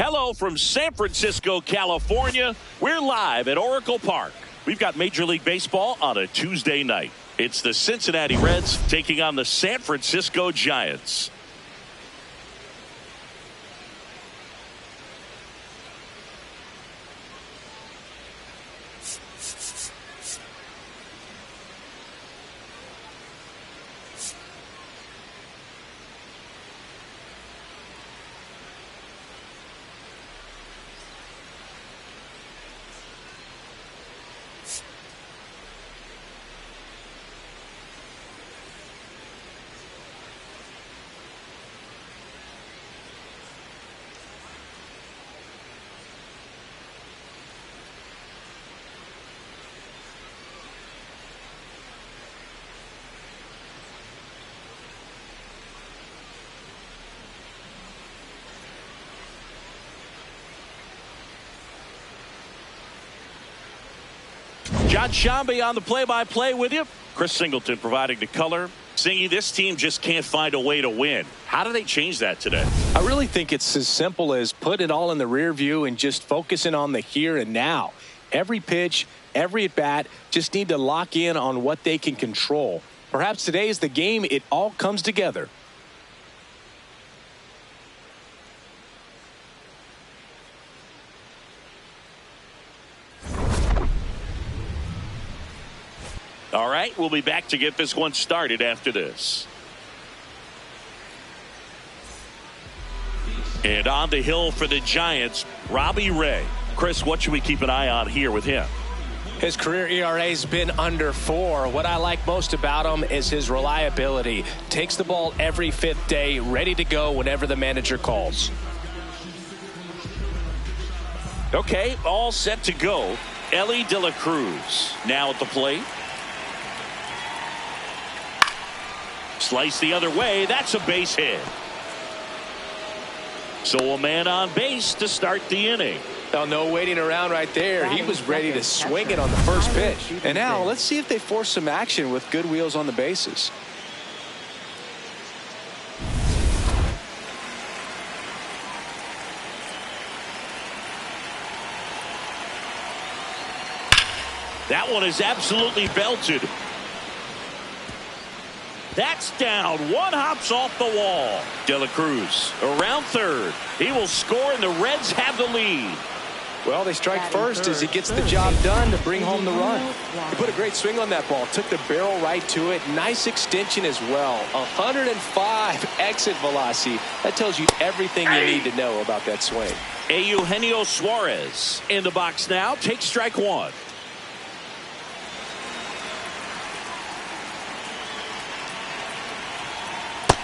Hello from San Francisco, California. We're live at Oracle Park. We've got Major League Baseball on a Tuesday night. It's the Cincinnati Reds taking on the San Francisco Giants. John Shambi on the play-by-play with you. Chris Singleton providing the color. Singy, this team just can't find a way to win. How do they change that today? I really think it's as simple as put it all in the rear view and just focusing on the here and now. Every pitch, every at-bat, just need to lock in on what they can control. Perhaps today is the game it all comes together. All right, we'll be back to get this one started after this. And on the hill for the Giants, Robbie Ray. Chris, what should we keep an eye on here with him? His career ERA has been under 4. What I like most about him is his reliability. Takes the ball every 5th day, ready to go whenever the manager calls. Okay, all set to go. Ellie De La Cruz now at the plate. Slice the other way. That's a base hit. So a man on base to start the inning. Oh, no waiting around right there. He was ready to swing it on the first pitch. And now let's see if they force some action with good wheels on the bases. That one is absolutely belted. That's down. One hops off the wall. De La Cruz around third. He will score, and the Reds have the lead. Well, they strike first as he gets the job done to bring home the run. He put a great swing on that ball. Took the barrel right to it. Nice extension as well. 105 exit velocity. That tells you everything you need to know about that swing. Eugenio Suarez in the box now. Takes strike one.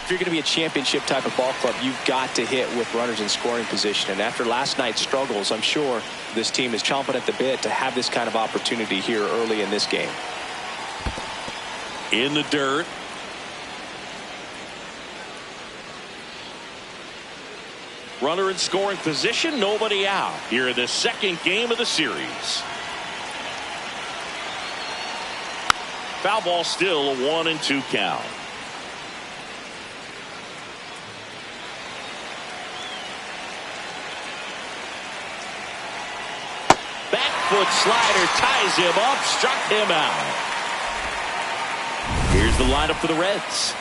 If you're going to be a championship type of ball club, you've got to hit with runners in scoring position. And after last night's struggles, I'm sure this team is chomping at the bit to have this kind of opportunity here early in this game. In the dirt. Runner in scoring position, nobody out. Here in the second game of the series. Foul ball, still a 1-2 count. Foot slider ties him up, struck him out. Here's the lineup for the Reds.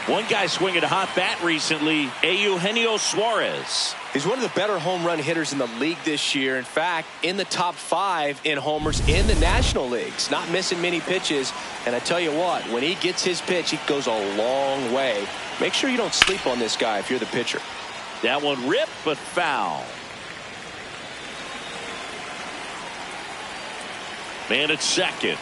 One guy swinging a hot bat recently, Eugenio Suarez. He's one of the better home run hitters in the league this year. In fact, in the top 5 in homers in the National Leagues. Not missing many pitches. And I tell you what, when he gets his pitch, he goes a long way. Make sure you don't sleep on this guy if you're the pitcher. That one ripped, but foul. Man at second.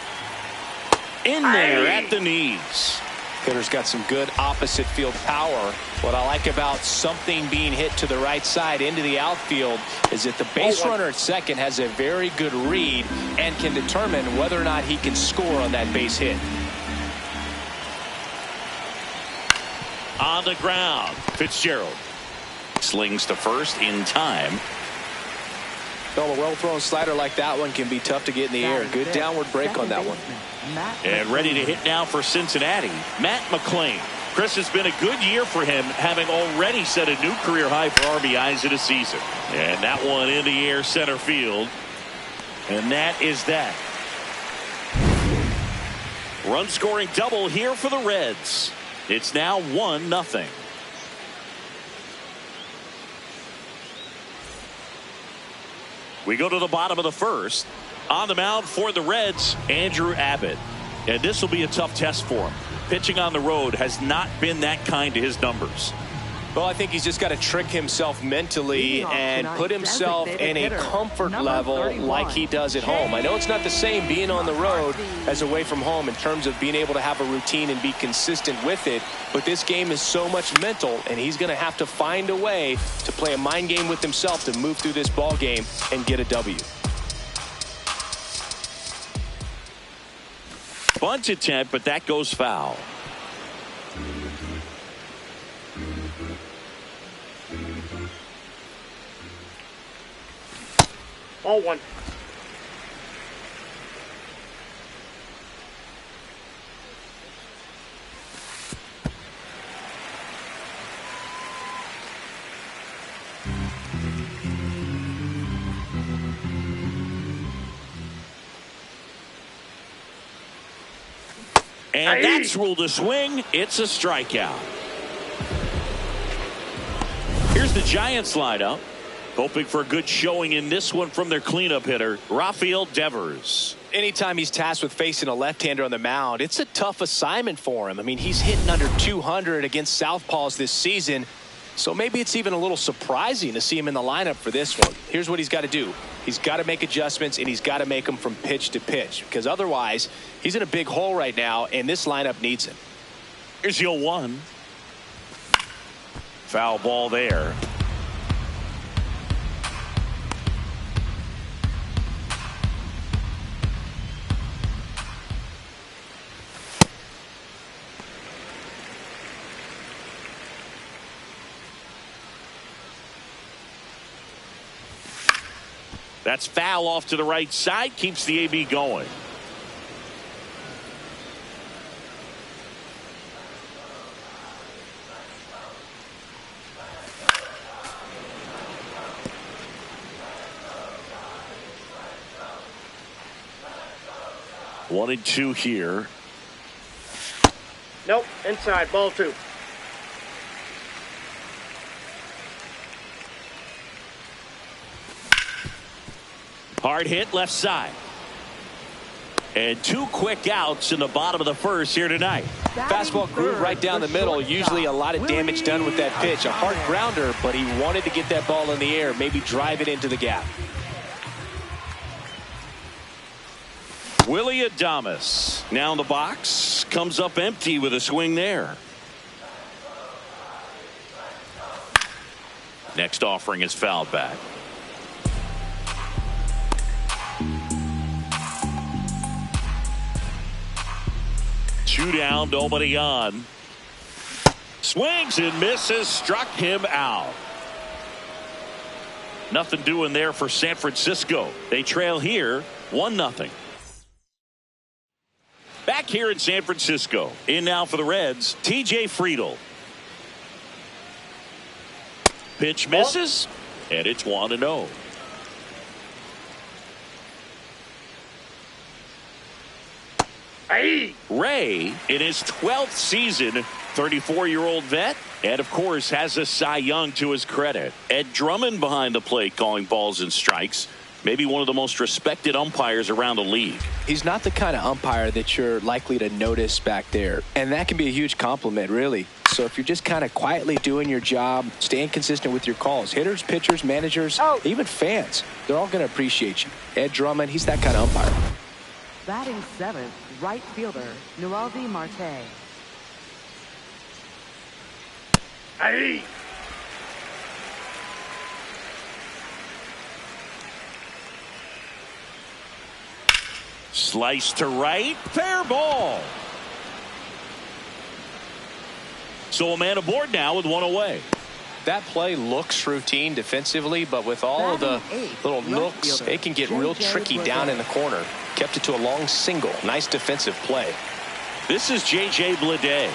In there at the knees. Hitter's got some good opposite field power. What I like about something being hit to the right side into the outfield is that the base runner at second has a very good read and can determine whether or not he can score on that base hit. On the ground, Fitzgerald slings to first in time. Well, a well-thrown slider like that one can be tough to get in the air. Good downward break on that one. And ready to hit now for Cincinnati, Matt McClain. Chris, it's been a good year for him, having already set a new career high for RBIs in a season. And that one in the air center field. And that is that. Run scoring double here for the Reds. It's now 1-0. We go to the bottom of the first. On the mound for the Reds, Andrew Abbott. And this will be a tough test for him. Pitching on the road has not been that kind to his numbers. Well, I think he's just got to trick himself mentally and put himself in a comfort level like he does at home. I know it's not the same being on the road as away from home in terms of being able to have a routine and be consistent with it. But this game is so much mental, and he's going to have to find a way to play a mind game with himself to move through this ball game and get a W. Bunt attempt, but that goes foul. All one. And that's ruled a swing. It's a strikeout. Here's the Giants lineup. Hoping for a good showing in this one from their cleanup hitter, Rafael Devers. Anytime he's tasked with facing a left-hander on the mound, it's a tough assignment for him. I mean, he's hitting under 200 against southpaws this season, so maybe it's even a little surprising to see him in the lineup for this one. Here's what he's got to do. He's got to make adjustments, and he's got to make them from pitch to pitch, because otherwise he's in a big hole right now, and this lineup needs him. Here's the 0-1. Foul ball there. That's foul off to the right side. Keeps the AB going. One and two here. Nope. Inside. Ball two. Hard hit left side. And two quick outs in the bottom of the first here tonight. Fastball groove right down the middle. Usually a lot of damage done with that pitch. A hard grounder, but he wanted to get that ball in the air, maybe drive it into the gap. Willie Adames now in the box. Comes up empty with a swing there. Next offering is fouled back. Two down, nobody on. Swings and misses, struck him out. Nothing doing there for San Francisco. They trail here 1-0. Back here in San Francisco. In now for the Reds, TJ Friedl. Pitch misses, and it's 1-0. Ray, in his 12th season, 34-year-old vet, and of course has a Cy Young to his credit. Ed Drummond behind the plate calling balls and strikes. Maybe one of the most respected umpires around the league. He's not the kind of umpire that you're likely to notice back there, and that can be a huge compliment, really. So if you're just kind of quietly doing your job, staying consistent with your calls, hitters, pitchers, managers, even fans, they're all going to appreciate you. Ed Drummond, he's that kind of umpire. Batting seventh, right fielder, Noelvi Marte. Slice to right, fair ball. So a man aboard now with one away. That play looks routine defensively, but with all of the little nooks, it can get real tricky down in the corner. Kept it to a long single. Nice defensive play. This is J.J. Bleday.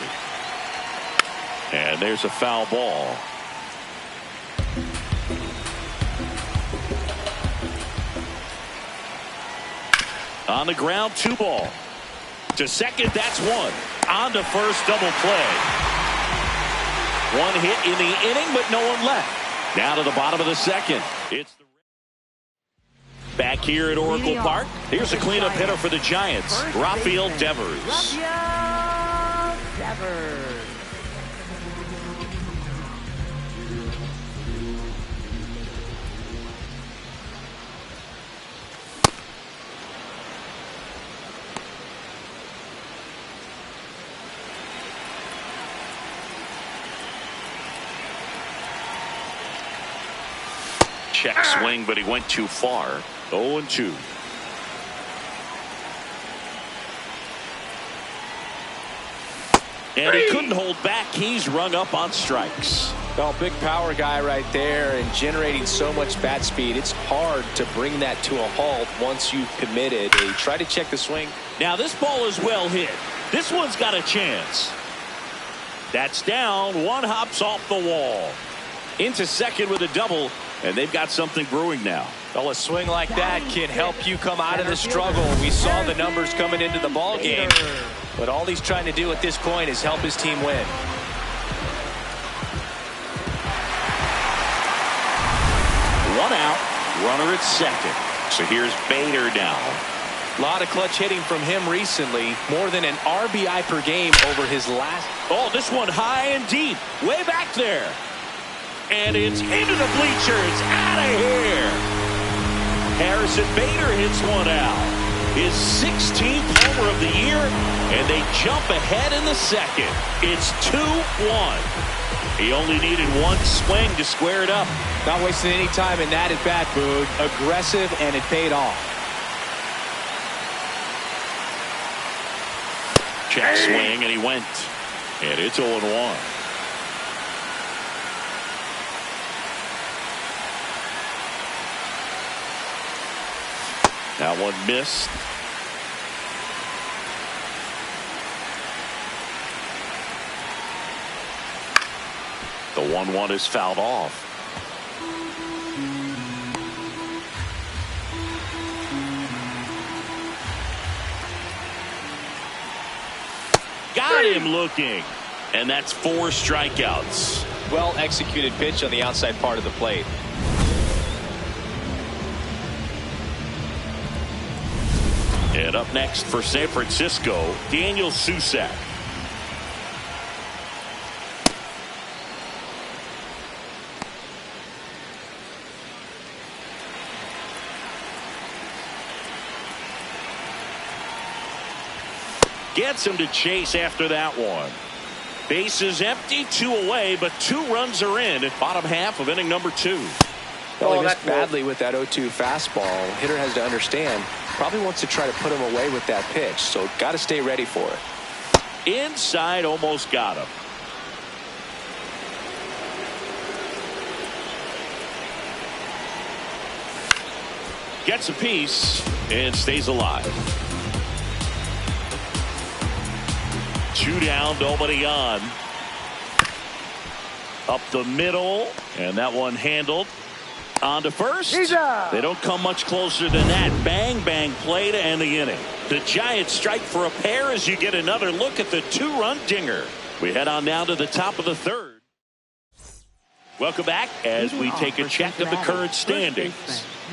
And there's a foul ball. On the ground, 2 ball. To second, that's 1. On to first, double play. 1 hit in the inning, but no one left. Now to the bottom of the second. It's the back here at Oracle Park. Here's a cleanup hitter for the Giants, Rafael Devers. Rafael Devers. Check swing, but he went too far. 0-2. And he couldn't hold back. He's rung up on strikes. Well, big power guy right there and generating so much bat speed. It's hard to bring that to a halt once you've committed. They try to check the swing. Now this ball is well hit. This one's got a chance. That's down. 1 hops off the wall. Into second with a double. And they've got something brewing now. Well, a swing like that can help you come out of the struggle. We saw the numbers coming into the ball game. But all he's trying to do at this point is help his team win. One out. Runner at second. So here's Bader now. A lot of clutch hitting from him recently. More than an RBI per game over his last. Oh, this one high and deep. Way back there. And it's into the bleachers. Out of here. Harrison Bader hits one out. His 16th homer of the year. And they jump ahead in the second. It's 2-1. He only needed 1 swing to square it up. Not wasting any time in that at bat, Boog. Aggressive, and it paid off. Check swing, and he went. And it's 0-1. That one missed. The 1-1 is fouled off. Got him looking. And that's 4 strikeouts. Well executed pitch on the outside part of the plate. And up next for San Francisco, Daniel Susac. Gets him to chase after that one. Bases empty, 2 away, but 2 runs are in at bottom half of inning number 2. Well, he missed badly with that 0-2 fastball. Hitter has to understand. Probably wants to try to put him away with that pitch, so got to stay ready for it. Inside, almost got him. Gets a piece and stays alive. 2 down, nobody on. Up the middle, and that one handled. On to first. They don't come much closer than that. Bang, bang play to end the inning. The Giants strike for a pair as you get another look at the 2-run dinger. We head on down to the top of the 3rd. Welcome back as we take a check of the current standings.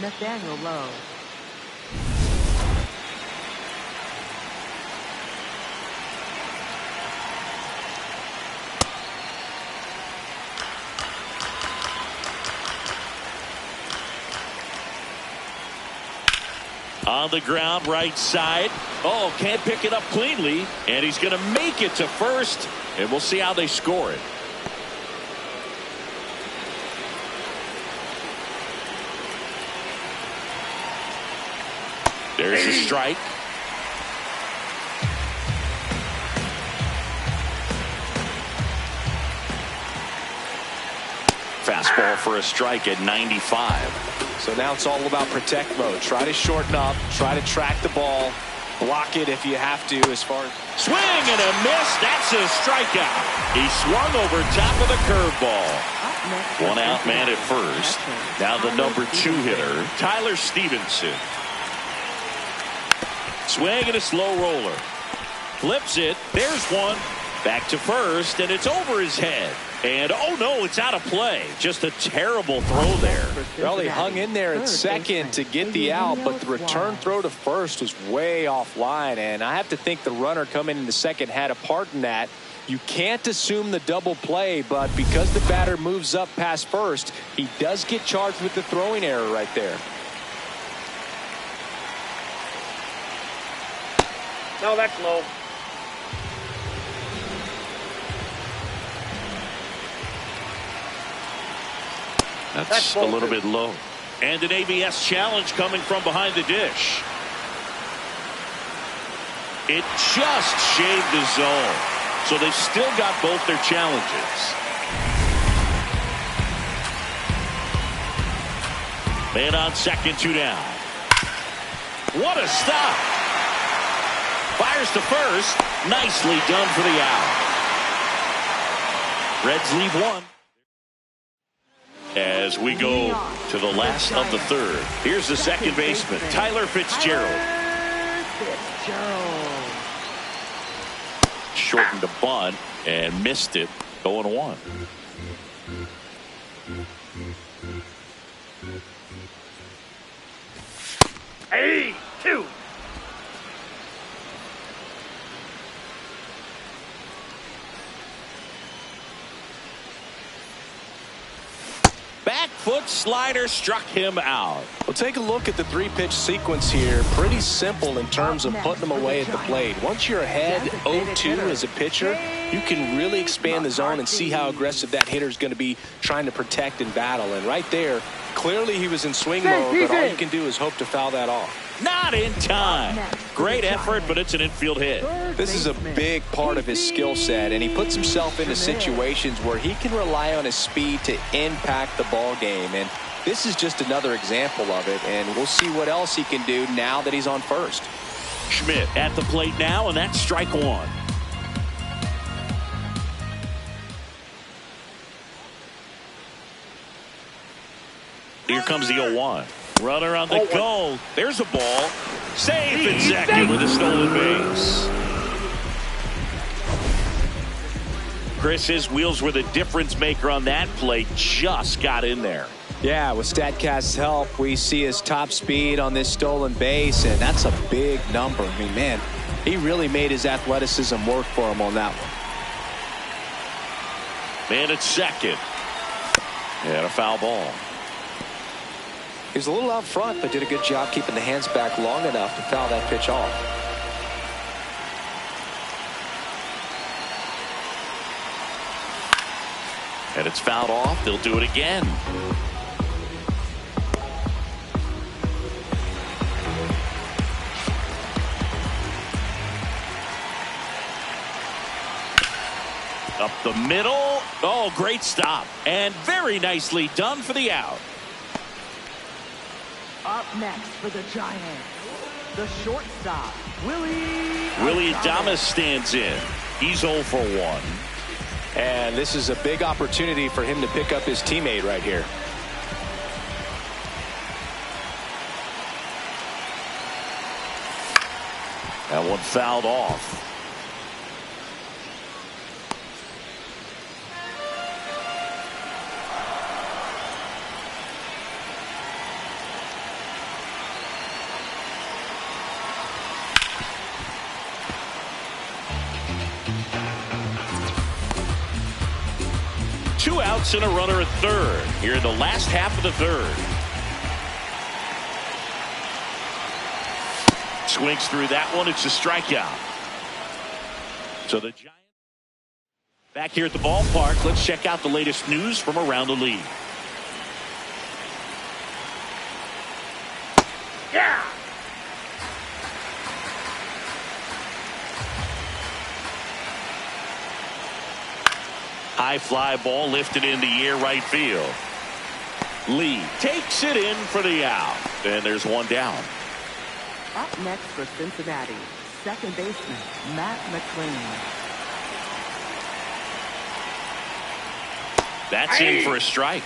Nathaniel Lowe. On the ground, right side. Oh, can't pick it up cleanly. And he's going to make it to first. And we'll see how they score it. There's a strike. Fastball for a strike at 95. So now it's all about protect mode. Try to shorten up, try to track the ball, block it if you have to. As far as swing and a miss, that's a strikeout. He swung over top of the curveball. One out man at first. Now the number 2 hitter, Tyler Stevenson. Swing and a slow roller. Flips it. There's one. Back to first, and it's over his head. And oh no, it's out of play. Just a terrible throw there. Well, he hung in there at second to get the out, but the return throw to first was way offline. And I have to think the runner coming in the second had a part in that. You can't assume the double play, but because the batter moves up past first, he does get charged with the throwing error right there. No, that's low. That's a little bit low. And an ABS challenge coming from behind the dish. It just shaved the zone. So they've still got both their challenges. Man on second, 2 down. What a stop. Fires to first. Nicely done for the out. Reds leave 1. As we go to the last of the third. Here's the second baseman, Tyler Fitzgerald. Shortened the bunt and missed it. 0-1. Hey, 2. Back foot slider struck him out. Well, take a look at the 3-pitch sequence here. Pretty simple in terms of putting them away at the plate. Once you're ahead 0-2 as a pitcher, you can really expand the zone and see how aggressive that hitter is going to be trying to protect and battle. And right there, clearly he was in swing mode, but all you can do is hope to foul that off. Not in time. Great effort, but it's an infield hit. This is a big part of his skill set, and he puts himself into situations where he can rely on his speed to impact the ball game. And this is just another example of it, and we'll see what else he can do now that he's on first. Schmidt at the plate now, and that's strike 1. Here comes the 0-1. Runner on the goal. There's a ball. Safe in second with a stolen base. Chris, his wheels were the difference maker on that play. Just got in there. Yeah, with StatCast's help, we see his top speed on this stolen base, and that's a big number. I mean, man, he really made his athleticism work for him on that one. Man at second. And a foul ball. He was a little out front, but did a good job keeping the hands back long enough to foul that pitch off. And it's fouled off. They'll do it again. Up the middle. Oh, great stop. And very nicely done for the out. Up next for the Giants, the shortstop, Willie Adames stands in. He's 0 for 1. And this is a big opportunity for him to pick up his teammate right here. That one fouled off. Two outs and a runner at third here in the last half of the third. Swings through that one. It's a strikeout. So the Giants back here at the ballpark. Let's check out the latest news from around the league. Yeah. High fly ball lifted in the air right field. Lee takes it in for the out. And there's one down. Up next for Cincinnati, second baseman, Matt McLean. That's in for a strike.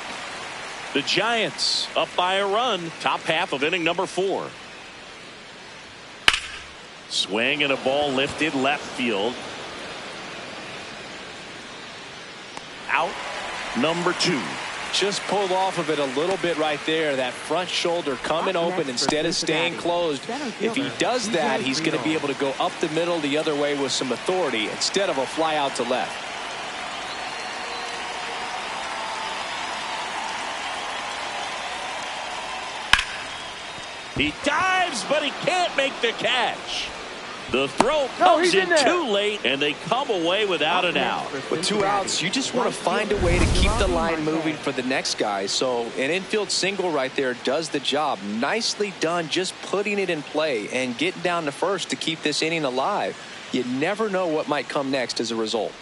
The Giants up by a run, top half of inning number 4. Swing and a ball lifted left field. Out number 2. Just pulled off of it a little bit right there. That front shoulder coming open instead of staying closed. If he does that, he's going to be able to go up the middle the other way with some authority instead of a fly out to left. He dives, but he can't make the catch. The throw comes in too late, and they come away without an out. With 2 outs, you just want to find a way to keep the line moving for the next guy. So an infield single right there does the job. Nicely done, just putting it in play and getting down to first to keep this inning alive. You never know what might come next as a result.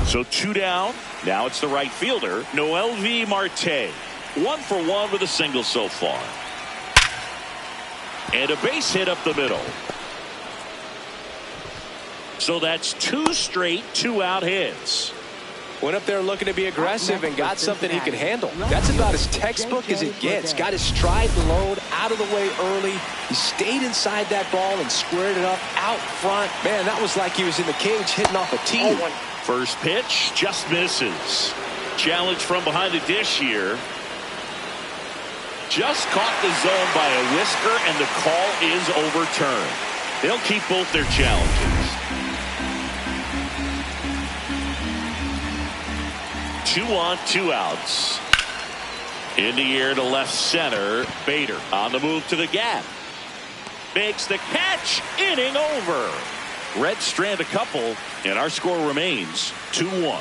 So 2 down. Now it's the right fielder, Noelvi Marte. 1 for 1 with a single so far. And a base hit up the middle. So that's 2 straight 2-out hits. Went up there looking to be aggressive and got something he could handle. That's about as textbook as it gets. Got his stride and load out of the way early. He stayed inside that ball and squared it up out front. Man, that was like he was in the cage hitting off a tee. First pitch just misses. Challenge from behind the dish here. Just caught the zone by a whisker, and the call is overturned. They'll keep both their challenges. 2 on, 2 outs. In the air to left center. Bader on the move to the gap. Makes the catch. Inning over. Reds strand a couple, and our score remains 2-1.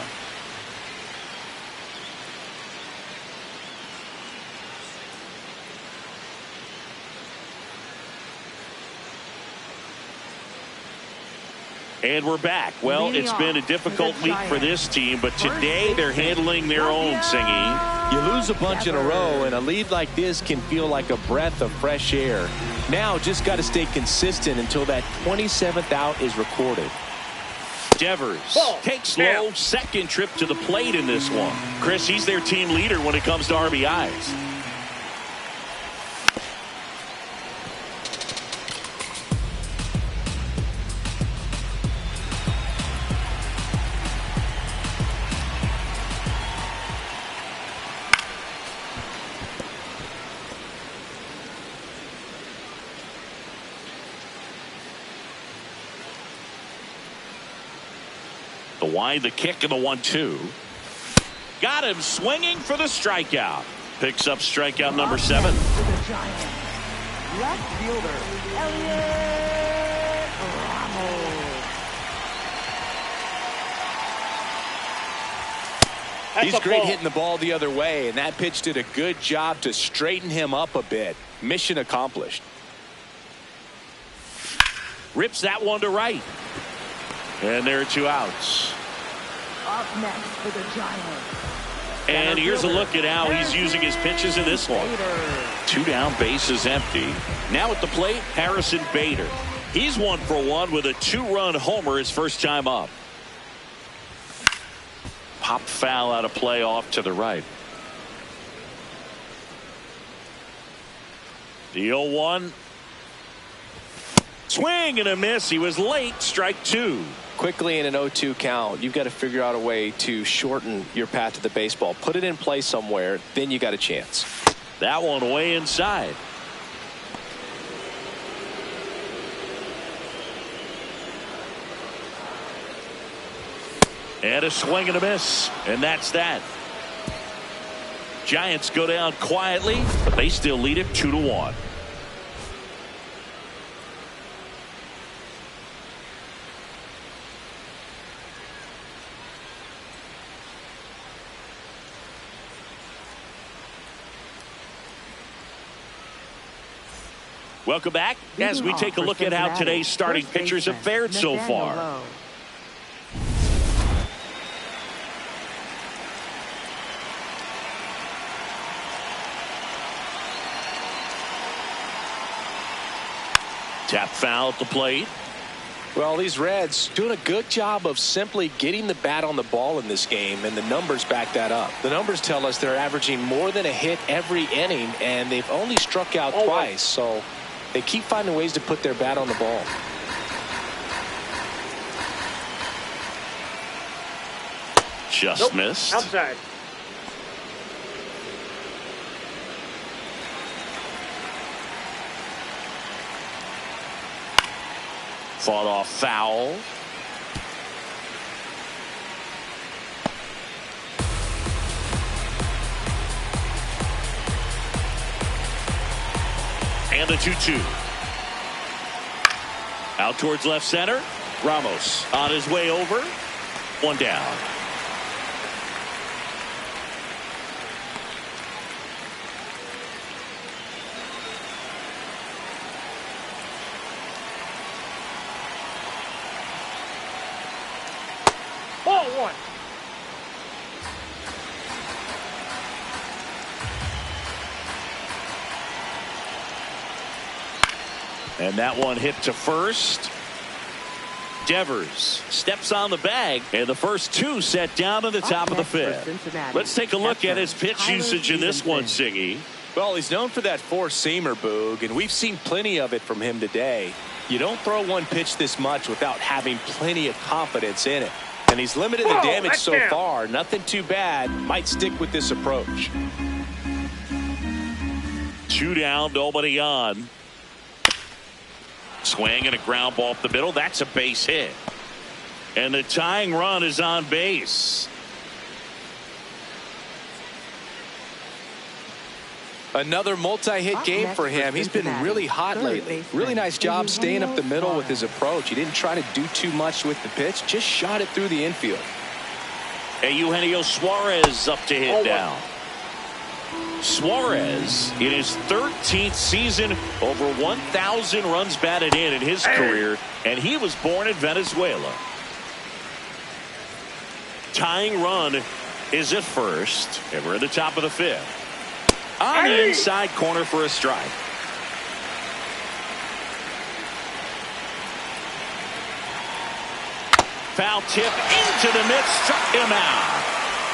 And we're back. Well, it's been a difficult week for this team, but today they're handling their own, Singy. You lose a bunch in a row, and a lead like this can feel like a breath of fresh air. Now, just got to stay consistent until that 27th out is recorded. Devers takes low, second trip to the plate in this one. Chris, he's their team leader when it comes to RBIs. The wind, the kick, and the 1-2. Got him swinging for the strikeout. Picks up strikeout number 7. To the Giants, left fielder, Elliott Ramos. He's great hitting the ball the other way, and that pitch did a good job to straighten him up a bit. Mission accomplished. Rips that one to right. And there are 2 outs. Up next for the Giants. And here's a look at how he's using his pitches in this one. 2 down, bases empty. Now at the plate, Harrison Bader. He's 1 for 1 with a 2-run homer his first time up. Pop foul out of play off to the right. The 0-1. Swing and a miss. He was late. Strike 2. Quickly in an 0-2 count, you've got to figure out a way to shorten your path to the baseball. Put it in play somewhere, then you got a chance. That one way inside. And a swing and a miss. And that's that. Giants go down quietly, but they still lead it 2-1. Welcome back as we take a look at how today's starting pitchers have fared so far. Tap foul at the plate. Well, these Reds doing a good job of simply getting the bat on the ball in this game, and the numbers back that up. The numbers tell us they're averaging more than a hit every inning, and they've only struck out twice, so they keep finding ways to put their bat on the ball. Just missed. Outside. Fought off foul. And the 2-2. Out towards left center. Ramos on his way over. One down. Ball one. And that one hit to first. Devers steps on the bag, and the first two set down to the top of the fifth. Let's take a look at his pitch usage in this one, Singy. Well, he's known for that four-seamer, Boog, and we've seen plenty of it from him today. You don't throw one pitch this much without having plenty of confidence in it. And he's limited the damage so far. Nothing too bad. Might stick with this approach. 2 down, nobody on. Swing and a ground ball up the middle. That's a base hit. And the tying run is on base. Another multi-hit game for him. He's been really hot lately. Really nice job staying up the middle with his approach. He didn't try to do too much with the pitch. Just shot it through the infield. And Eugenio Suarez up to hit now. Suarez in his 13th season, over 1,000 runs batted in his career, and he was born in Venezuela. Tying run is at first, and we're at the top of the fifth. On the inside corner for a strike. Foul tip into the mid, struck him out.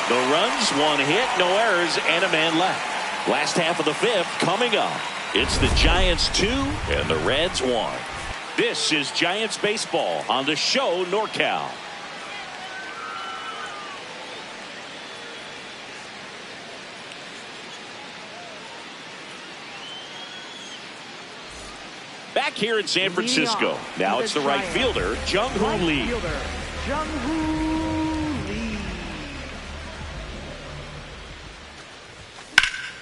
The runs, 1 hit, no errors, and a man left. Last half of the fifth coming up. It's the Giants 2 and the Reds 1. This is Giants baseball on the show NorCal. Back here in San Francisco. Now it's the right fielder, Jung-Hoo Lee.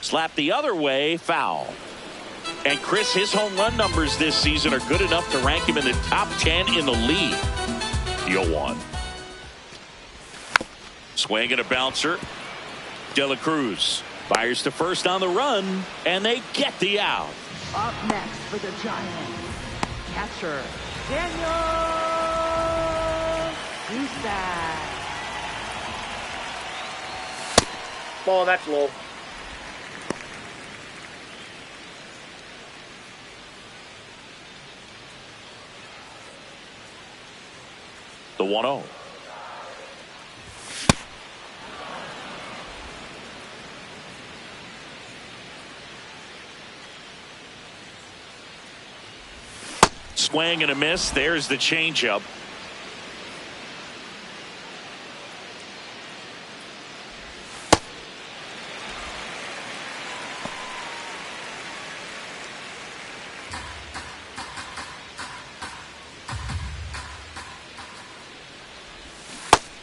Slap the other way, foul. And Chris, his home run numbers this season are good enough to rank him in the top 10 in the league. 0-1. Swing and a bouncer. De La Cruz fires to first on the run, and they get the out. Up next for the Giants, catcher Daniel Doucette. Ball, that's low. The 1-0. Swing and a miss. There's the changeup.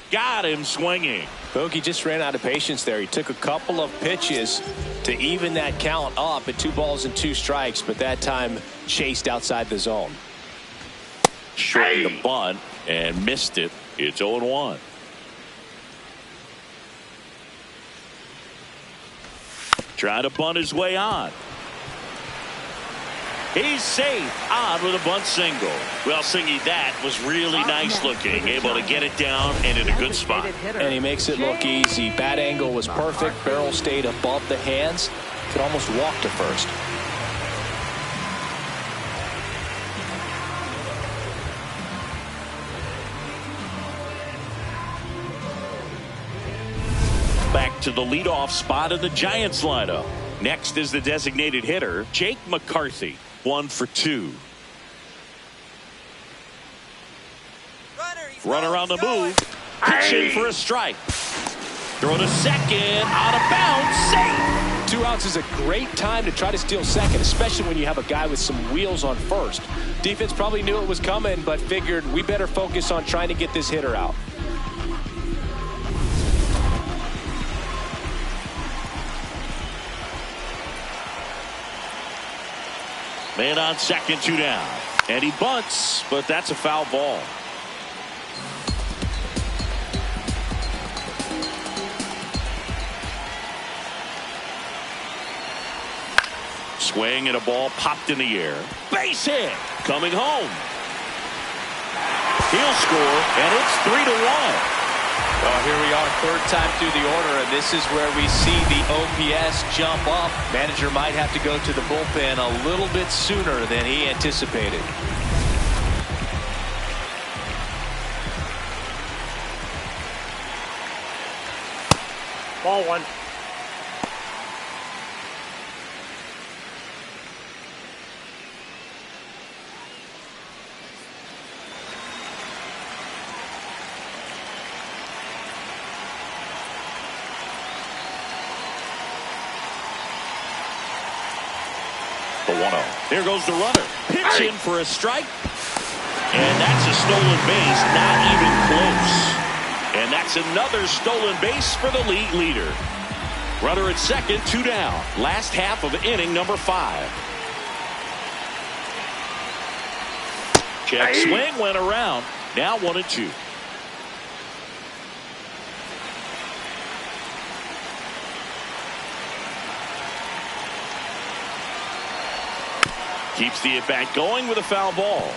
Got him swinging. Bogey just ran out of patience there. He took a couple of pitches to even that count up at 2 balls and 2 strikes, but that time chased outside the zone. Shortened the bunt and missed it. It's 0-1. Trying to bunt his way on. He's safe on with a bunt single. Well, Singy, that was really nice looking. Able to get it down and in a good spot. And he makes it look easy. Bat angle was perfect. Barrel stayed above the hands. Could almost walk to first. to the leadoff spot of the Giants lineup. Next is the designated hitter, Jake McCarthy. 1 for 2. Runner on the move. Pitch in for a strike. Throw to second. Out of bounds. Safe. 2 outs is a great time to try to steal second, especially when you have a guy with some wheels on first. Defense probably knew it was coming, but figured we better focus on trying to get this hitter out. Man on second, 2 down. And he bunts, but that's a foul ball. Swing and a ball popped in the air. Base hit. Coming home. He'll score, and it's 3-1. Well, here we are, 3rd time through the order, and this is where we see the OPS jump up. Manager might have to go to the bullpen a little bit sooner than he anticipated. Ball 1. The 1-0. There goes the runner. Pitch in for a strike. And that's a stolen base. Not even close. And that's another stolen base for the league leader. Runner at second, 2 down. Last half of inning number 5. Check swing went around. Now 1-2. Keeps the at-bat going with a foul ball.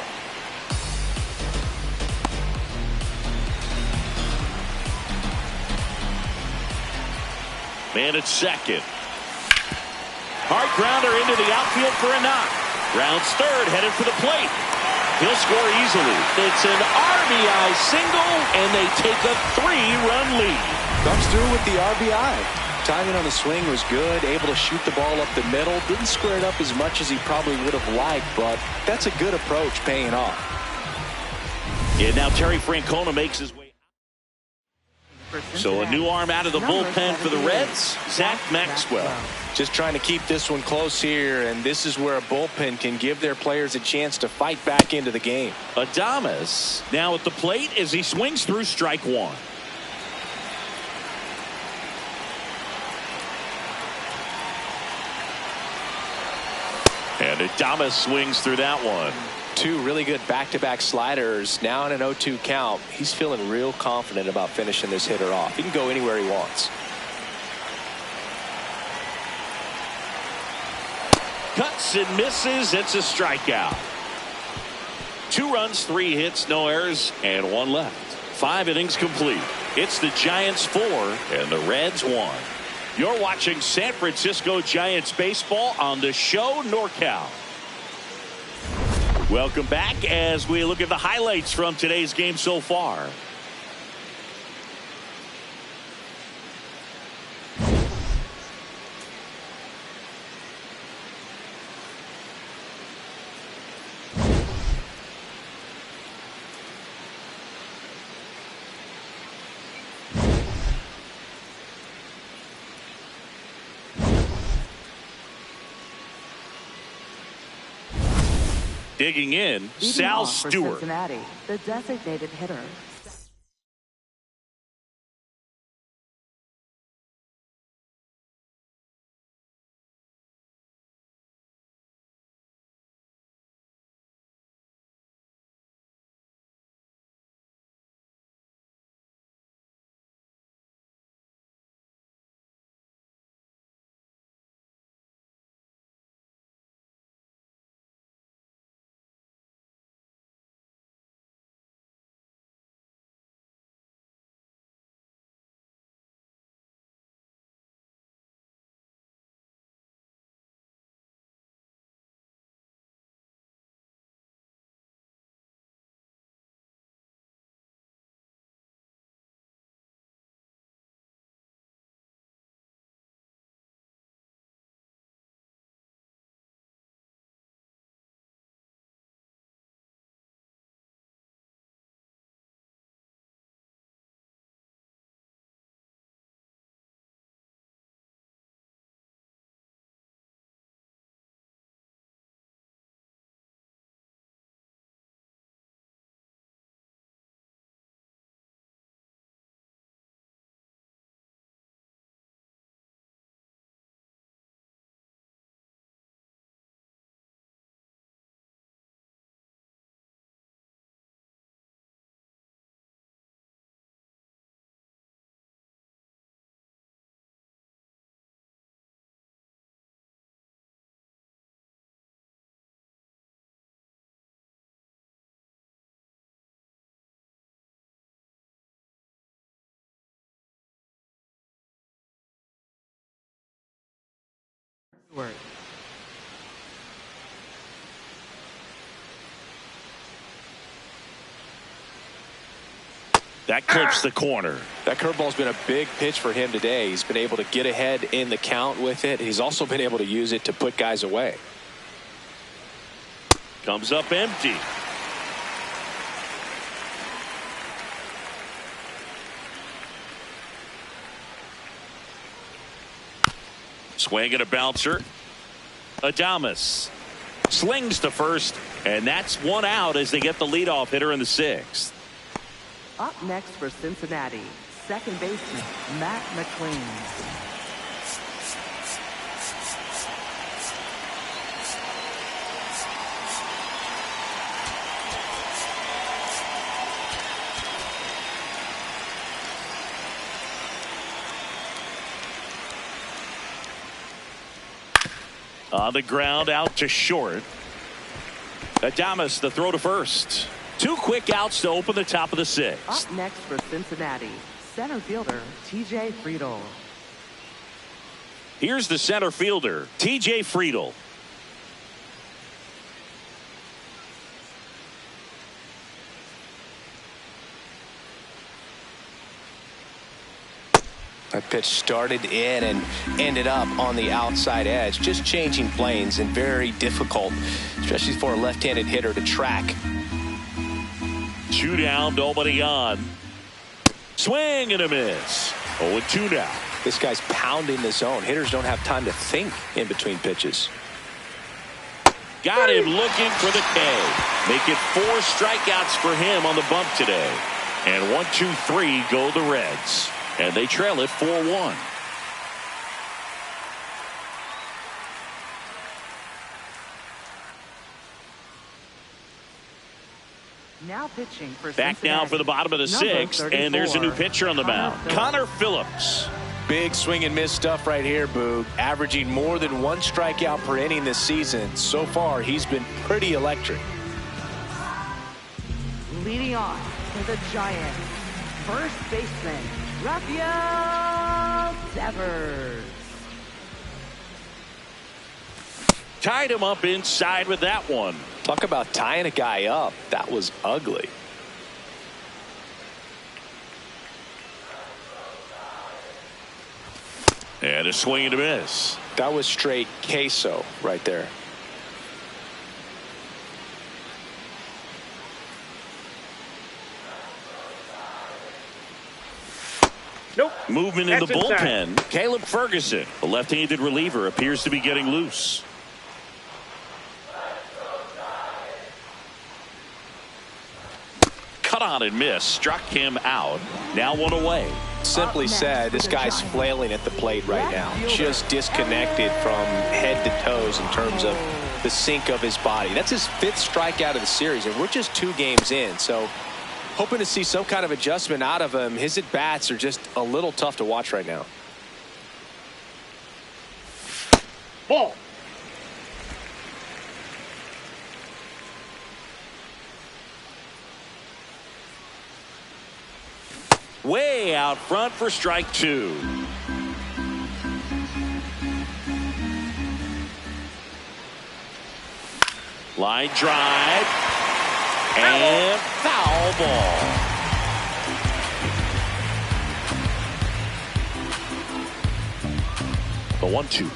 Man at second. Hard grounder into the outfield for a knock. Rounds third, headed for the plate. He'll score easily. It's an RBI single, and they take a 3-run lead. Comes through with the RBI. Timing on the swing was good, able to shoot the ball up the middle. Didn't square it up as much as he probably would have liked, but that's a good approach paying off. Yeah, now Terry Francona makes his way. So a new arm out of the bullpen for the Reds, Zach Maxwell. Just trying to keep this one close here, and this is where a bullpen can give their players a chance to fight back into the game. Adames now at the plate as he swings through strike 1. And Adames swings through that one. 2 really good back-to-back sliders. Now in an 0-2 count. He's feeling real confident about finishing this hitter off. He can go anywhere he wants. Cuts and misses. It's a strikeout. 2 runs, 3 hits, no errors, and 1 left. 5 innings complete. It's the Giants 4 and the Reds 1. You're watching San Francisco Giants baseball on the show NorCal. Welcome back as we look at the highlights from today's game so far. Digging in, Sal Stewart. Cincinnati, the designated hitter. Stewart. That clips the corner. That curveball's been a big pitch for him today. He's been able to get ahead in the count with it. He's also been able to use it to put guys away. Comes up empty. Swing and a bouncer. Adames slings to first, and that's one out as they get the leadoff hitter in the sixth. Up next for Cincinnati, second baseman Matt McLean. On the ground, out to short. Adames, the throw to first. 2 quick outs to open the top of the sixth. Up next for Cincinnati, center fielder TJ Friedl. Here's the center fielder, TJ Friedl. That pitch started in and ended up on the outside edge, just changing planes, and very difficult, especially for a left-handed hitter, to track. 2 down, nobody on. Swing and a miss. 0-2 now. This guy's pounding the zone. Hitters don't have time to think in between pitches. Got him looking for the K. Make it 4 strikeouts for him on the bump today. And 1-2-3 go the Reds. And they trail it 4-1. Now pitching for Back Cincinnati. now for the bottom of the sixth, and there's a new pitcher on the mound. Connor Phillips. Big swing and miss stuff right here, Boog. Averaging more than 1 strikeout per inning this season. So far, he's been pretty electric. Leading on to the Giants, first baseman Rafael Devers. Tied him up inside with that one. Talk about tying a guy up. That was ugly. And a swing and a miss. That was straight queso right there. Nope. Movement in the That's inside. bullpen. Caleb Ferguson, the left-handed reliever, appears to be getting loose. Cut on and miss. Struck him out. Now 1 away. Simply said, this guy's flailing at the plate right now. Just disconnected from head to toes in terms of the sink of his body. That's his 5th strikeout of the series, and we're just 2 games in. So hoping to see some kind of adjustment out of him. His at-bats are just a little tough to watch right now. Ball. Way out front for strike 2. Line drive. And foul ball. The 1-2.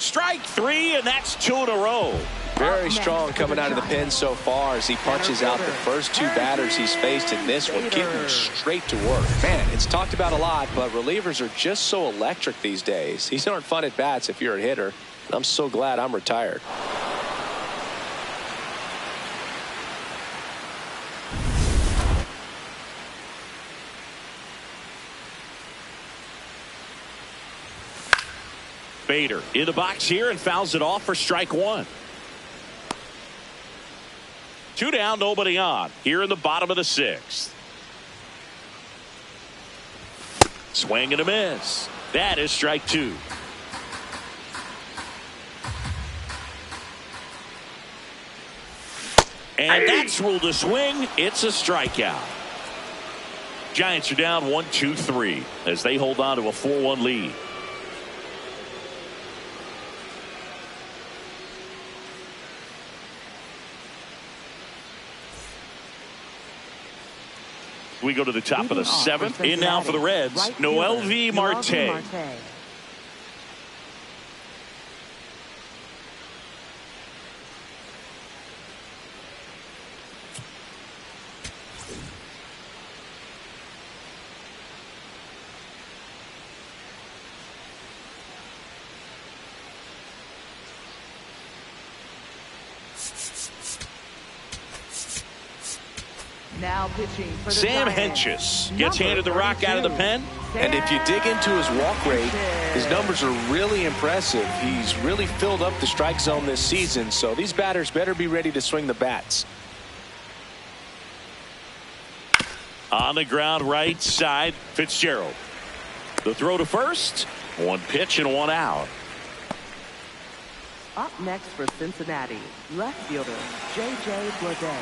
Strike 3, and that's 2 in a row. Very strong coming out of the pen so far as he punches out the first 2 batters he's faced in this one, getting straight to work. Man, it's talked about a lot, but relievers are just so electric these days. These aren't fun at bats if you're a hitter. I'm so glad I'm retired. Bader in the box here and fouls it off for strike 1. 2 down, nobody on. Here in the bottom of the 6th. Swing and a miss. That is strike 2. And that's ruled a swing. It's a strikeout. Giants are down 1-2-3 as they hold on to a 4-1 lead. We go to the top of the seventh. In now for the Reds, Right Noel fielder, V. Noel Marte. V. Marte. Now pitching for the Sam Giants. Hentges gets handed the rock out of the pen. And if you dig into his walk rate, his numbers are really impressive. He's really filled up the strike zone this season, so these batters better be ready to swing the bats. On the ground, right side, Fitzgerald. The throw to first. One pitch and one out. Up next for Cincinnati, left fielder J.J. Bleday.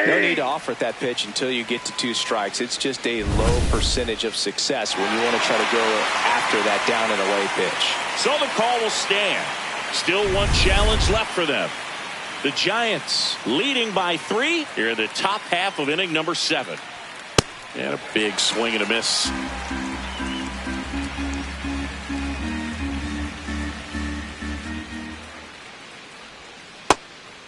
No need to offer at that pitch until you get to 2 strikes. It's just a low percentage of success when you want to try to go after that down and away pitch. So the call will stand. Still one challenge left for them. The Giants leading by 3 here in the top half of inning number 7. And a big swing and a miss.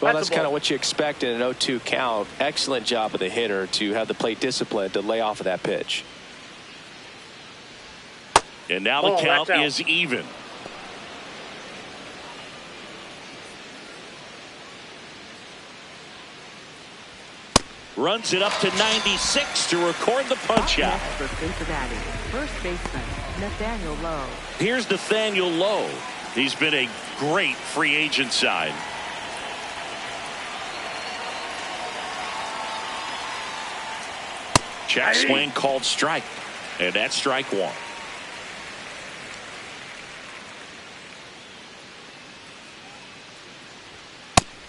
Well, that's kind of what you expect in an 0-2 count. Excellent job of the hitter to have the plate discipline to lay off of that pitch. And now the count is even. Runs it up to 96 to record the punch out. Next for Cincinnati, first baseman Nathaniel Lowe. Here's Nathaniel Lowe. He's been a great free agent sign. Check swing called strike. And that's strike 1.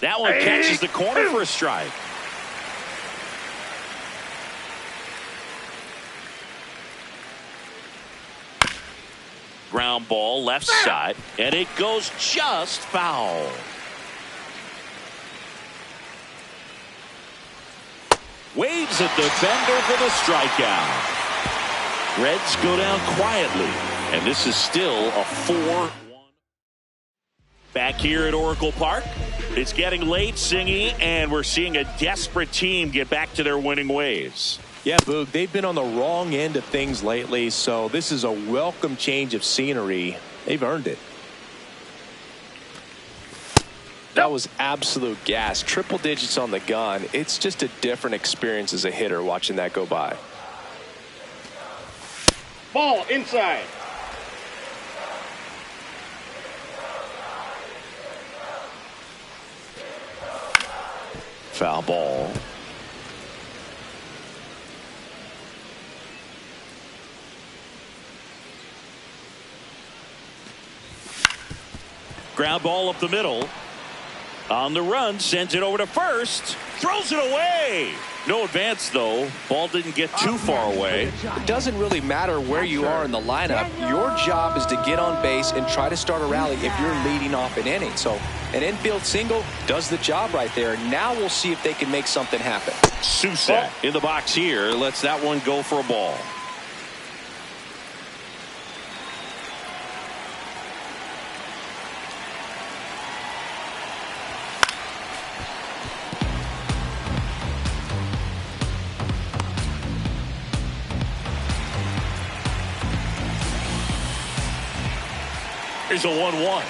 That one catches the corner for a strike. Ground ball left side, and it goes just foul. Waves at the defender for the strikeout. Reds go down quietly, and this is still a 4-1. Back here at Oracle Park, it's getting late, Singy, and we're seeing a desperate team get back to their winning ways. Yeah, Boog, they've been on the wrong end of things lately, so this is a welcome change of scenery. They've earned it. That was absolute gas. Triple digits on the gun. It's just a different experience as a hitter watching that go by. Ball inside. Foul ball. Ground ball up the middle. On the run, sends it over to first. Throws it away. No advance, though. Ball didn't get too far away. It doesn't really matter where you are in the lineup. Your job is to get on base and try to start a rally if you're leading off an inning. So an infield single does the job right there. Now we'll see if they can make something happen. Susak in the box here. Lets that one go for a ball. Here's a 1-1.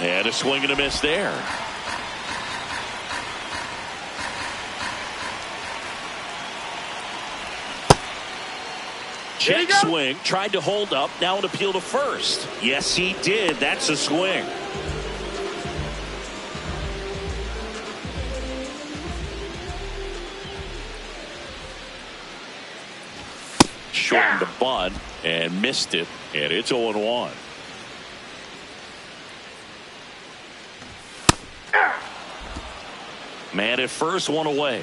And a swing and a miss there. Check swing. Tried to hold up. Now an appeal to first. Yes, he did. That's a swing. Shortened the bunt and missed it. And it's 0-1. Man at first, one away.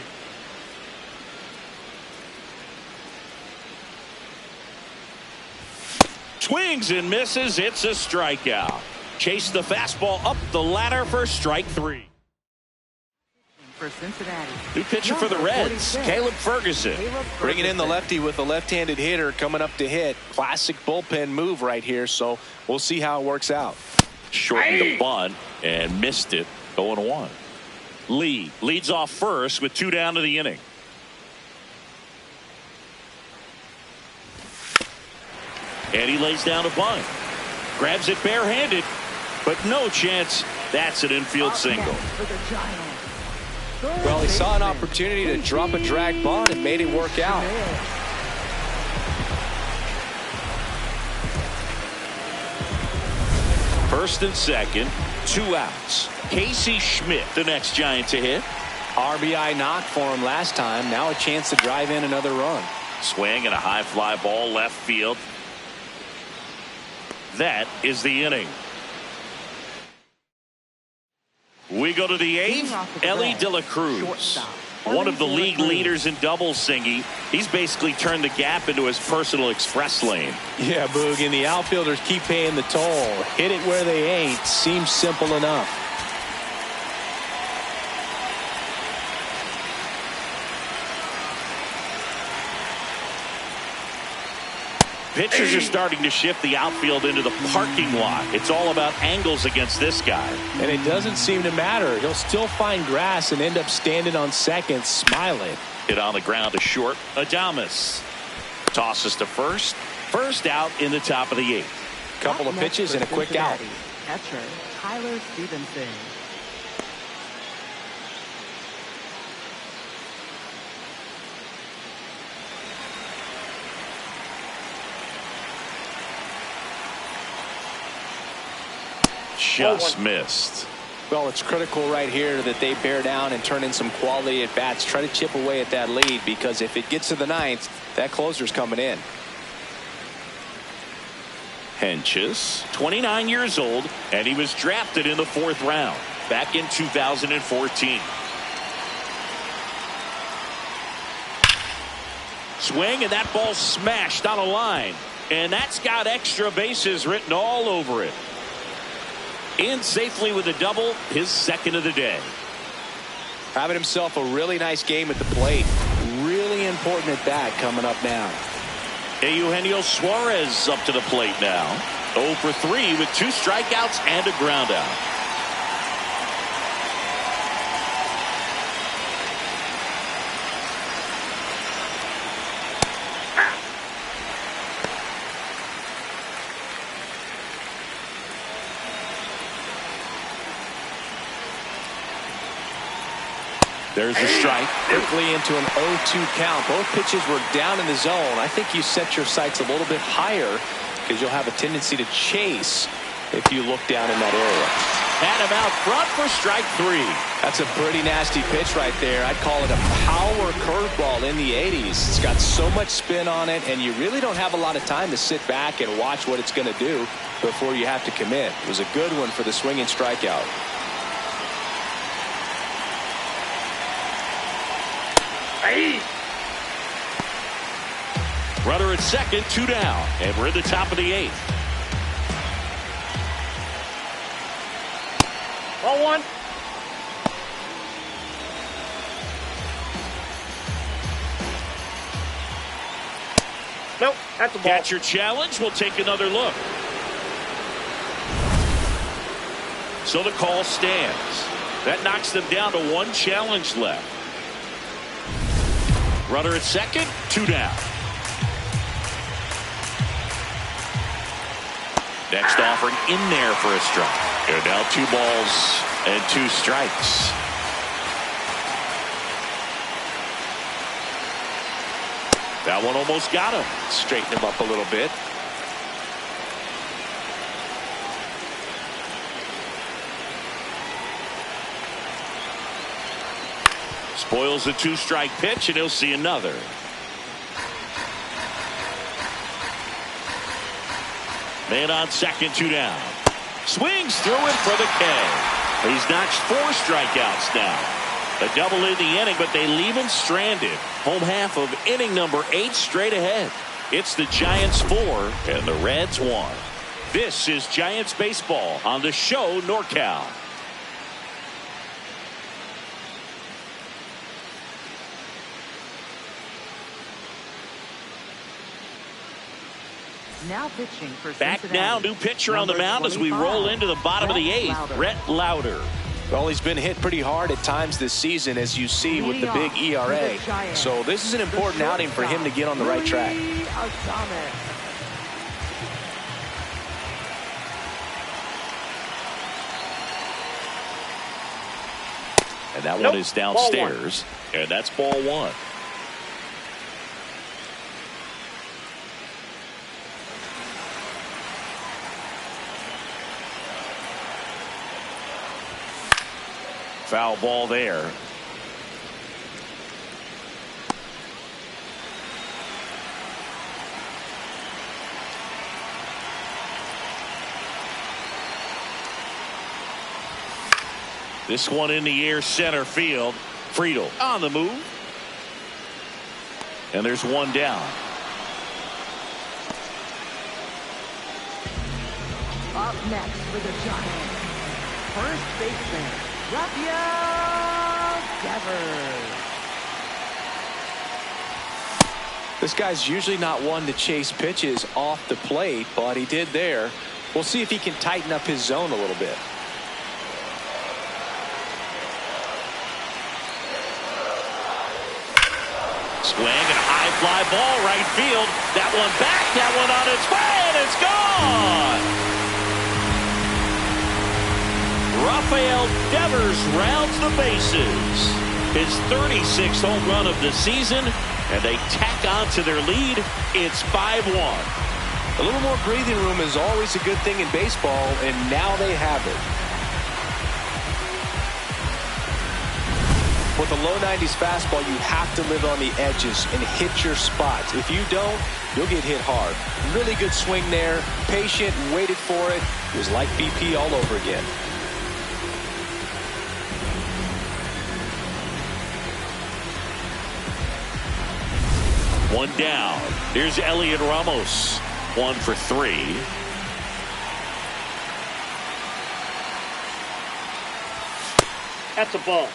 Swings and misses. It's a strikeout. Chase the fastball up the ladder for strike 3. for Cincinnati. New pitcher for the Reds, Caleb Ferguson. Bringing in the lefty with a left-handed hitter coming up to hit. Classic bullpen move right here, so we'll see how it works out. Shortened the bunt and missed it. 0-1. Lee leads off first with 2 down to the inning. And he lays down a bunt. Grabs it barehanded, but no chance. That's an infield single. Well, he saw an opportunity to drop a drag bunt and made it work out. First and second, 2 outs. Casey Schmidt, the next Giant to hit. RBI knock for him last time. Now a chance to drive in another run. Swing and a high fly ball left field. That is the inning. We go to the 8th. Ellie De La Cruz, one of the league leaders in double singy. He's basically turned the gap into his personal express lane. Yeah, Boog, and the outfielders keep paying the toll. Hit it where they ain't. Seems simple enough. Pitchers are starting to shift the outfield into the parking lot. It's all about angles against this guy. And it doesn't seem to matter. He'll still find grass and end up standing on second, smiling. Hit on the ground to short. Adames tosses to first. First out in the top of the 8th. Couple of pitches and a quick out. Catcher Tyler Stevenson. Just missed. Well, it's critical right here that they bear down and turn in some quality at bats. Try to chip away at that lead, because if it gets to the 9th, that closer's coming in. Henches, 29 years old, and he was drafted in the 4th round back in 2014. Swing, and that ball smashed on a line, and that's got extra bases written all over it. In safely with a double, his 2nd of the day. Having himself a really nice game at the plate. Really important at bat coming up now. Eugenio Suarez up to the plate now. 0 for 3 with 2 strikeouts and a ground out. There's the strike. Quickly into an 0-2 count. Both pitches were down in the zone. I think you set your sights a little bit higher, because you'll have a tendency to chase if you look down in that area. Had him out front for strike 3. That's a pretty nasty pitch right there. I'd call it a power curveball in the 80s. It's got so much spin on it, and you really don't have a lot of time to sit back and watch what it's going to do before you have to commit. It was a good one for the swinging strikeout. Runner at second, 2 down, and we're at the top of the 8th. 0-1. Nope, that's a ball. Catcher challenge. We'll take another look. So the call stands. That knocks them down to 1 challenge left. Runner at second, 2 down. Next offering in there for a strike. And now 2 balls and 2 strikes. That one almost got him. Straighten him up a little bit. Spoils the 2-strike pitch, and he'll see another. Man on second, 2 down. Swings through it for the K. He's notched 4 strikeouts now. A double in the inning, but they leave him stranded. Home half of inning number 8 straight ahead. It's the Giants 4 and the Reds 1. This is Giants baseball on the show NorCal. Now pitching for Back Cincinnati. now, new pitcher on the Number mound as we 25, roll into the bottom of the Brett 8th. Lauder. Brett Lauder. Well, he's been hit pretty hard at times this season, as you see with the big ERA. So this is an important outing for him to get on the right track. And that one is downstairs. And that's ball 1. Foul ball there. This one in the air, center field. Friedel on the move. And there's one down. Up next for the Giants, first baseman, Rafael Devers. This guy's usually not one to chase pitches off the plate, but he did there. We'll see if he can tighten up his zone a little bit. Swing and a high fly ball right field. That one back, that one on its way, and it's gone. Rafael Devers rounds the bases. His 36th home run of the season, and they tack on to their lead. It's 5-1. A little more breathing room is always a good thing in baseball, and now they have it. With a low 90s fastball, you have to live on the edges and hit your spots. If you don't, you'll get hit hard. Really good swing there. Patient, waited for it. It was like BP all over again. One down. Here's Elliot Ramos. 1 for 3. That's a ball.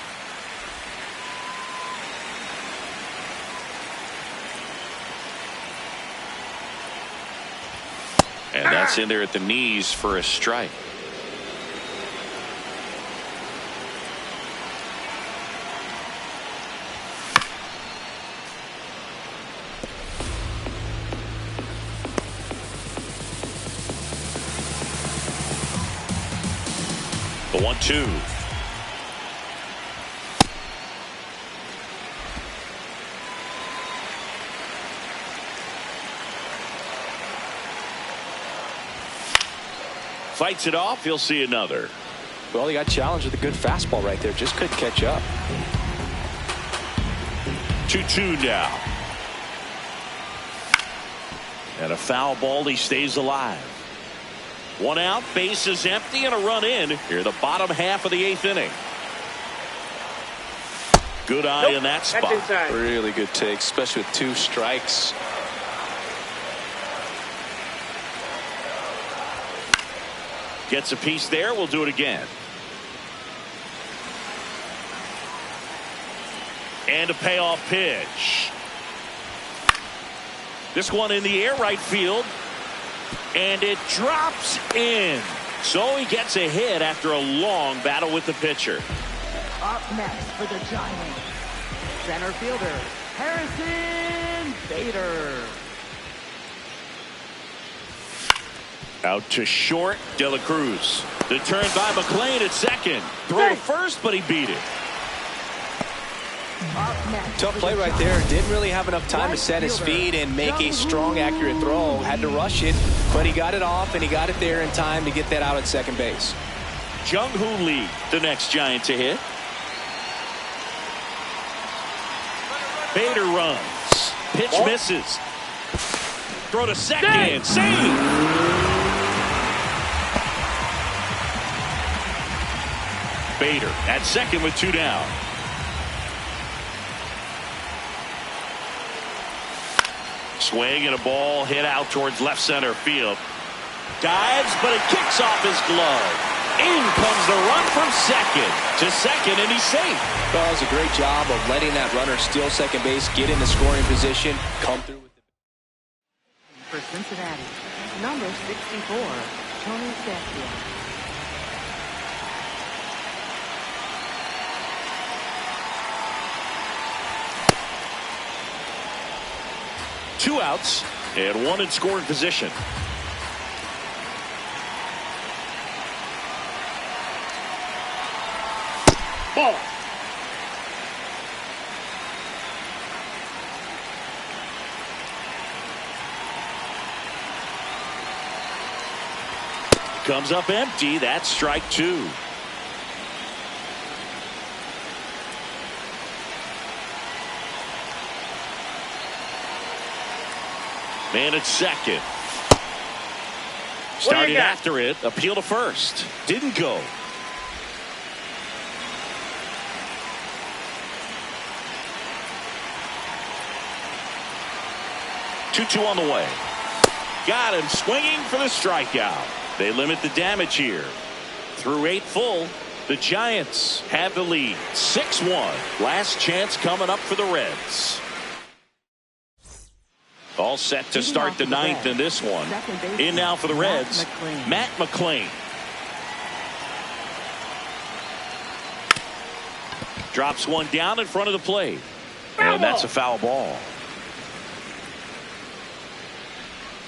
And that's in there at the knees for a strike. The 1-2. Fights it off. He'll see another. Well, he got challenged with a good fastball right there. Just couldn't catch up. 2-2 now. And a foul ball. He stays alive. 1 out. Base is empty and a run in. Here the bottom half of the 8th inning. Good eye in that spot. That's inside. Really good take, especially with 2 strikes. Gets a piece there. We'll do it again. And a payoff pitch. This one in the air, right field. And it drops in. So he gets a hit after a long battle with the pitcher. Up next for the Giants, center fielder, Harrison Bader. Out to short, De La Cruz. The turn by McClain at second. Throw to first, but he beat it. Tough play right there. Didn't really have enough time to set his feet and make a strong, accurate throw. Had to rush it, but he got it off, and he got it there in time to get that out at second base. Jung-Hoo Lee, the next Giant to hit. Bader runs. Pitch misses. Throw to second. Save. Bader at second with 2 down. Swing and a ball hit out towards left center field. Dives, but it kicks off his glove. In comes the run from second to second, and he's safe. Well, that was a great job of letting that runner steal second base, get in the scoring position, come through with For Cincinnati, Number 64, Tony Sanchez. 2 outs and 1 in scoring position. Ball. Comes up empty. That's strike 2. Man at second. Started after it. Appeal to first. Didn't go. Two on the way. Got him swinging for the strikeout. They limit the damage here. Through 8 full, the Giants have the lead. 6-1. Last chance coming up for the Reds. All set to start the 9th in this one. In now for the Reds, Matt McClain. Drops one down in front of the plate. And that's a foul ball.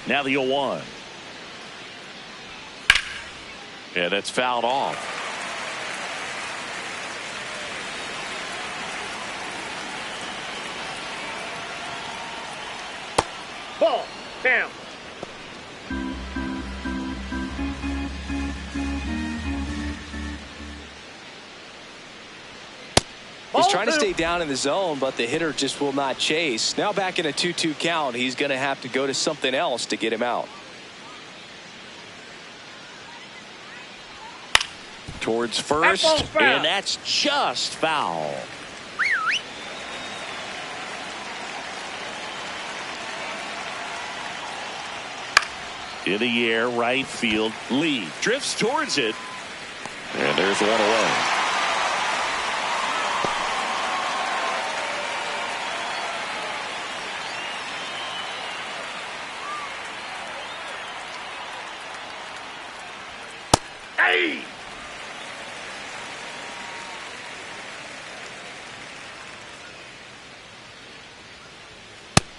Now the 0-1. Yeah, that's fouled off. Ball. Down. He's trying to stay down in the zone, but the hitter just will not chase. Now back in a 2-2 count, he's going to have to go to something else to get him out. Towards first, and that's just foul. In the air, right field. Lee drifts towards it. And there's one away. Hey!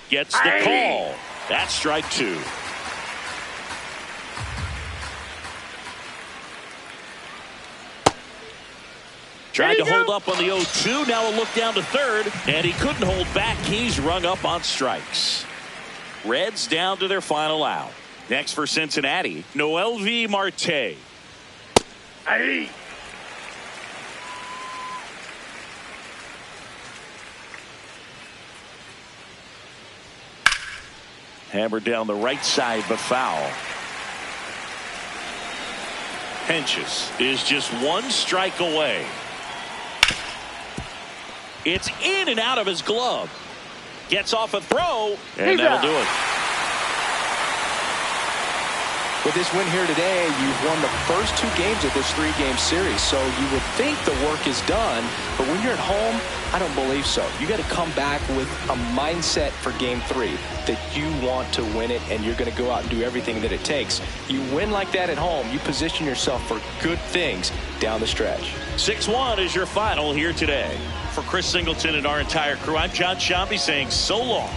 Gets the call. That's strike 2. Tried to hold up on the 0-2. Now a look down to third. And he couldn't hold back. He's rung up on strikes. Reds down to their final out. Next for Cincinnati, Noelvi Marte. Hey! Hammered down the right side, but foul. Henches is just 1 strike away. It's in and out of his glove. Gets off a throw, and that'll do it. With this win here today, you've won the first 2 games of this 3-game series, so you would think the work is done, but when you're at home, I don't believe so. You got to come back with a mindset for Game 3 that you want to win it, and you're going to go out and do everything that it takes. You win like that at home, you position yourself for good things down the stretch. 6-1 is your final here today. For Chris Singleton and our entire crew, I'm John Shambi saying so long.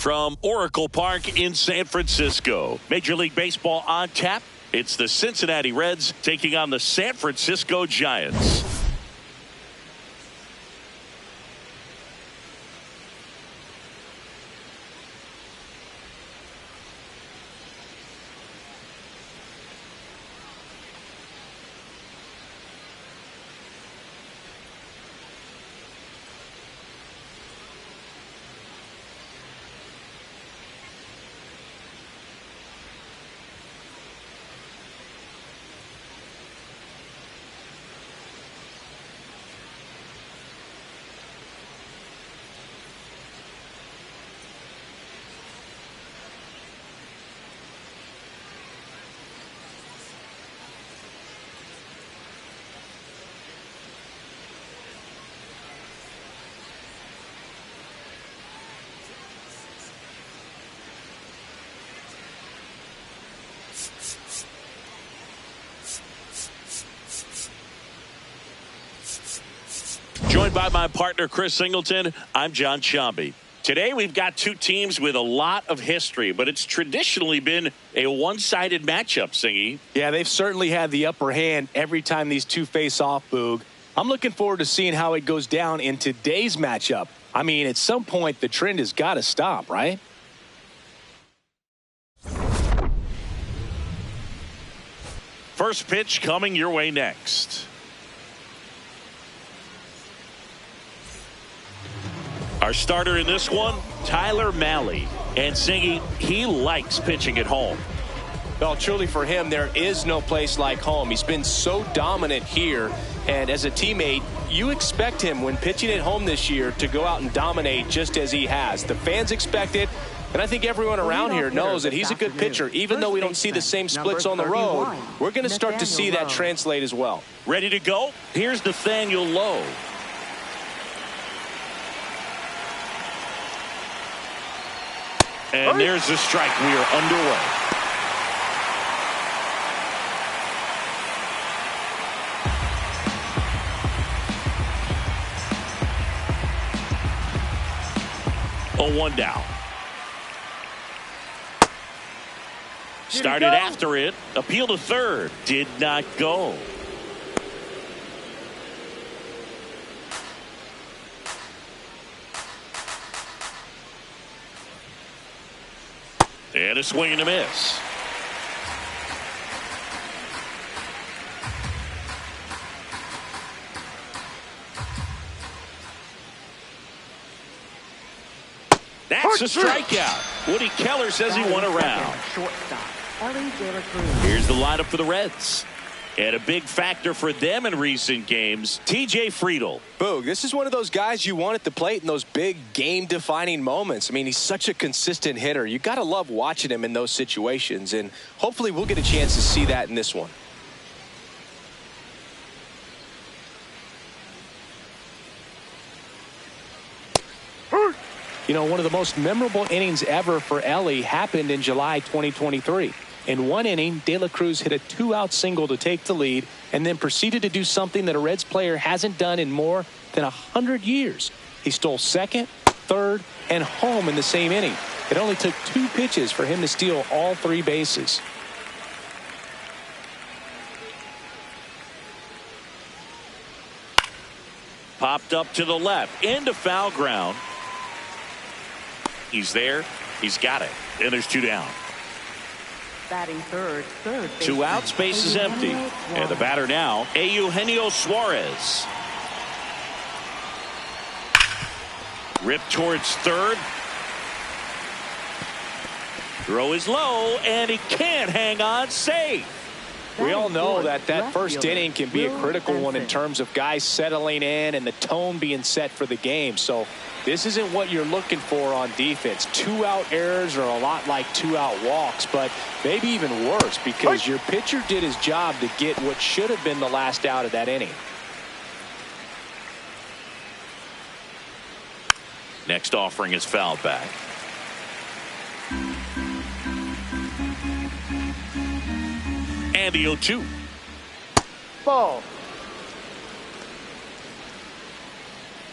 from Oracle Park in San Francisco. Major League Baseball on tap. It's the Cincinnati Reds taking on the San Francisco Giants. Joined by my partner, Chris Singleton, I'm John Chomby. Today, we've got two teams with a lot of history, but it's traditionally been a one-sided matchup, Singy. Yeah, they've certainly had the upper hand every time these two face off, Boog. I'm looking forward to seeing how it goes down in today's matchup. I mean, at some point, the trend has got to stop, right? First pitch coming your way next. Our starter in this one, Tyler Mahle. And Singy, he likes pitching at home. Well, truly for him, there is no place like home. He's been so dominant here. And as a teammate, you expect him when pitching at home this year to go out and dominate just as he has. The fans expect it. And I think everyone around here knows that he's a good pitcher. Even though we don't see the same splits on the road, we're going to start to see that translate as well. Ready to go? Here's Nathaniel Lowe. And there's the strike. We are underway. Oh, one down. Started after it. Appeal to third. Did not go. And a swing and a miss. That's a strikeout. Woody Keller says he won a round. Here's the lineup for the Reds. And a big factor for them in recent games, TJ Friedl. Boog, this is one of those guys you want at the plate in those big game-defining moments. I mean, he's such a consistent hitter. You got to love watching him in those situations, and hopefully we'll get a chance to see that in this one. You know, one of the most memorable innings ever for Ellie happened in July 2023. In one inning, De La Cruz hit a two-out single to take the lead and then proceeded to do something that a Reds player hasn't done in more than 100 years. He stole second, third, and home in the same inning. It only took 2 pitches for him to steal all 3 bases. Popped up to the left, into foul ground. He's there. He's got it. And there's 2 down. Batting third 2 outs, base is empty. And the batter now, Eugenio Suarez. Ripped towards third. Throw is low, and he can't hang on safe. We all know that first inning can be a critical one in terms of guys settling in and the tone being set for the game. So this isn't what you're looking for on defense. 2-out errors are a lot like 2-out walks, but maybe even worse because your pitcher did his job to get what should have been the last out of that inning. Next offering is fouled back. And the 0-2. Ball.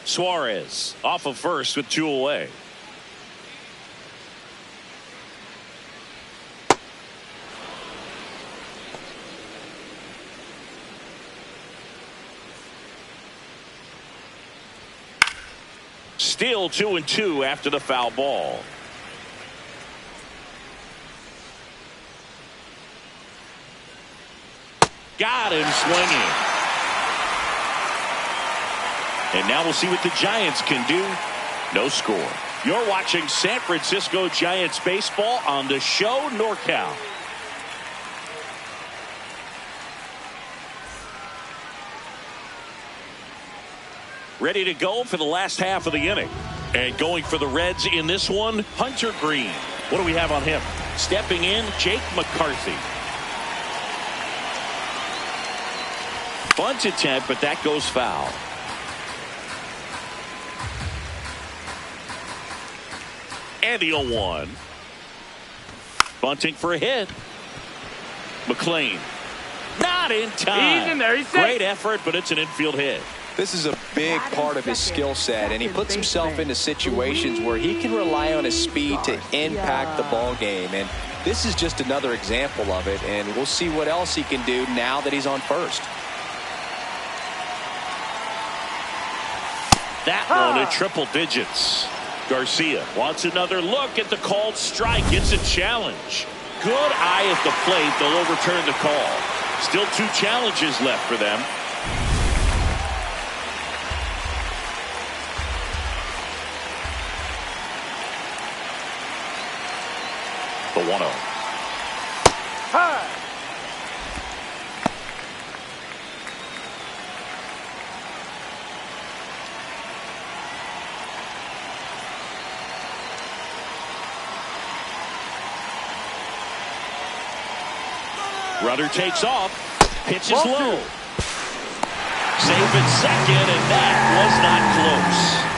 Suarez off of first with 2 away. still 2-2 after the foul ball. Got him swinging. And now we'll see what the Giants can do. No score. You're watching San Francisco Giants baseball on the show NorCal. Ready to go for the last half of the inning. And going for the Reds in this one, Hunter Green. What do we have on him? Stepping in, Jake McCarthy. Bunt attempt, but that goes foul. And the 0-1. Bunting for a hit. McLean. Not in time. He's in there. He's safe. Great effort, but it's an infield hit. This is a big part of his skill set, and he puts himself into situations where he can rely on his speed to impact the ball game. And this is just another example of it, and we'll see what else he can do now that he's on first. That one at triple digits. Garcia wants another look at the called strike. It's a challenge. Good eye at the plate. They'll overturn the call. Still 2 challenges left for them. The 1-0. Hi. Runner takes off. Pitch is low. Safe at second, and that was not close.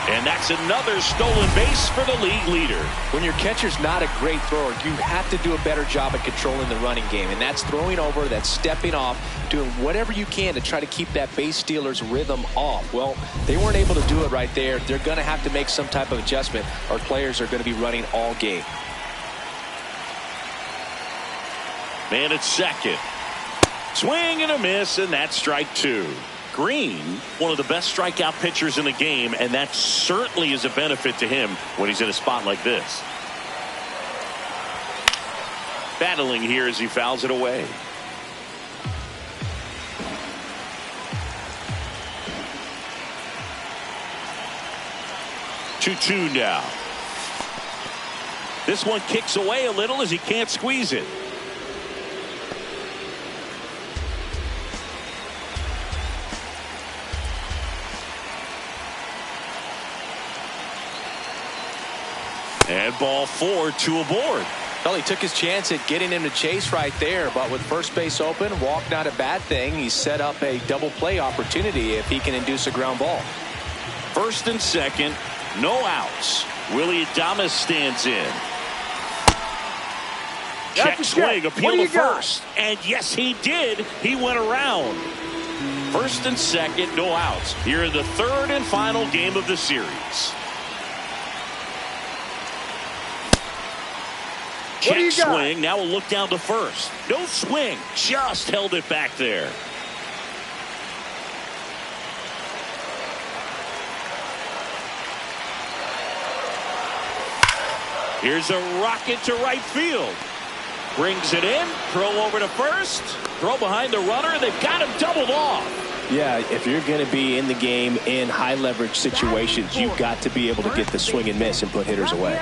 And that's another stolen base for the league leader. When your catcher's not a great thrower, you have to do a better job at controlling the running game. And that's throwing over, that's stepping off, doing whatever you can to try to keep that base stealer's rhythm off. Well, they weren't able to do it right there. They're going to have to make some type of adjustment. Our players are going to be running all game. Man at second. Swing and a miss, and that's strike 2. Green, one of the best strikeout pitchers in the game, and that certainly is a benefit to him when he's in a spot like this. Battling here as he fouls it away. Two now. This one kicks away a little as he can't squeeze it. And ball 4, 2 aboard. Well, he took his chance at getting him to chase right there, but with first base open, walk not a bad thing. He set up a double play opportunity if he can induce a ground ball. First and second, no outs. Willie Adames stands in. Check swing, appeal to first. And yes, he did. He went around. First and second, no outs. Here in the third and final game of the series. Check swing. Now we'll look down to first. No swing. Just held it back there. Here's a rocket to right field. Brings it in. Throw over to first. Throw behind the runner. They've got him doubled off. Yeah, if you're going to be in the game in high leverage situations, you've got to be able to get the swing and miss and put hitters away.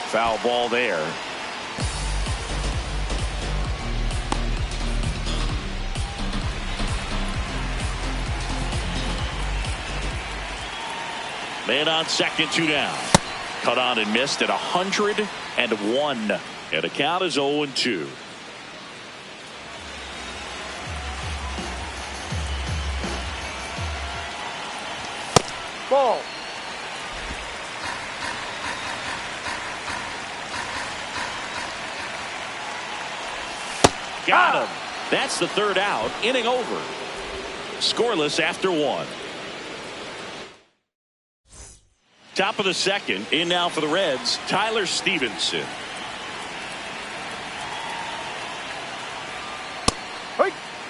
Foul ball there. Man on second, 2 down. Cut on and missed at 101. And the count is 0-2. Ball. Got him. That's the third out. Inning over. Scoreless after 1. Top of the second. In now for the Reds, Tyler Stevenson.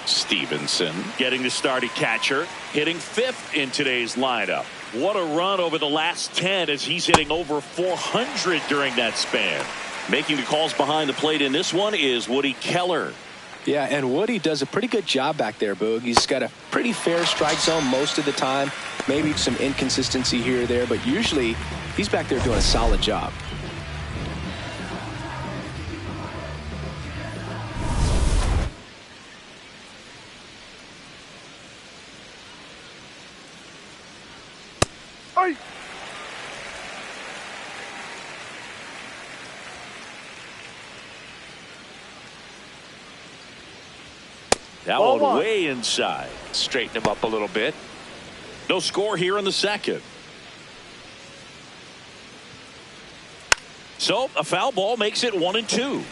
Stevenson getting the start at catcher, hitting 5th in today's lineup. What a run over the last 10 as he's hitting over 400 during that span. Making the calls behind the plate in this one is Woody Keller. Yeah, and Woody does a pretty good job back there, Boog. He's got a pretty fair strike zone most of the time. Maybe some inconsistency here or there, but usually he's back there doing a solid job. That one way inside. Straighten him up a little bit. No score here in the second. So a foul ball makes it 1-2.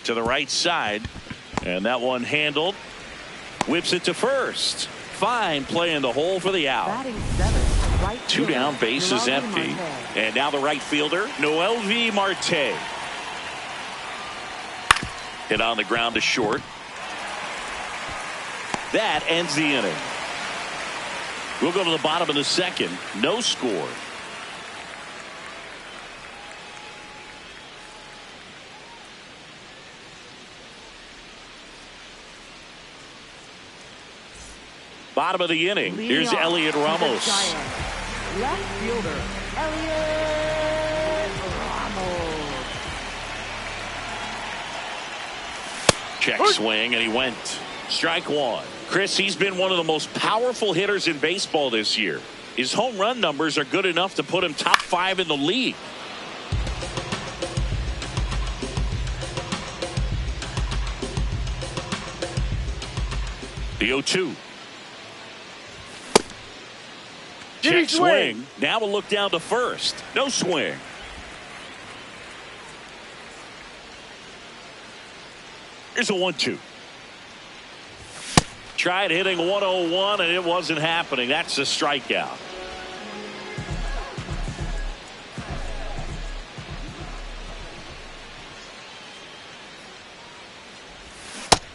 To the right side. And that one handled. Whips it to first. Fine play in the hole for the out. Batting 7th, right 2 down, base is empty. And now the right fielder, Noelvi Marte. Hit on the ground to short. That ends the inning. We'll go to the bottom of the second. No score. Bottom of the inning. Here's Elliot Ramos. Left fielder, Elliot Ramos. Check swing, and he went. Strike one. Chris, he's been one of the most powerful hitters in baseball this year. His home run numbers are good enough to put him top 5 in the league. The 0-2. Check swing. Now we'll look down to first. No swing. Here's a 1-2. Tried hitting 101 and it wasn't happening. That's a strikeout.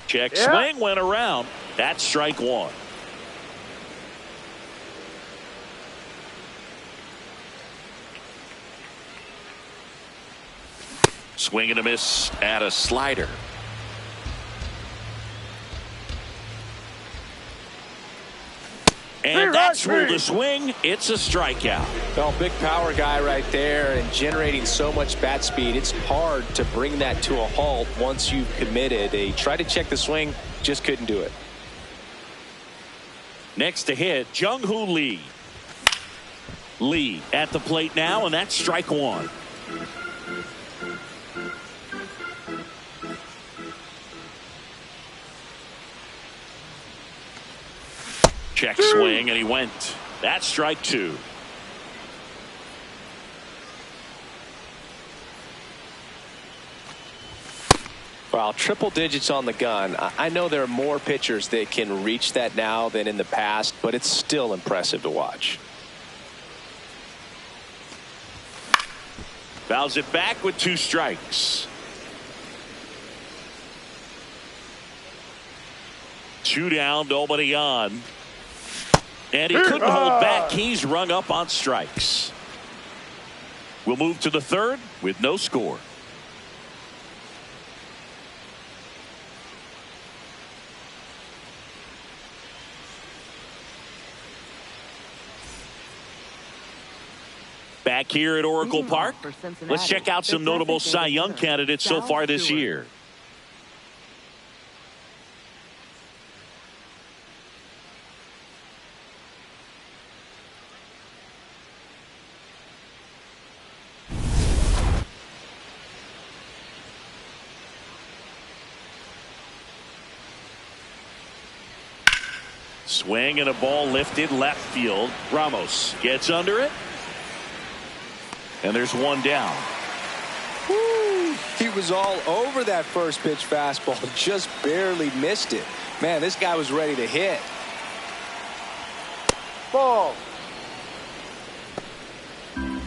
Check swing went around. That's strike one. Swing and a miss at a slider. And that's ruled a swing. It's a strikeout. Well, big power guy right there and generating so much bat speed. It's hard to bring that to a halt once you've committed. He tried to check the swing, just couldn't do it. Next to hit, Jung-Hoo Lee. Lee at the plate now, and that's strike one. Check swing, and he went. That's strike two. Wow, triple digits on the gun. I know there are more pitchers that can reach that now than in the past, but it's still impressive to watch. Fouls it back with 2 strikes. 2 down, nobody on. And he couldn't hold back. He's rung up on strikes. We'll move to the third with no score. Back here at Oracle Park, let's check out some notable Cy Young candidates so far this year. Swing and a ball lifted left field. Ramos gets under it. And there's one down. Woo. He was all over that first pitch fastball, just barely missed it. Man, this guy was ready to hit. Ball.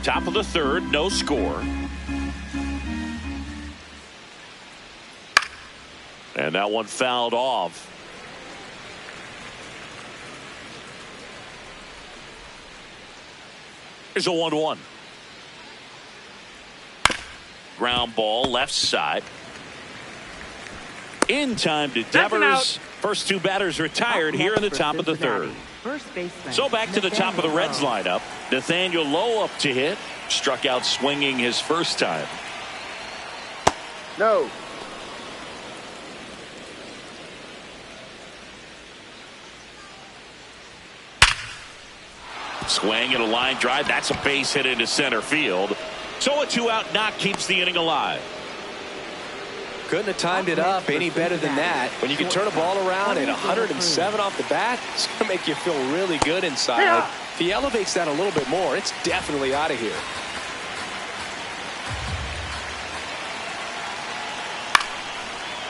Top of the third, no score. And that one fouled off. Here's a 1-1. Ground ball left side. In time to Devers. First two batters retired here in the top of the third. So back to the top of the Reds lineup. Nathaniel Lowe up to hit. Struck out swinging his first time. No. Swing and a line drive. That's a base hit into center field. So a 2-out knock keeps the inning alive. Couldn't have timed it up any better than that. When you can turn a ball around at 107 off the bat, it's going to make you feel really good inside. Yeah. If he elevates that a little bit more, it's definitely out of here.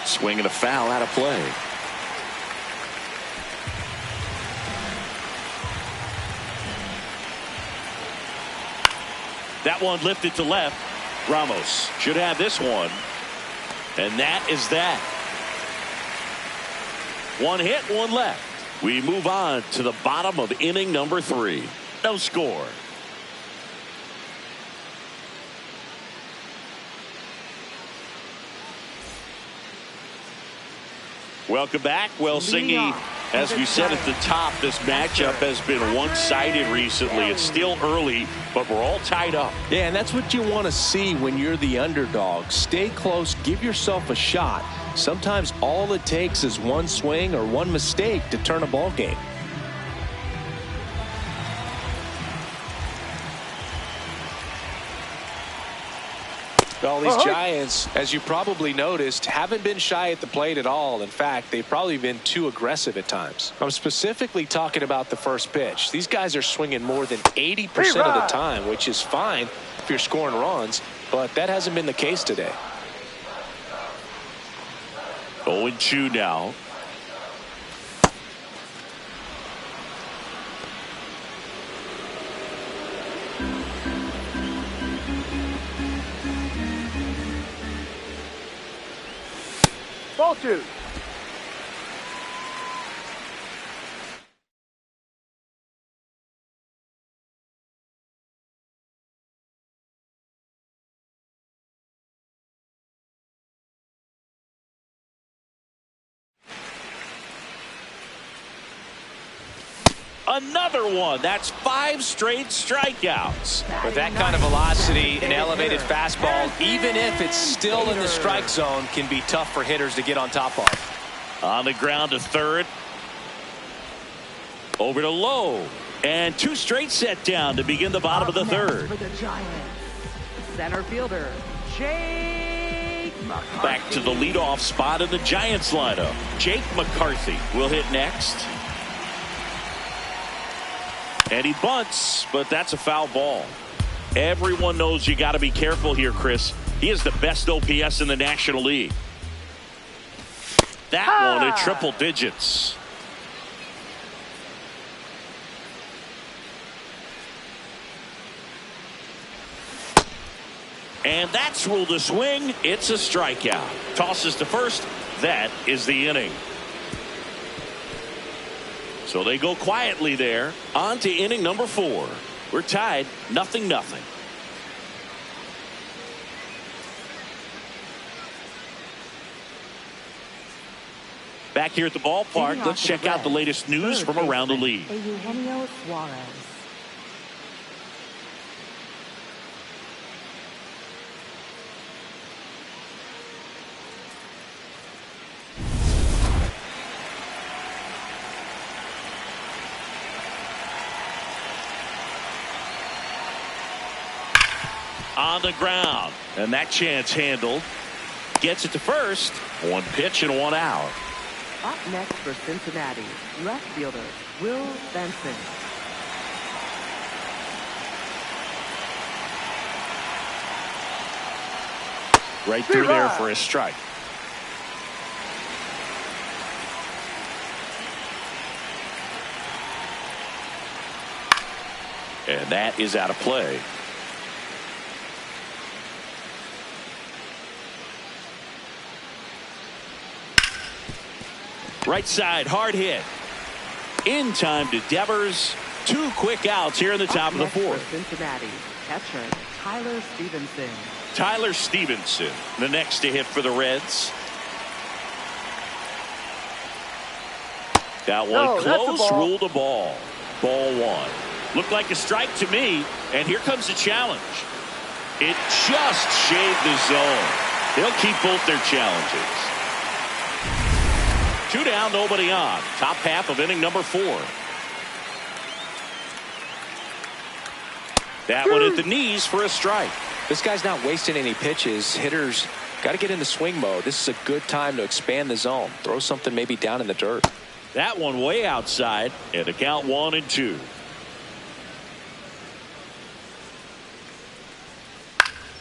Swing and a foul out of play. That one lifted to left. Ramos should have this one. And that is that. One hit, one left. We move on to the bottom of inning number 3. No score. Welcome back. Well, Singy, as we said at the top, this matchup has been one-sided recently. It's still early, but we're all tied up. Yeah, and that's what you want to see when you're the underdog. Stay close, give yourself a shot. Sometimes all it takes is one swing or one mistake to turn a ball game. Well, these Giants, as you probably noticed, haven't been shy at the plate at all. In fact, they've probably been too aggressive at times. I'm specifically talking about the first pitch. These guys are swinging more than 80% of the time, which is fine if you're scoring runs, but that hasn't been the case today. 0-2 now. Ball 2. Another one. That's 5 straight strikeouts. With that kind of velocity, an elevated fastball, even if it's still in the strike zone, can be tough for hitters to get on top of. On the ground to third. Over to Lowe. And 2 straight set down to begin the bottom of the third. For the Giants, center fielder, Jake McCarthy. Back to the leadoff spot in the Giants lineup. Jake McCarthy will hit next. And he bunts, but that's a foul ball. Everyone knows you got to be careful here, Chris. He is the best OPS in the National League. That one in triple digits. And that's ruled a swing. It's a strikeout. Tosses to first. That is the inning. So they go quietly there. On to inning number 4. We're tied 0-0. Back here at the ballpark, let's check out the latest news from around the league. Eugenio Suarez. On the ground, and that chance handled. Gets it to first. 1 pitch and 1 out. Up next for Cincinnati, left fielder Will Benson. Right through there for a strike. And that is out of play. Right side, hard hit. In time to Devers. 2 quick outs here in the top of the fourth. Cincinnati, catcher Tyler Stevenson. Tyler Stevenson, the next to hit for the Reds. That one close, ruled a ball. Ball 1. Looked like a strike to me, and here comes the challenge. It just shaved the zone. They'll keep both their challenges. 2 down, nobody on. Top half of inning number 4. That one at the knees for a strike. This guy's not wasting any pitches. Hitters got to get into swing mode. This is a good time to expand the zone. Throw something maybe down in the dirt. That one way outside, and a count 1-2.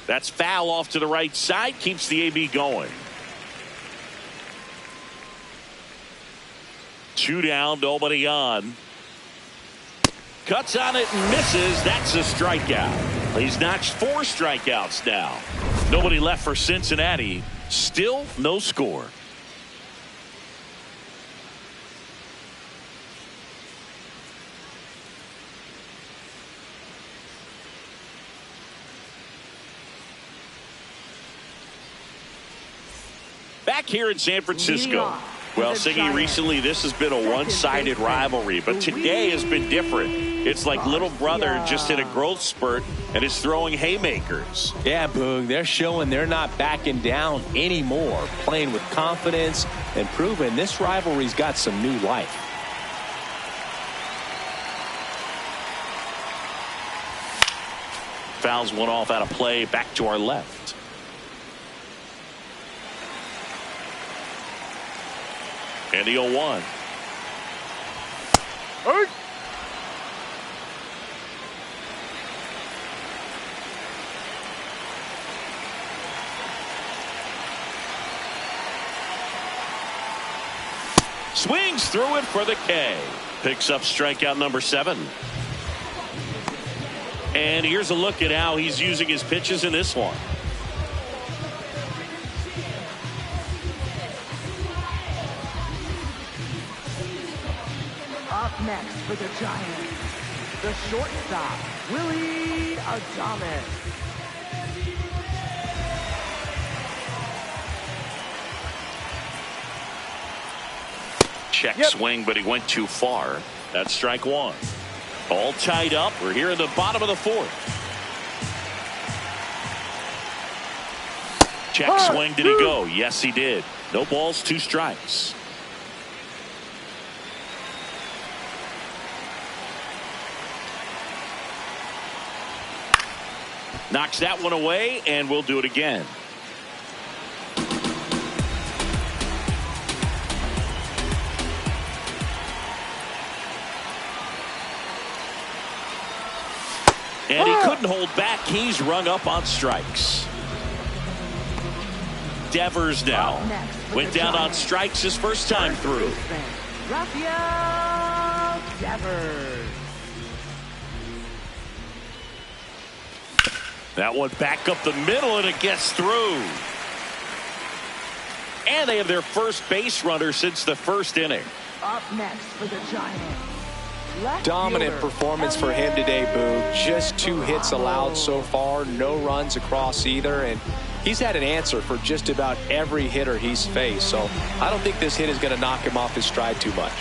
That's foul off to the right side, keeps the AB going. 2 down, nobody on. Cuts on it and misses. That's a strikeout. He's notched 4 strikeouts now. Nobody left for Cincinnati. Still no score. Back here in San Francisco. Well, Siggy, recently this has been a one-sided rivalry, but today has been different. It's like little brother just hit a growth spurt and is throwing haymakers. Yeah, Boog, they're showing they're not backing down anymore, playing with confidence and proving this rivalry's got some new life. Fouls one off out of play, back to our left. And the 0-1. Swings through it for the K. Picks up strikeout number 7. And here's a look at how he's using his pitches in this one. Up next for the Giants, the shortstop, Willie Adames. Check swing, but he went too far. That's strike 1. All tied up. We're here in the bottom of the 4th. Check swing. Did he go? Yes, he did. No balls, 2 strikes. Knocks that one away, and we'll do it again. And he couldn't hold back. He's rung up on strikes. Devers now went down on strikes his first time through. Rafael Devers. That one back up the middle, and it gets through. And they have their first base runner since the first inning. Up next for the Giants. Dominant performance for him today, Boog. Just 2 hits allowed so far, no runs across either, and he's had an answer for just about every hitter he's faced. So I don't think this hit is going to knock him off his stride too much.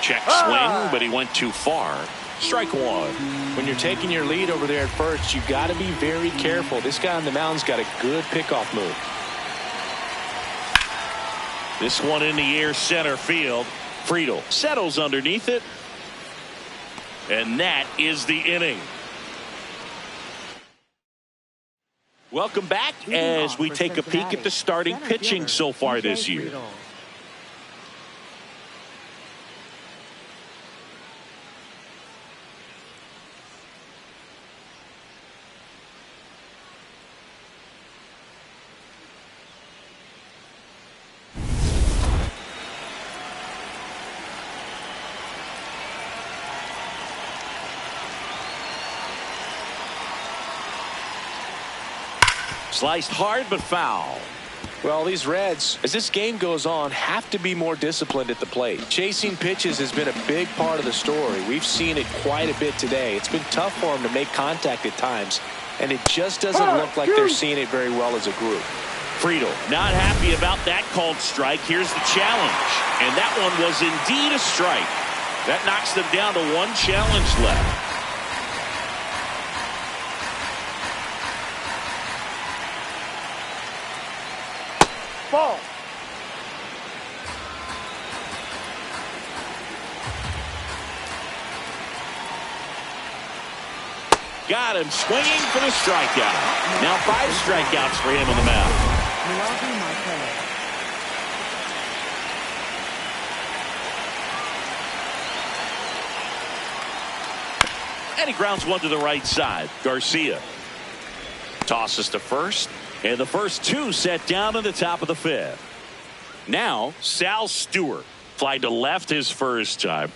Check swing, but he went too far. Strike 1. When you're taking your lead over there at first, you got to be very careful. This guy on the mound's got a good pickoff move. This one in the air, center field. Friedel settles underneath it. And that is the inning. Welcome back as we take a peek at the starting pitching so far this year. Sliced hard, but foul. Well, these Reds, as this game goes on, have to be more disciplined at the plate. Chasing pitches has been a big part of the story. We've seen it quite a bit today. It's been tough for them to make contact at times, and it just doesn't look like they're seeing it very well as a group. Friedel not happy about that called strike. Here's the challenge, and that one was indeed a strike. That knocks them down to one challenge left. Ball. Got him swinging for the strikeout. Now 5 strikeouts for him on the mound. And he grounds one to the right side. Garcia tosses to first. And the first 2 set down in the top of the 5th. Now, Sal Stewart flied to left his first time.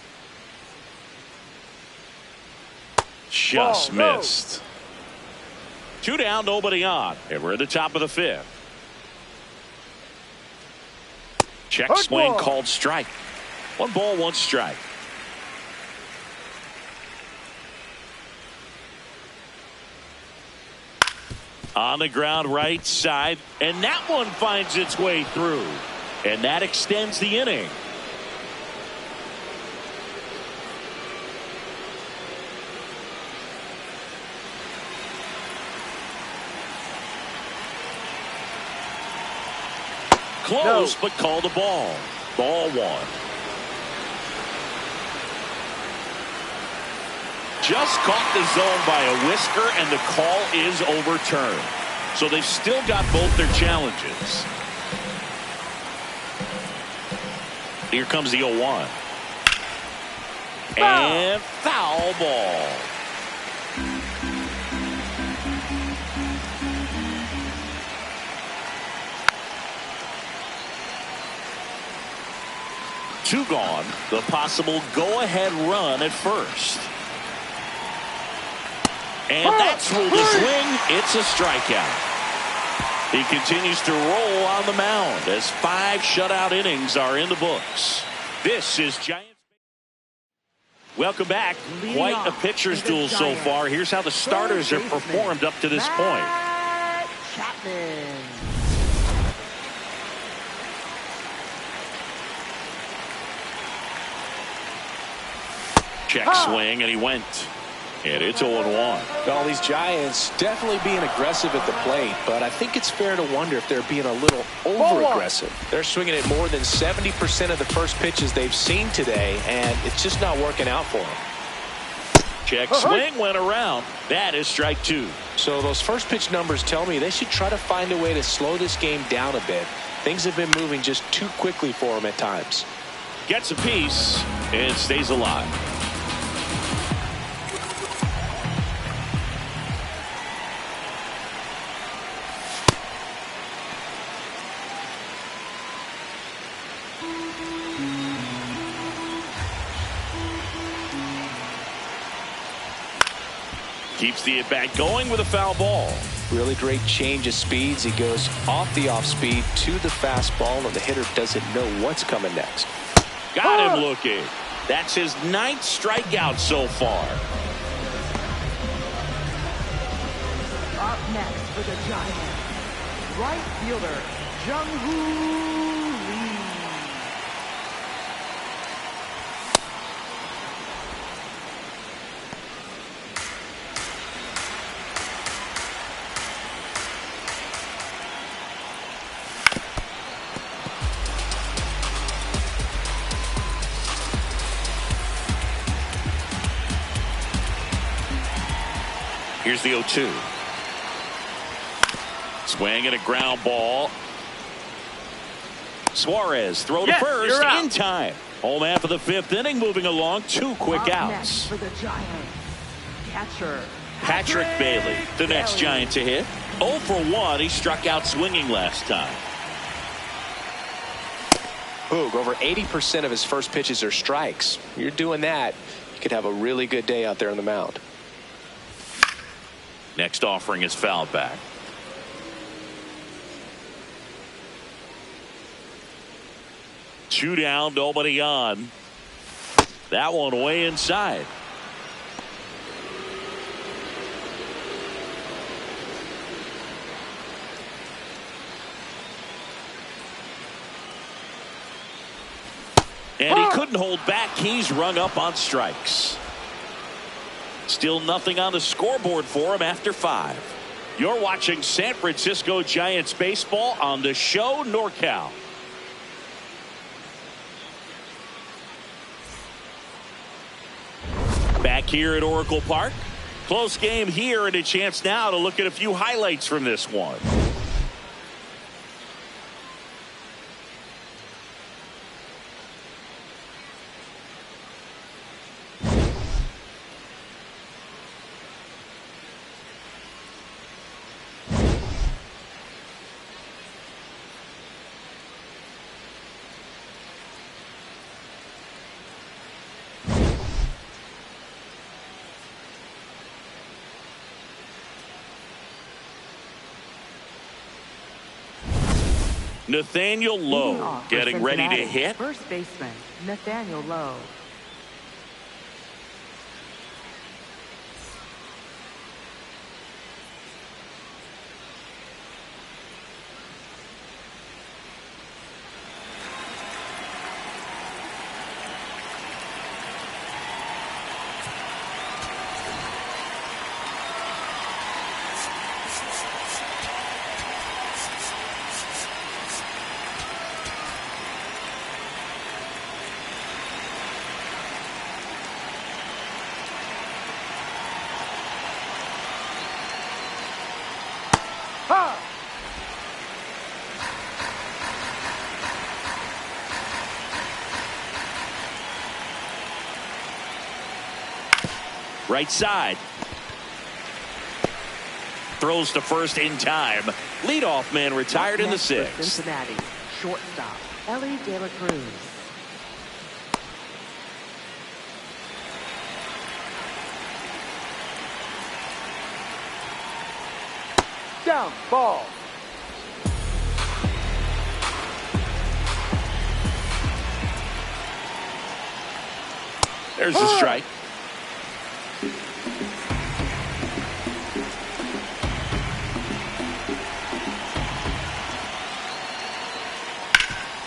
Just missed. 2 down, nobody on. And we're at the top of the 5th. Check swing called strike. 1 ball, 1 strike. On the ground right side, and that one finds its way through, and that extends the inning. Close, but called a ball. Ball 1. Just caught the zone by a whisker, and the call is overturned. So they've still got both their challenges. Here comes the 0-1. And foul ball. Two gone. The possible go-ahead run at first. And that's ruled a swing. It's a strikeout. He continues to roll on the mound as 5 shutout innings are in the books. This is Giants. Welcome back. Quite a pitcher's duel so far. Here's how the starters have performed up to this point. Chapman. Check swing, and he went. And it's 0-1. Well, these Giants definitely being aggressive at the plate, but I think it's fair to wonder if they're being a little over-aggressive. They're swinging at more than 70% of the first pitches they've seen today, and it's just not working out for them. Check swing went around. That is strike 2. So those first pitch numbers tell me they should try to find a way to slow this game down a bit. Things have been moving just too quickly for them at times. Gets a piece and stays alive. Keeps the at-bat going with a foul ball. Really great change of speeds. He goes off the off-speed to the fastball, and the hitter doesn't know what's coming next. Got him looking. That's his 9th strikeout so far. Up next for the Giants, right fielder Jung-Hoo Lee. Here's the 0-2. Swing and a ground ball. Suarez throw to first in time. Home half of the 5th inning, moving along. 2 quick outs. For the Giants, catcher Patrick Bailey, the next Giant to hit. 0 for 1. He struck out swinging last time. Boog, over 80% of his first pitches are strikes. You're doing that, you could have a really good day out there on the mound. Next offering is fouled back. 2 down, nobody on. That one way inside. And he couldn't hold back. He's rung up on strikes. Still nothing on the scoreboard for him after 5. You're watching San Francisco Giants baseball on the show NorCal. Back here at Oracle Park. Close game here, and a chance now to look at a few highlights from this one. Nathaniel Lowe getting ready to hit. First baseman Nathaniel Lowe. Right side. Throws to first in time. Leadoff man retired in the 6th. Cincinnati shortstop Ellie De La Cruz. Down, ball. There's the strike.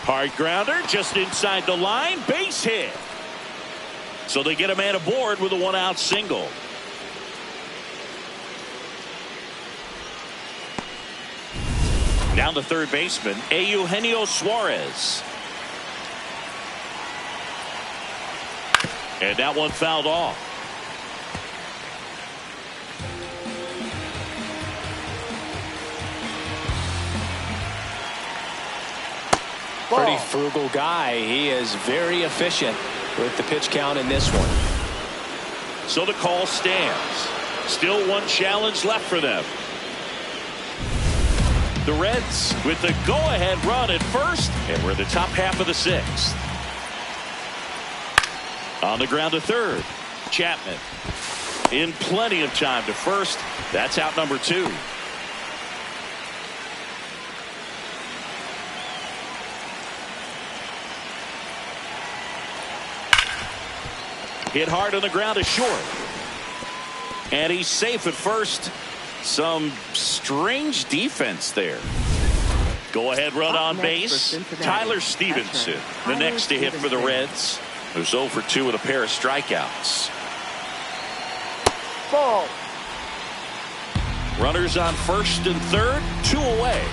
Hard grounder just inside the line. Base hit. So they get a man aboard with a 1-out single. Down to third baseman Eugenio Suarez. And that one fouled off. Pretty frugal guy. He is very efficient with the pitch count in this one. So the call stands. Still one challenge left for them. The Reds with the go-ahead run at first, and we're in the top half of the 6th. On the ground to third. Chapman in plenty of time to first. That's out number 2. Hit hard on the ground to short. And he's safe at first. Some strange defense there. Go ahead run on base. Tyler Stevenson, the next to hit for the Reds. Who's 0 for 2 with a pair of strikeouts. Ball. Runners on first and third, 2 away.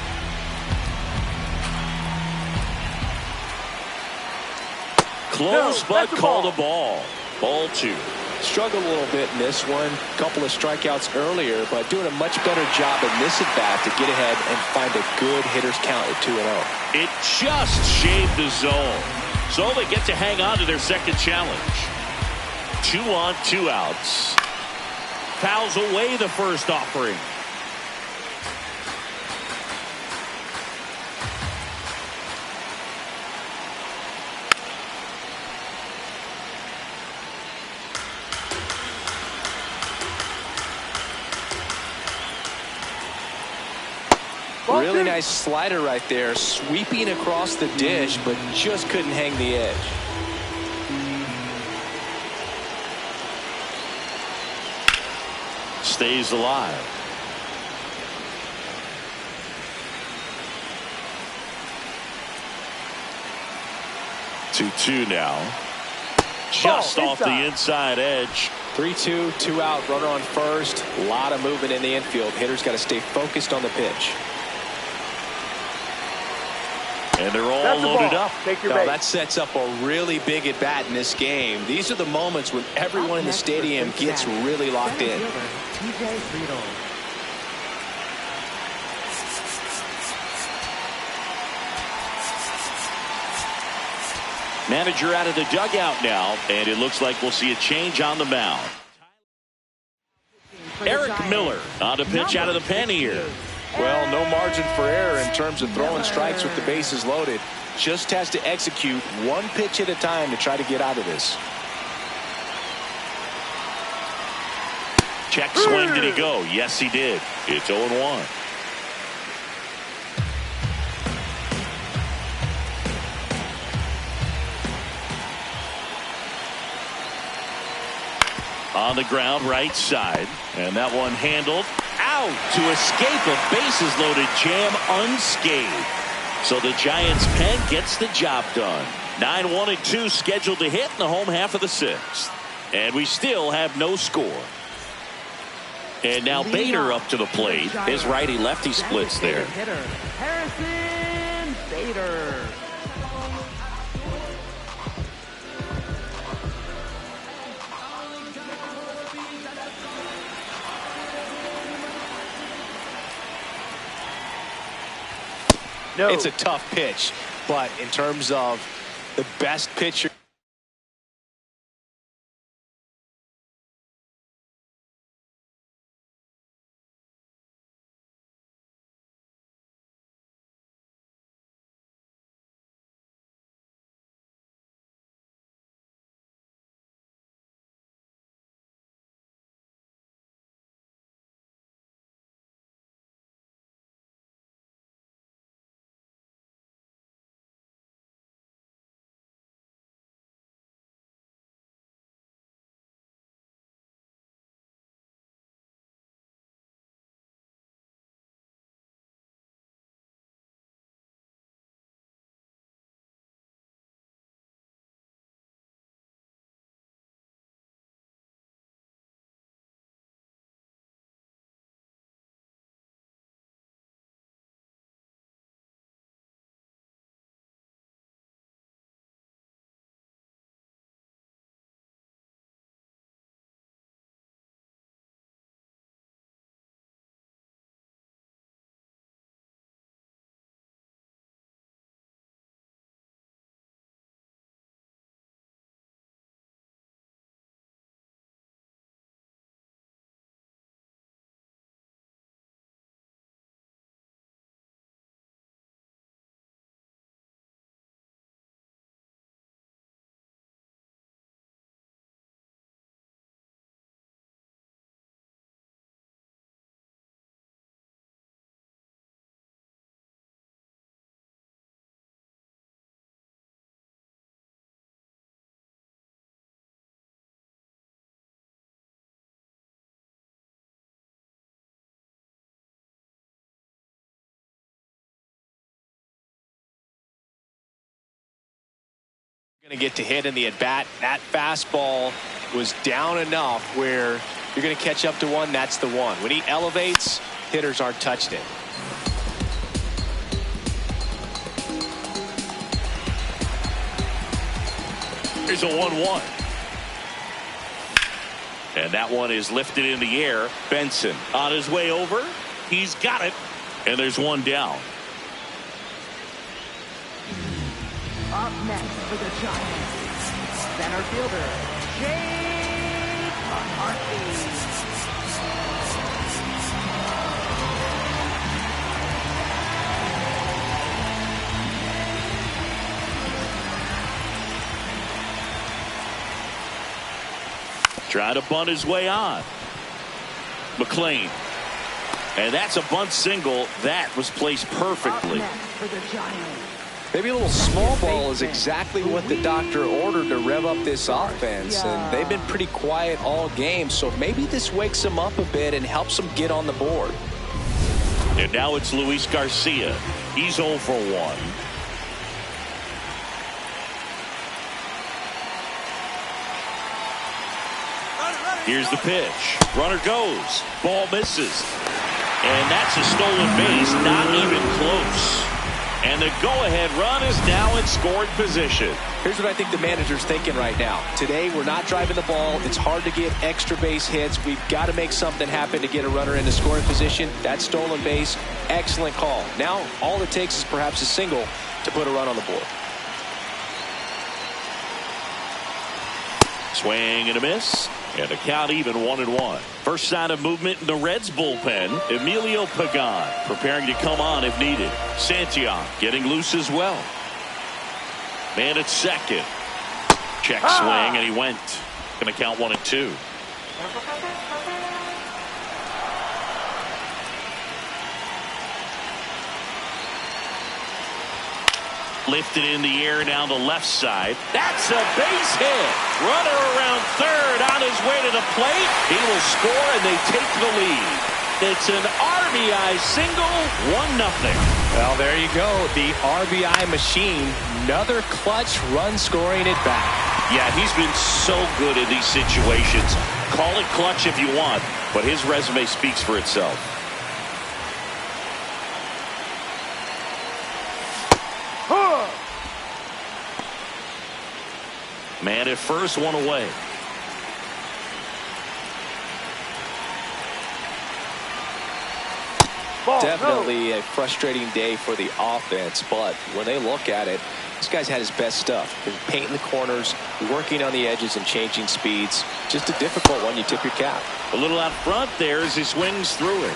Close, but called a ball. Ball 2. Struggled a little bit in this one. Couple of strikeouts earlier, but doing a much better job in this at bat to get ahead and find a good hitter's count at 2-0. It just shaved the zone. So they get to hang on to their second challenge. 2 on, 2 outs. Fouls away the first offering. Really nice slider right there, sweeping across the dish, but just couldn't hang the edge. Stays alive. Two now. Just off the inside edge. 3-2, 2 out, runner on first. A lot of movement in the infield. Hitter's got to stay focused on the pitch. And they're all loaded up. Take your Now, base. that sets up a really big at bat in this game. These are the moments when everyone in the stadium gets really locked in. Manager out of the dugout now, and it looks like we'll see a change on the mound. Eric Miller on the pitch out of the pen here. Well, no margin for error in terms of throwing strikes with the bases loaded. Just has to execute one pitch at a time to try to get out of this. Check swing, did he go? Yes, he did. It's 0-1. On the ground, right side, and that one handled out to escape a bases loaded jam unscathed. So the Giants pen gets the job done. 9-1-2 scheduled to hit in the home half of the sixth, and we still have no score. And now Bader up to the plate. His righty lefty splits there. Harrison Bader. No. It's a tough pitch, but in terms of the best pitcher. Going to get to hit in the at-bat. That fastball was down enough where you're going to catch up to one. That's the one. When he elevates, hitters aren't touched it. Here's a 1-1. And that one is lifted in the air. Benson on his way over. He's got it. And there's one down. Up next for the Giants, center fielder, Jake McCarthy. Trying to bunt his way on. McLean. And that's a bunt single that was placed perfectly. Maybe a little small ball is exactly what the doctor ordered to rev up this offense, and they've been pretty quiet all game, so maybe this wakes them up a bit and helps them get on the board. And now it's Luis Garcia. He's 0 for 1. Here's the pitch. Runner goes. Ball misses. And that's a stolen base. Not even close. And the go-ahead run is now in scoring position. Here's what I think the manager's thinking right now. Today, we're not driving the ball. It's hard to get extra base hits. We've got to make something happen to get a runner into scoring position. That stolen base, excellent call. Now, all it takes is perhaps a single to put a run on the board. Swing and a miss. And the count even 1-1. First sign of movement in the Reds bullpen. Emilio Pagan preparing to come on if needed. Santillan getting loose as well. Man at second. Check swing and he went. Going to count 1-2. Lifted in the air down the left side. That's a base hit. Runner around third on his way to the plate. He will score and they take the lead. It's an RBI single, 1-0. Well, there you go. The RBI machine. Another clutch run scoring at bat. Yeah, he's been so good in these situations. Call it clutch if you want, but his resume speaks for itself. Man at first, one away. Definitely a frustrating day for the offense, but when they look at it, this guy's had his best stuff. He's painting the corners, working on the edges and changing speeds. Just a difficult one. You tip your cap. A little out front there as he swings through it.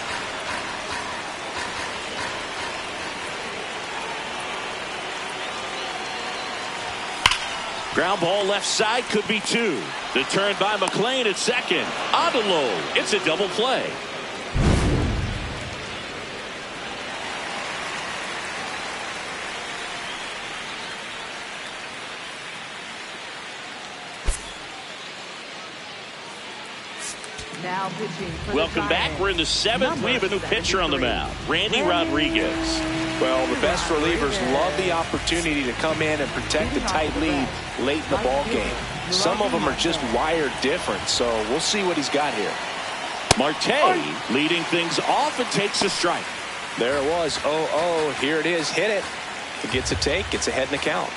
Ground ball left side, could be 2. The turn by McLean at second. On the low. It's a double play. Now pitching for Welcome back. We're in the 7th. We have a new pitcher on the mound, Randy Rodriguez. Well, the best relievers love the opportunity to come in and protect the tight lead late in the ball game. Some of them are just wired different, so we'll see what he's got here. Marte leading things off and takes a strike. There it was. 0-0. Here it is. Hit it. It gets a take. Gets ahead in the count.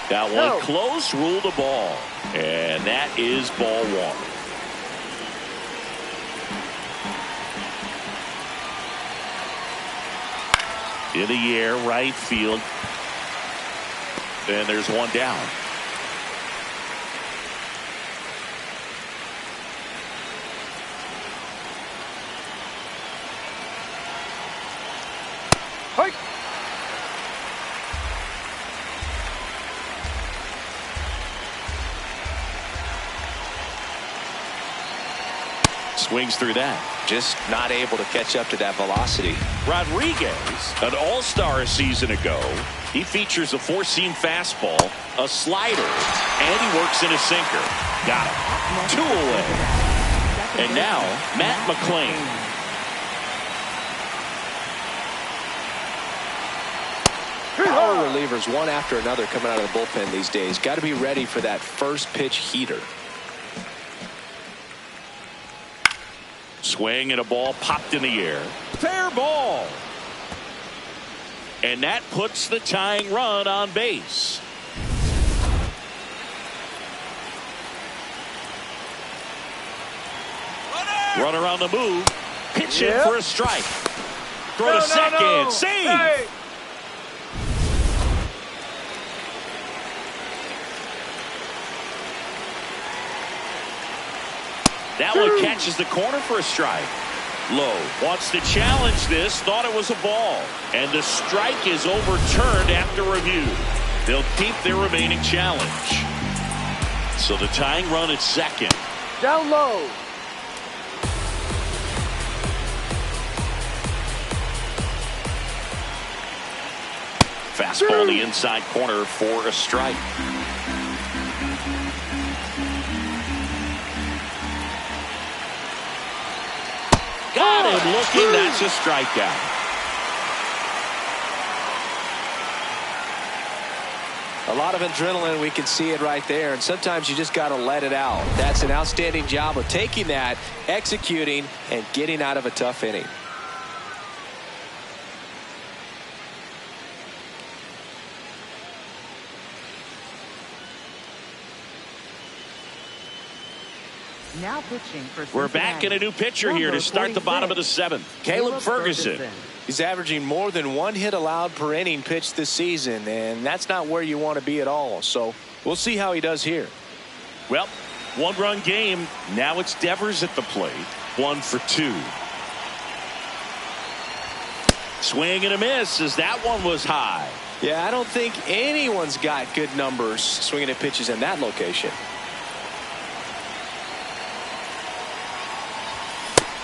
That one close, ruled a ball. And that is ball 1. In the air, right field. And there's one down. Swings through that. Just not able to catch up to that velocity. Rodriguez, an all-star a season ago. He features a 4-seam fastball, a slider, and he works in a sinker. Got it. 2 away. And now, Matt McLean. Power relievers one after another coming out of the bullpen these days. Got to be ready for that first pitch heater. Swing and a ball popped in the air. Fair ball. And that puts the tying run on base. Runner on the move. Pitch in for a strike. Throw to second. Save. Hey. That one catches the corner for a strike. Lowe wants to challenge this, thought it was a ball. And the strike is overturned after review. They'll keep their remaining challenge. So the tying run at second. Down low. Fastball the inside corner for a strike. Got him looking. That's a strikeout. A lot of adrenaline, we can see it right there, and sometimes you just got to let it out. That's an outstanding job of taking that, executing, and getting out of a tough inning. Now pitching for We're back in a new pitcher here to start the bottom of the seventh. Caleb Ferguson. He's averaging more than 1 hit allowed per inning pitched this season, and that's not where you want to be at all. So we'll see how he does here. Well, 1-run game. Now it's Devers at the plate. 1 for 2. Swing and a miss as that one was high. Yeah, I don't think anyone's got good numbers swinging at pitches in that location.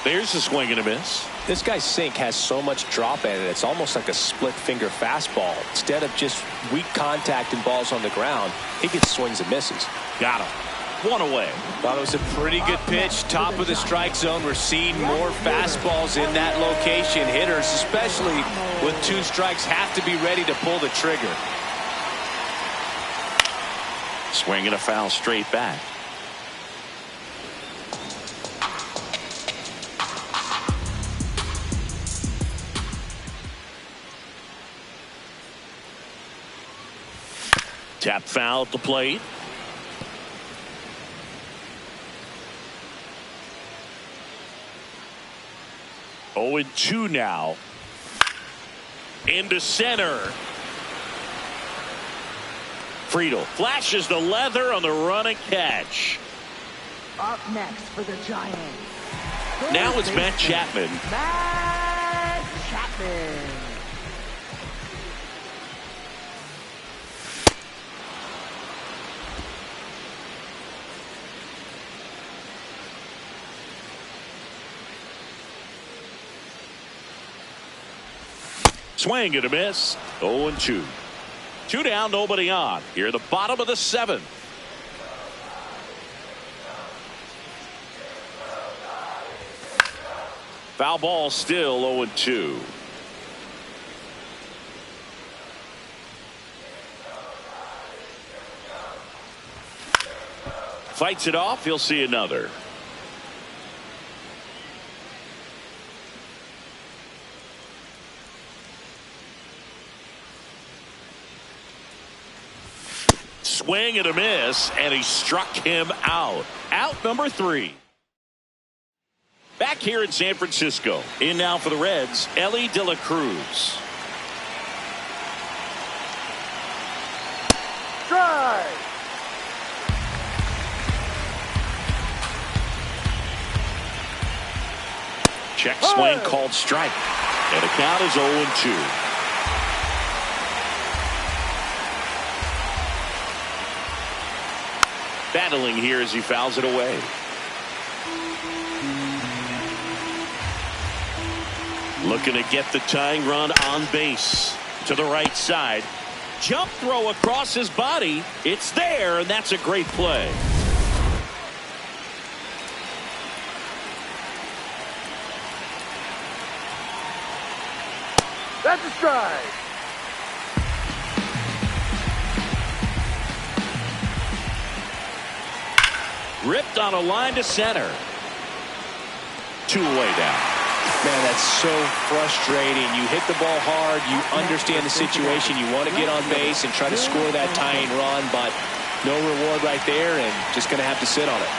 There's a swing and a miss. This guy's sink has so much drop in it. It's almost like a split finger fastball. Instead of just weak contact and balls on the ground, he gets swings and misses. Got him. 1 away. Thought it was a pretty good pitch. Top of the strike zone. We're seeing more fastballs in that location. Hitters, especially with 2 strikes, have to be ready to pull the trigger. Swing and a foul straight back. Tap foul at the plate. Oh, and 2 now. Into center. Friedel flashes the leather on the run and catch. Up next for the Giants. Now it's Matt Chapman. Matt Chapman. Swing and a miss. 0 and 2. 2 down, nobody on. Here at the bottom of the 7th. Foul ball still 0 and 2. Fights it off. He'll see another. Swing and a miss, and he struck him out. Out number 3. Back here in San Francisco. In now for the Reds, Ellie De La Cruz. Strike. Check swing called strike. And the count is 0 and 2. Battling here as he fouls it away. Looking to get the tying run on base. To the right side. Jump throw across his body. It's there, and that's a great play. That's a strike. Ripped on a line to center. 2 away down. Man, that's so frustrating. You hit the ball hard. You understand the situation. You want to get on base and try to score that tying run, but no reward right there, and just going to have to sit on it.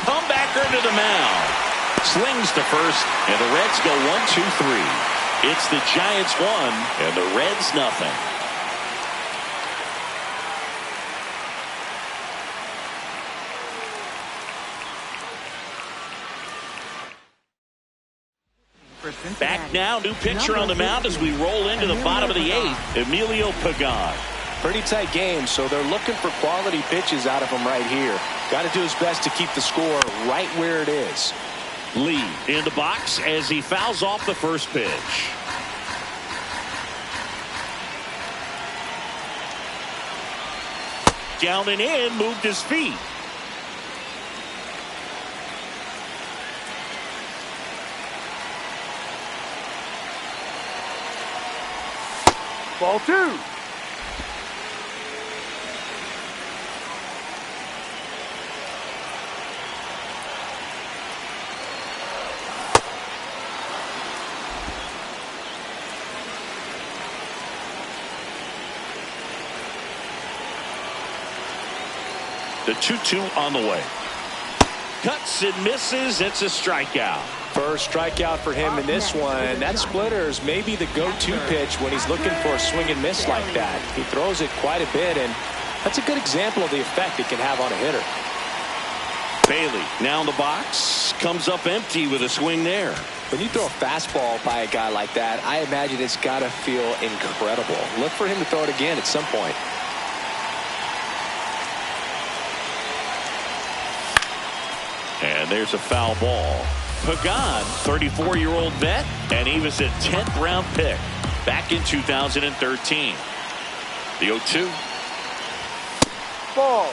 Comebacker to the mound. Slings to first, and the Reds go 1-2-3. It's the Giants 1 and the Reds nothing. Back now, new pitcher on the mound as we roll into the bottom of the 8th, Emilio Pagan. Pretty tight game, so they're looking for quality pitches out of him right here. Got to do his best to keep the score right where it is. Lee in the box as he fouls off the first pitch. down and in, moved his feet. Ball 2. The 2-2 on the way. Cuts and misses. It's a strikeout. First strikeout for him in this one. That splitter is maybe the go-to pitch when he's looking for a swing and miss like that. He throws it quite a bit, and that's a good example of the effect it can have on a hitter. Bailey now in the box. Comes up empty with a swing there. When you throw a fastball by a guy like that, I imagine it's got to feel incredible. Look for him to throw it again at some point. And there's a foul ball. Pagan, 34-year-old vet, and he was a 10th round pick back in 2013. The 0-2. Ball.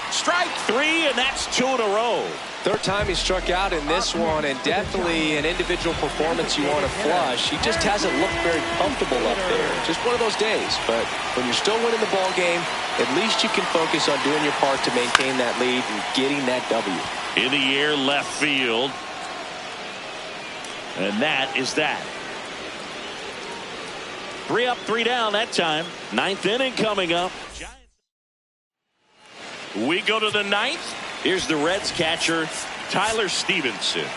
Strike 3, and that's 2 in a row. Third time he struck out in this one, and definitely an individual performance you want to flush. He just hasn't looked very comfortable up there. Just one of those days. But when you're still winning the ball game, at least you can focus on doing your part to maintain that lead and getting that W. In the air, left field. And that is that. 3 up, 3 down that time. 9th inning coming up. We go to the 9th. Here's the Reds catcher, Tyler Stevenson.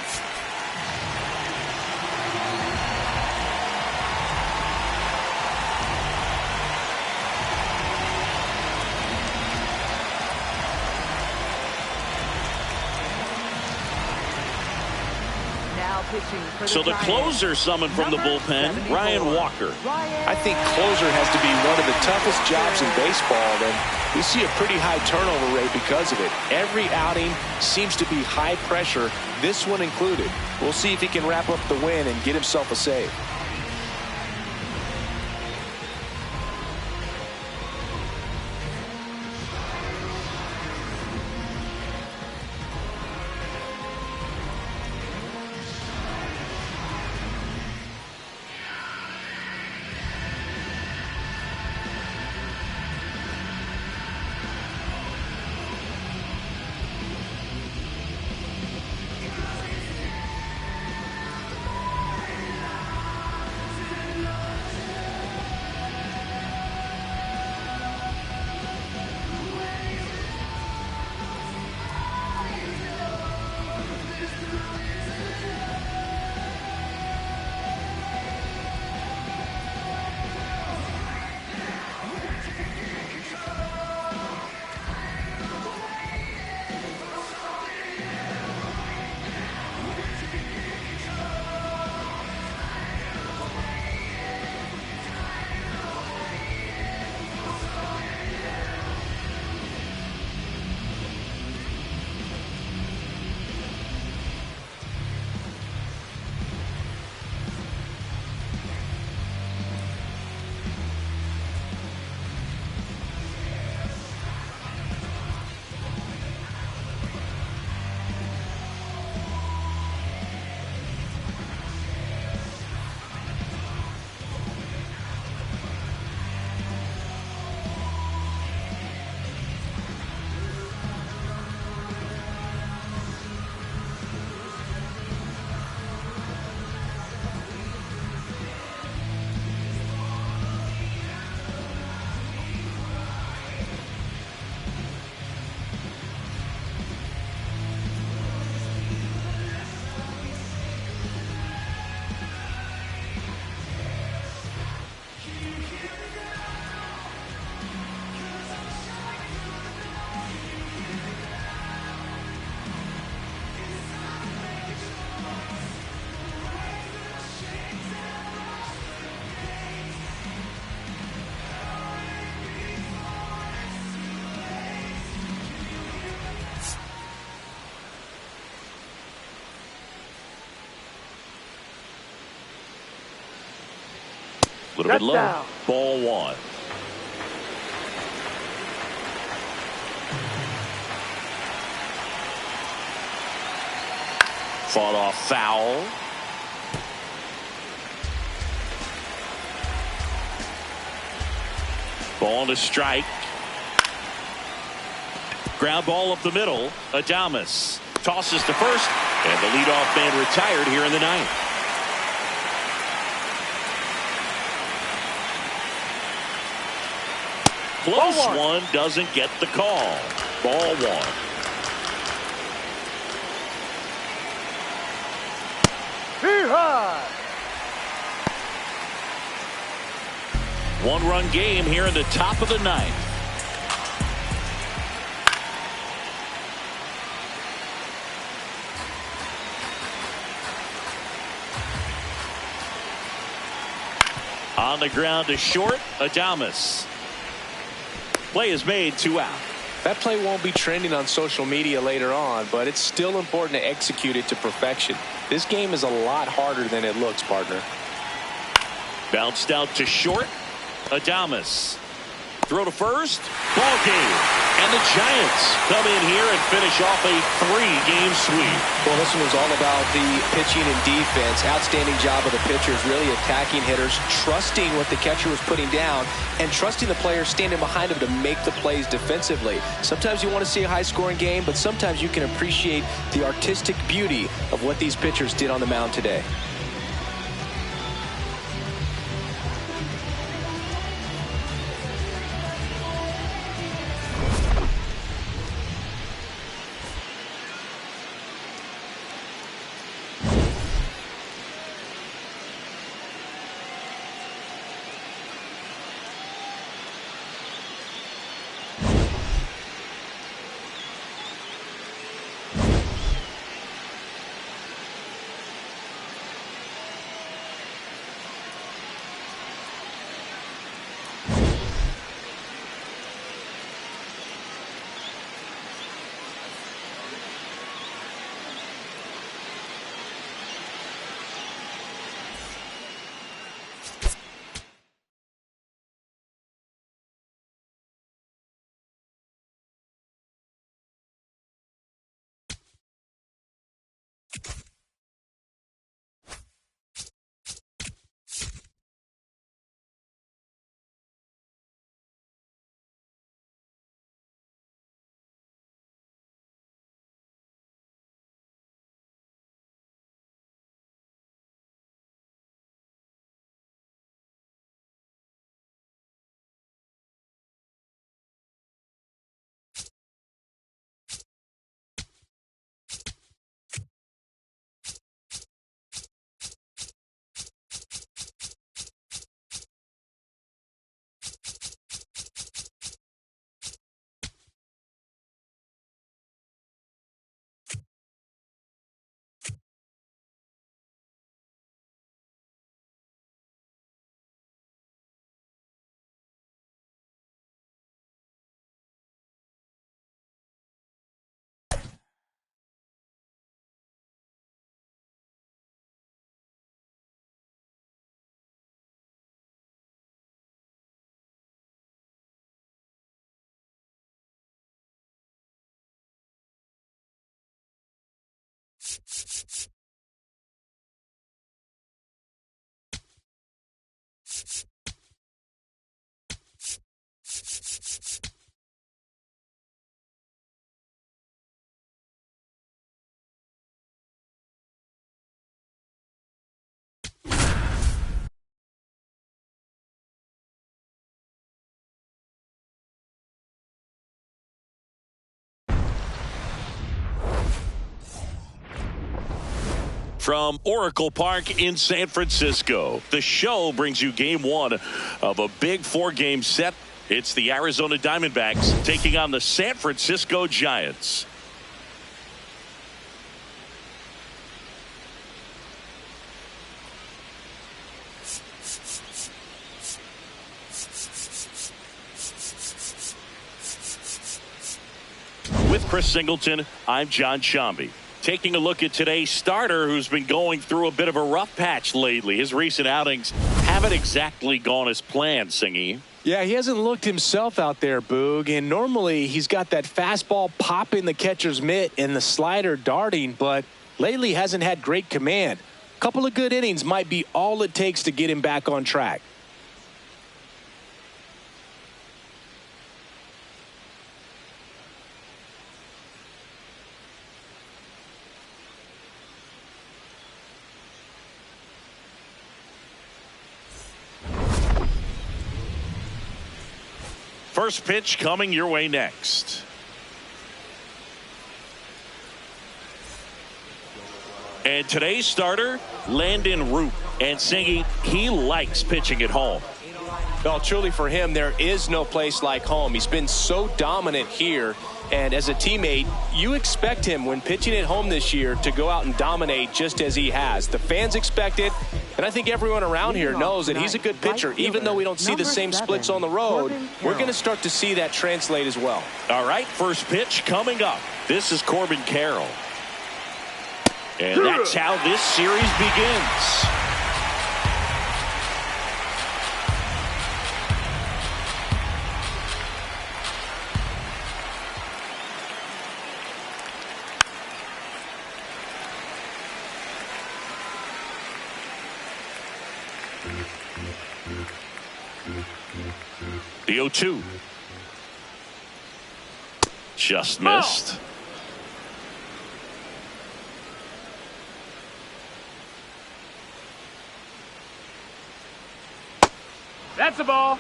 Now pitching for So the closer summoned from the bullpen, Ryan Walker. I think closer has to be one of the toughest jobs in baseball, and we see a pretty high turnover rate because of it. Every outing seems to be high pressure, this one included. We'll see if he can wrap up the win and get himself a save. A little bit low. Down. Ball one. Fought off foul. Ball to strike. Ground ball up the middle. Adames tosses to first, and the leadoff man retired here in the ninth. Close one doesn't get the call. Ball one. Hee-haw! One-run game here in the top of the ninth. On the ground to short, Adames. Play is made, 2 out. That play won't be trending on social media later on, but it's still important to execute it to perfection. This game is a lot harder than it looks, partner. Bounced out to short. Adames. Throw to first. Ball game. And the Giants come in here and finish off a 3-game sweep. Well, this one was all about the pitching and defense. Outstanding job of the pitchers, really attacking hitters, trusting what the catcher was putting down, and trusting the players standing behind him to make the plays defensively. Sometimes you want to see a high-scoring game, but sometimes you can appreciate the artistic beauty of what these pitchers did on the mound today. From Oracle Park in San Francisco, the show brings you game one of a big 4-game set. It's the Arizona Diamondbacks taking on the San Francisco Giants. With Chris Singleton, I'm John Chomby. Taking a look at today's starter, who's been going through a bit of a rough patch lately. His recent outings haven't exactly gone as planned, Singy. Yeah, he hasn't looked himself out there, Boog. And normally he's got that fastball popping the catcher's mitt and the slider darting, but lately hasn't had great command. A couple of good innings might be all it takes to get him back on track. First pitch coming your way next. And today's starter, Landon Root. And Singy, he likes pitching at home. Well, truly for him, there is no place like home. He's been so dominant here. And as a teammate, you expect him when pitching at home this year to go out and dominate just as he has. The fans expect it. And I think everyone around here knows that he's a good pitcher. Even though we don't see the same splits on the road, we're going to start to see that translate as well. All right, first pitch coming up. This is Corbin Carroll. And that's how this series begins. The 0-2. Just missed. That's the ball.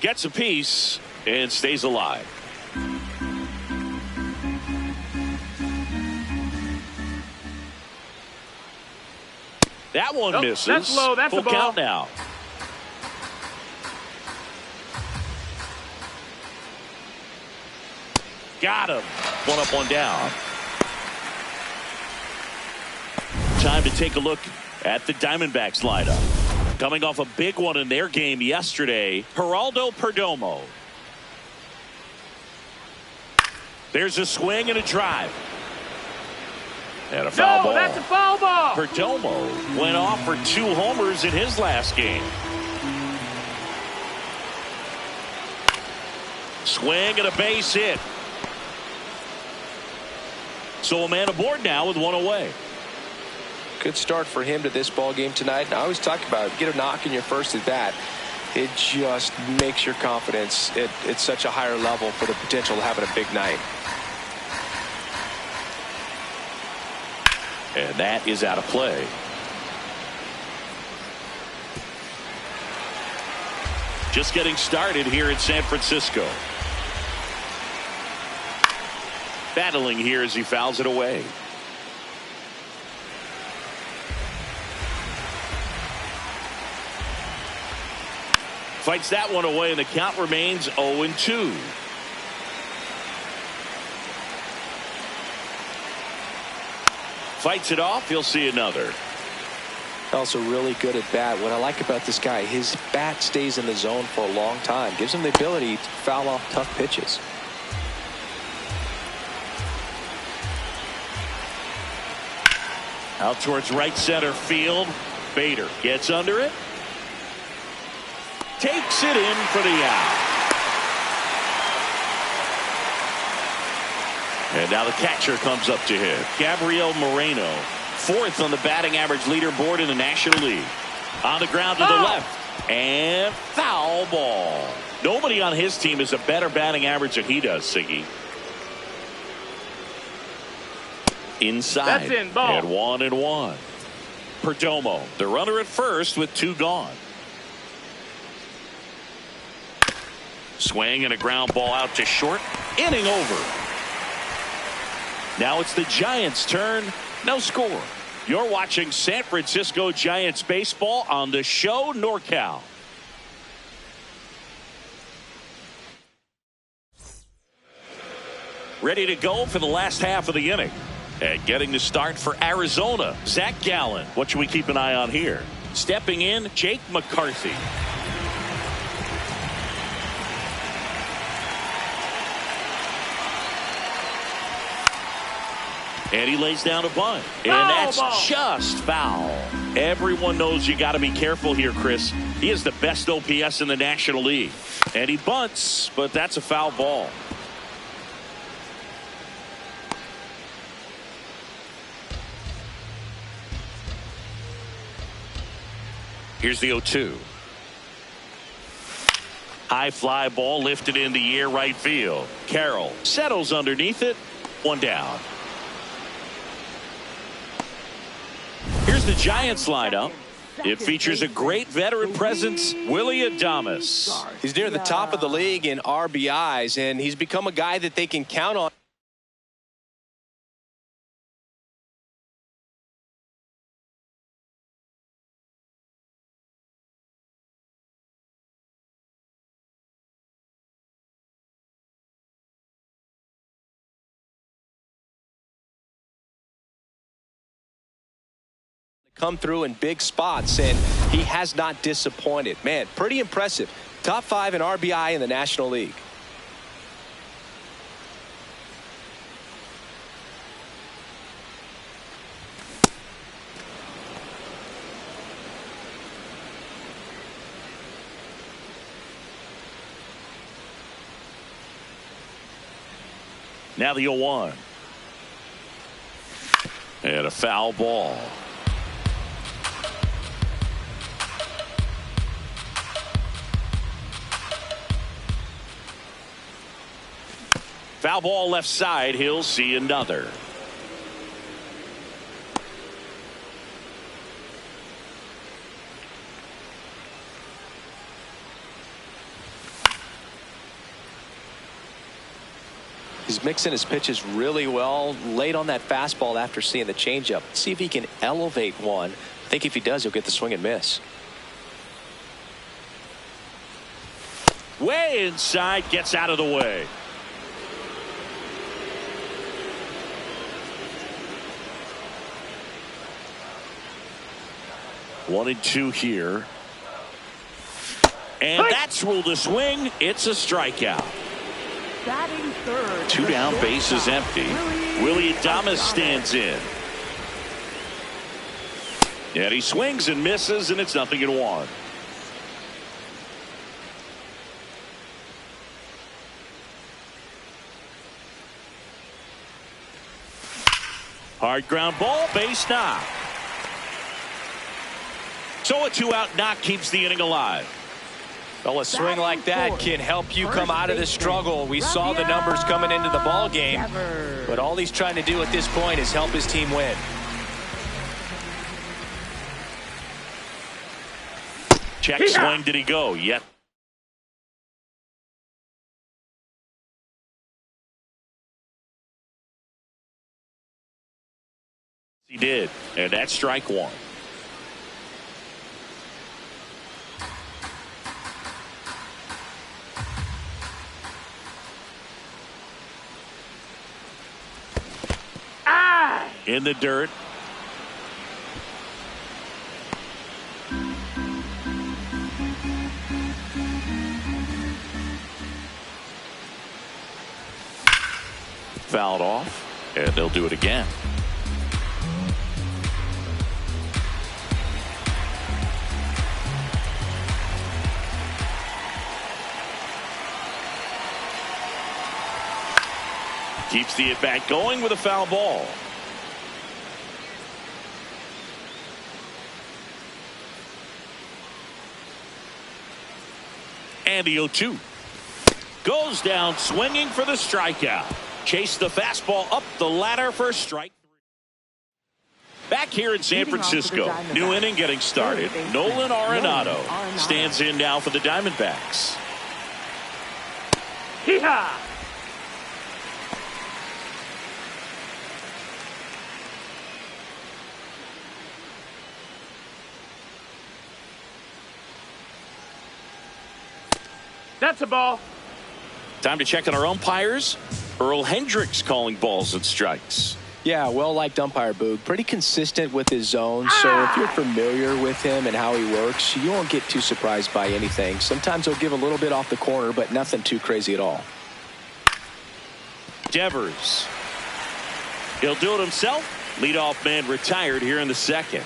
Gets a piece and stays alive. That one misses. That's low. That's full a ball. Count now. Got him. One up, one down. Time to take a look at the Diamondbacks lineup. Coming off a big one in their game yesterday, Geraldo Perdomo. There's a swing and a drive. And a foul ball. That's a foul ball. Perdomo went off for 2 homers in his last game. Swing and a base hit. So a man aboard now with 1 away. Good start for him to this ball game tonight. And I always talk about it. Get a knock in your first at bat. It just makes your confidence at such a higher level for the potential of having a big night. And that is out of play. Just getting started here in San Francisco. Battling here as he fouls it away. Fights that one away, and the count remains 0-2. Fights it off. He'll see another. Also really good at bat. What I like about this guy, his bat stays in the zone for a long time. Gives him the ability to foul off tough pitches. Out towards right center field. Bader gets under it. Takes it in for the out. And now the catcher comes up to hit. Gabriel Moreno, 4th on the batting average leaderboard in the National League. On the ground to the left. And foul ball. Nobody on his team has a better batting average than he does, Siggy. Inside. That's in, ball. And 1-1. Perdomo, the runner at first with 2 gone. Swing and a ground ball out to short. Inning over. Now it's the Giants' turn. No score. You're watching San Francisco Giants baseball on the show NorCal. Ready to go for the last half of the inning. And getting the start for Arizona, Zach Gallen. What should we keep an eye on here? Stepping in, Jake McCarthy. And he lays down a bunt. And that's just foul. Everyone knows you got to be careful here, Chris. He is the best OPS in the National League. And he bunts, but that's a foul ball. Here's the 0-2. High fly ball lifted in the air right field. Carroll settles underneath it. One down. Here's the Giants lineup. It features a great veteran presence, Willie Adames. He's near the top of the league in RBIs, and he's become a guy that they can count on. Come through in big spots, and he has not disappointed. Man, pretty impressive. Top 5 in RBI in the National League. Now the 0-1. And a foul ball. Foul ball left side. He'll see another. He's mixing his pitches really well. Late on that fastball after seeing the changeup. See if he can elevate one. I think if he does, he'll get the swing and miss. Way inside, gets out of the way. One and two here. And that's ruled a swing. It's a strikeout. Batting third. Two down, base is empty. Willie Adames stands in. And he swings and misses, and it's 0-1. Hard ground ball, base knock. So a 2-out knock keeps the inning alive. Well, a swing like that can help you come out of the struggle. We saw the numbers coming into the ball game, but all he's trying to do at this point is help his team win. Check swing, did he go? Yet. He did, and that's strike one. In the dirt. Fouled off, and they'll do it again. Keeps the at-bat going with a foul ball. And the 0-2 goes down swinging for the strikeout. Chase the fastball up the ladder for strike three. Back here in San Francisco, new inning getting started. Nolan Arenado stands in now for the Diamondbacks. Hee-haw! That's a ball. Time to check on our umpires. Earl Hendricks calling balls and strikes. Yeah, well-liked umpire, Boog. Pretty consistent with his zone, so if you're familiar with him and how he works, you won't get too surprised by anything. Sometimes he'll give a little bit off the corner, but nothing too crazy at all. Devers. He'll do it himself. Leadoff man retired here in the second.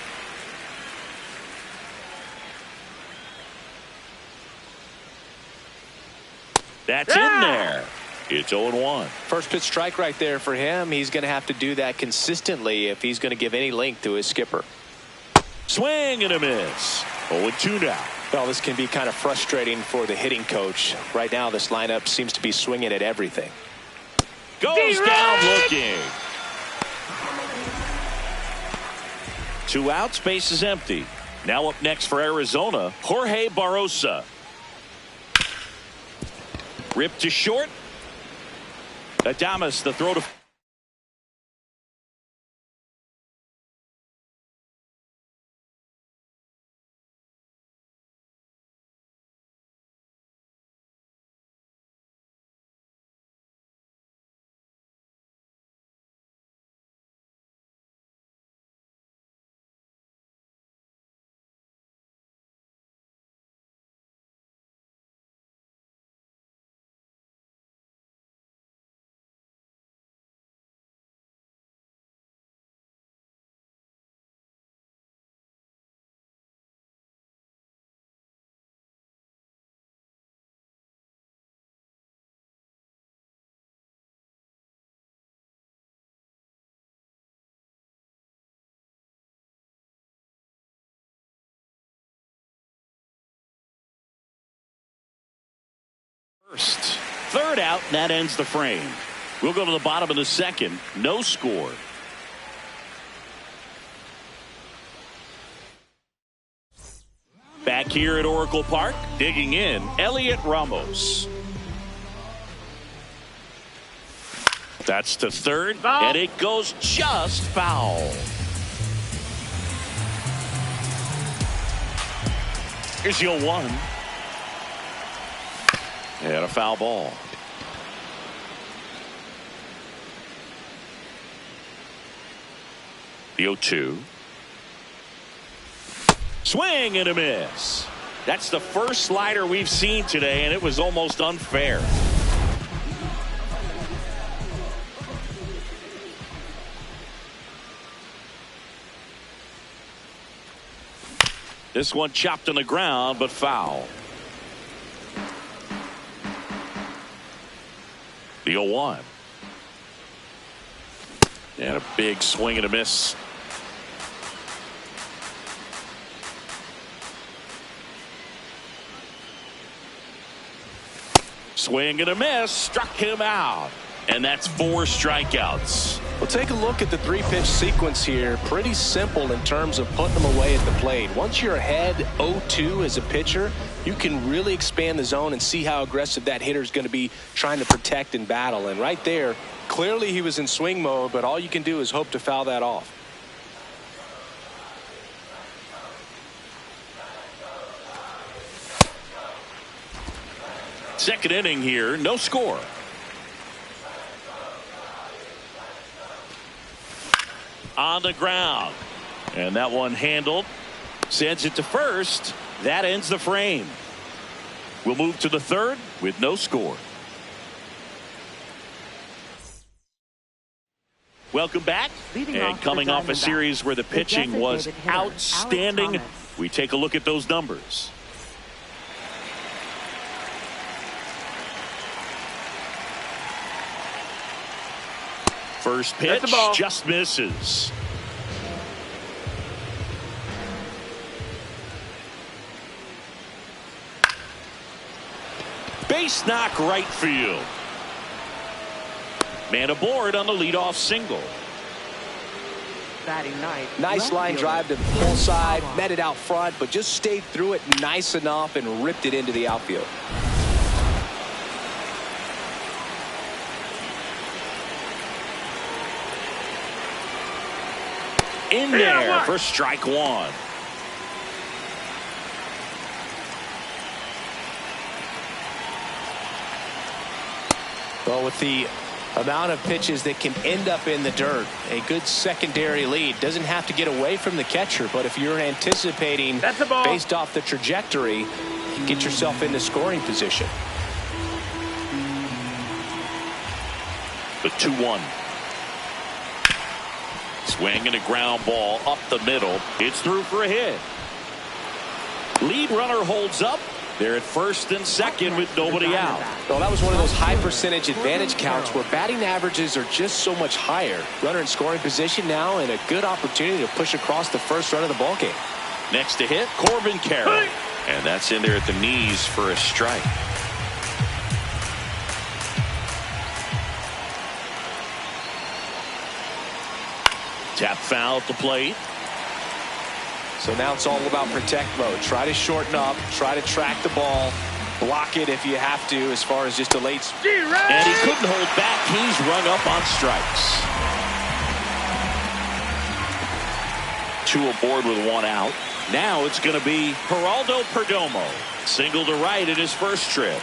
That's in there. It's 0-1. First pitch strike right there for him. He's going to have to do that consistently if he's going to give any length to his skipper. Swing and a miss. 0-2 now. Well, this can be kind of frustrating for the hitting coach. Right now, this lineup seems to be swinging at everything. Goes down looking. 2 outs, base is empty. Now up next for Arizona, Jorge Barrosa. Ripped to short. Adames, the throw to first. Third out, and that ends the frame. We'll go to the bottom of the second. No score. Back here at Oracle Park, digging in, Elliot Ramos. That's to third, foul. And it goes just foul. Here's your 1. And a foul ball. The 0-2. Swing and a miss. That's the first slider we've seen today, and it was almost unfair. This one chopped on the ground, but foul. The 0-1. And a big swing and a miss. Swing and a miss. Struck him out. And that's 4 strikeouts. Well, take a look at the 3-pitch sequence here. Pretty simple in terms of putting them away at the plate. Once you're ahead 0-2 as a pitcher, you can really expand the zone and see how aggressive that hitter is going to be trying to protect and battle. And right there, clearly he was in swing mode, but all you can do is hope to foul that off. Second inning here, no score. On the ground. And that one handled. Sends it to first. That ends the frame. We'll move to the third with no score. Welcome back. And coming off a series where the pitching was outstanding, we take a look at those numbers. First pitch just misses. Base knock right field. Man aboard on the leadoff single. Nice line drive to the pull side, met it out front, but just stayed through it nice enough and ripped it into the outfield. In there for strike 1. Well, with the amount of pitches that can end up in the dirt, a good secondary lead doesn't have to get away from the catcher, but if you're anticipating based off the trajectory, get yourself into scoring position. The 2-1. Swing and a ground ball up the middle. It's through for a hit. Lead runner holds up. They're at first and second with nobody out. Well, that was one of those high percentage advantage counts where batting averages are just so much higher. Runner in scoring position now and a good opportunity to push across the first run of the ballgame. Next to hit, Corbin Carroll. And that's in there at the knees for a strike. Tap foul at the plate. So now it's all about protect mode. Try to shorten up, try to track the ball, block it if you have to as far as just a late. And he couldn't hold back. He's rung up on strikes. 2 aboard with 1 out. Now it's going to be Geraldo Perdomo. Single to right in his first trip.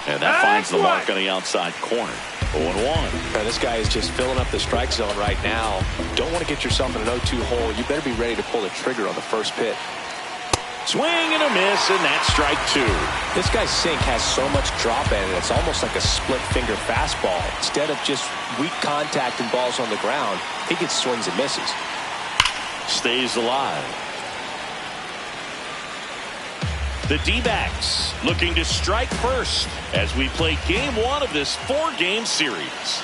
And that finds the mark on the outside corner. 0-1. Now, this guy is just filling up the strike zone right now. Don't want to get yourself in an 0-2 hole. You better be ready to pull the trigger on the first pitch. Swing and a miss, and that's strike 2. This guy's sink has so much drop in it. It's almost like a split finger fastball. Instead of just weak contact and balls on the ground, he gets swings and misses. Stays alive. The D-backs looking to strike first as we play game 1 of this 4-game series.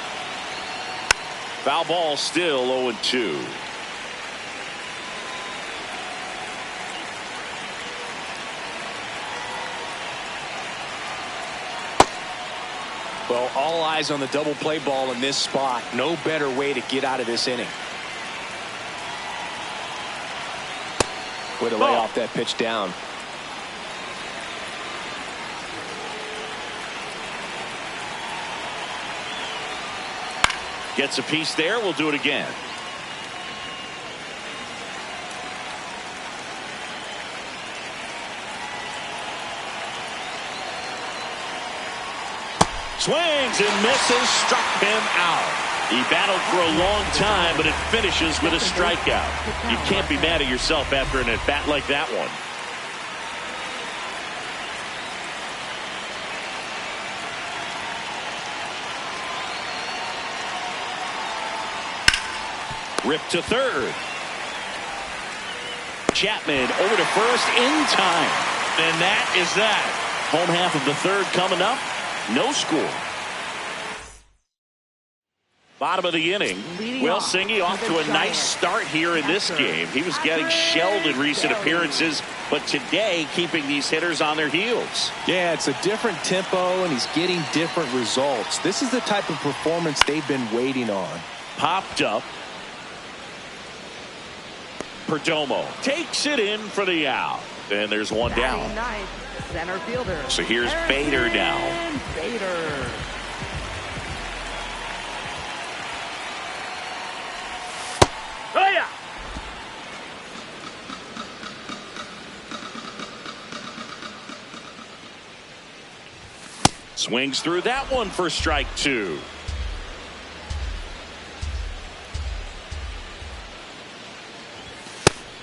Foul ball still 0-2. Well, all eyes on the double play ball in this spot. No better way to get out of this inning. Way to lay off that pitch down. Gets a piece there. We'll do it again. Swings and misses. Struck him out. He battled for a long time, but it finishes with a strikeout. You can't be mad at yourself after an at-bat like that one. Rip to third. Chapman over to first in time. And that is that. Home half of the third coming up. No score. Bottom of the inning. Will Singy off to a nice start here in this game. He was getting shelled in recent appearances, but today keeping these hitters on their heels. Yeah, it's a different tempo, and he's getting different results. This is the type of performance they've been waiting on. Popped up. Perdomo takes it in for the out. And there's one down. Center fielder. So here's Bader now. Bader. Oh, yeah. Swings through that one for strike 2.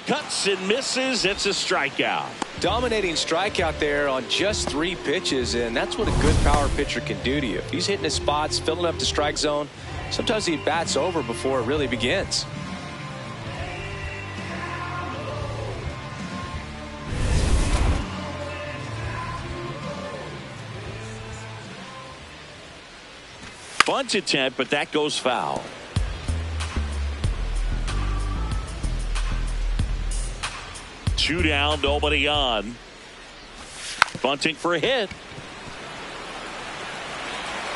Cuts and misses. It's a strikeout. Dominating strikeout there on just 3 pitches, and that's what a good power pitcher can do to you. If he's hitting his spots, filling up the strike zone, sometimes he bats over before it really begins. Bunt attempt, but that goes foul. Two down, nobody on. Bunting for a hit.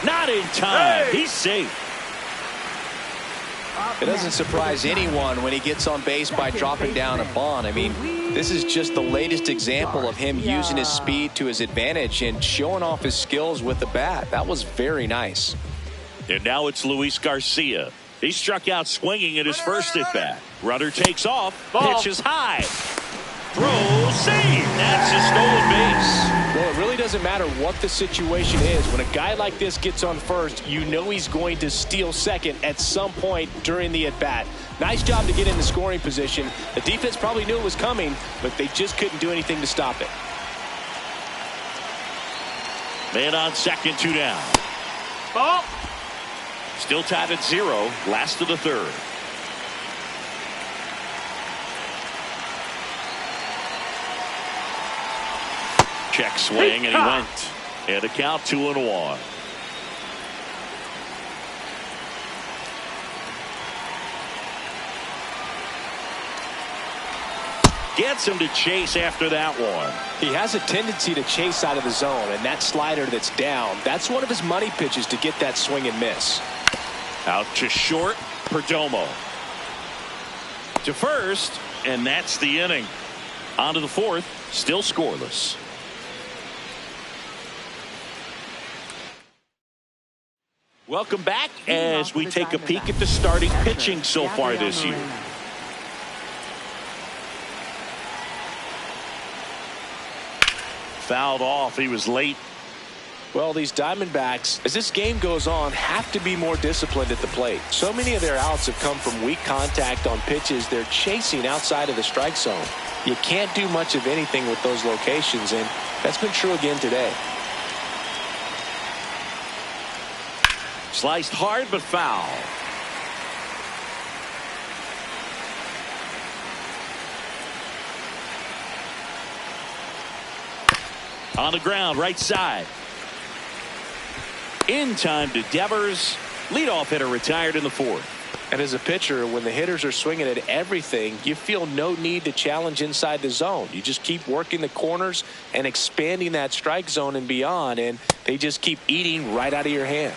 Not in time. Hey! He's safe. It doesn't surprise anyone when he gets on base by dropping down a bunt. I mean, this is just the latest example of him using his speed to his advantage and showing off his skills with the bat. That was very nice. And now it's Luis Garcia. He struck out swinging at his first at bat. Runner takes off. Ball. Pitch is high. Throw, save. That's a stolen base. Well, it really doesn't matter what the situation is. When a guy like this gets on first, you know he's going to steal second at some point during the at-bat. Nice job to get in the scoring position. The defense probably knew it was coming, but they just couldn't do anything to stop it. Man on second, 2 down. Ball. Still tied at 0. Last of the third. Check swing, and he went. And a count 2-1. Gets him to chase after that one. He has a tendency to chase out of the zone, and that slider that's down, that's one of his money pitches to get that swing and miss. Out to short, Perdomo. To first, and that's the inning. On to the fourth, still scoreless. Welcome back as we take a peek at the starting pitching so far this year. Fouled off. He was late. Well, these Diamondbacks, as this game goes on, have to be more disciplined at the plate. So many of their outs have come from weak contact on pitches they're chasing outside of the strike zone. You can't do much of anything with those locations, and that's been true again today. Sliced hard but foul. On the ground, right side. In time to Devers. Leadoff hitter retired in the fourth. And as a pitcher, when the hitters are swinging at everything, you feel no need to challenge inside the zone. You just keep working the corners and expanding that strike zone and beyond, and they just keep eating right out of your hand.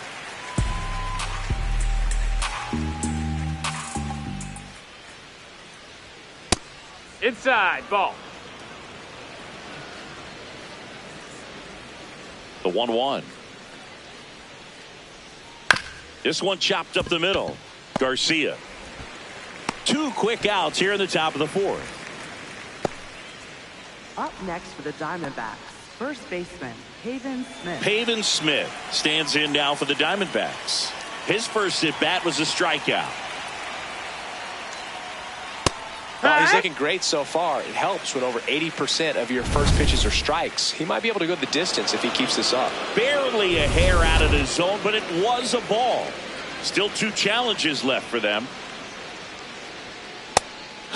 Inside, ball. The 1-1. This one chopped up the middle. Garcia. 2 quick outs here in the top of the fourth. Up next for the Diamondbacks, first baseman, Pavin Smith. Pavin Smith stands in now for the Diamondbacks. His first at-bat was a strikeout. Well, he's looking great so far. It helps when over 80% of your first pitches are strikes. He might be able to go the distance if he keeps this up. Barely a hair out of the zone, but it was a ball. Still 2 challenges left for them.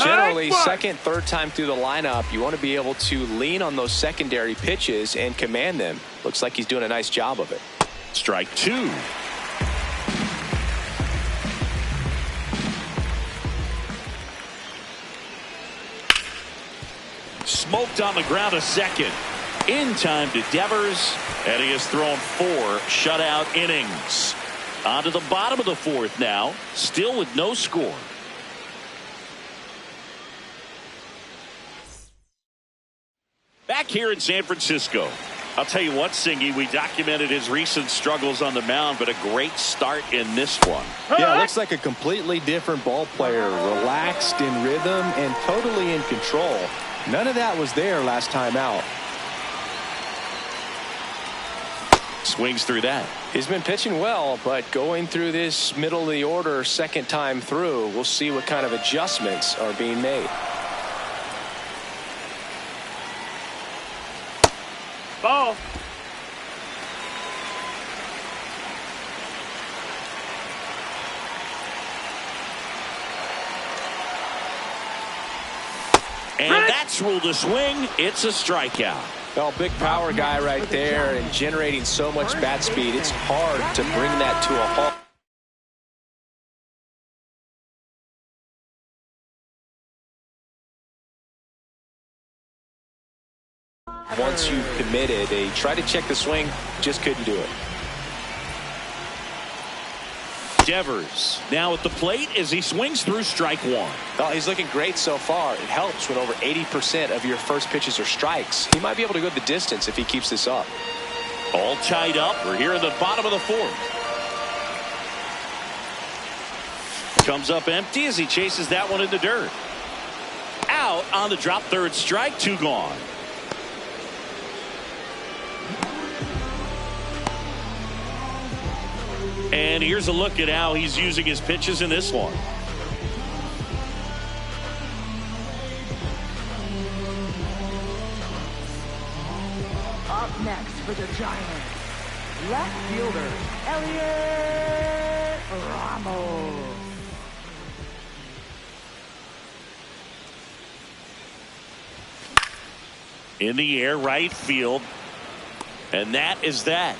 Generally, second, third time through the lineup, you want to be able to lean on those secondary pitches and command them. Looks like he's doing a nice job of it. Strike 2. Smoked on the ground a second. In time to Devers, and he has thrown 4 shutout innings. On to the bottom of the fourth now, still with no score. Back here in San Francisco. I'll tell you what, Singy, we documented his recent struggles on the mound, but a great start in this one. Yeah, it looks like a completely different ball player, relaxed, in rhythm, and totally in control. None of that was there last time out. Swings through that. He's been pitching well, but going through this middle of the order second time through, we'll see what kind of adjustments are being made. Ball. And that's ruled a swing. It's a strikeout. Well, big power guy right there and generating so much bat speed. It's hard to bring that to a halt. Once you've committed, they try to check the swing, just couldn't do it. Devers now at the plate as he swings through strike 1. Well, he's looking great so far. It helps when over 80% of your first pitches are strikes. He might be able to go the distance if he keeps this up. All tied up. We're here in the bottom of the fourth. Comes up empty as he chases that one in the dirt. Out on the drop, third strike, 2 gone. And here's a look at how he's using his pitches in this one. Up next for the Giants, Left fielder, Elliot Ramos. In the air, right field. And that is that.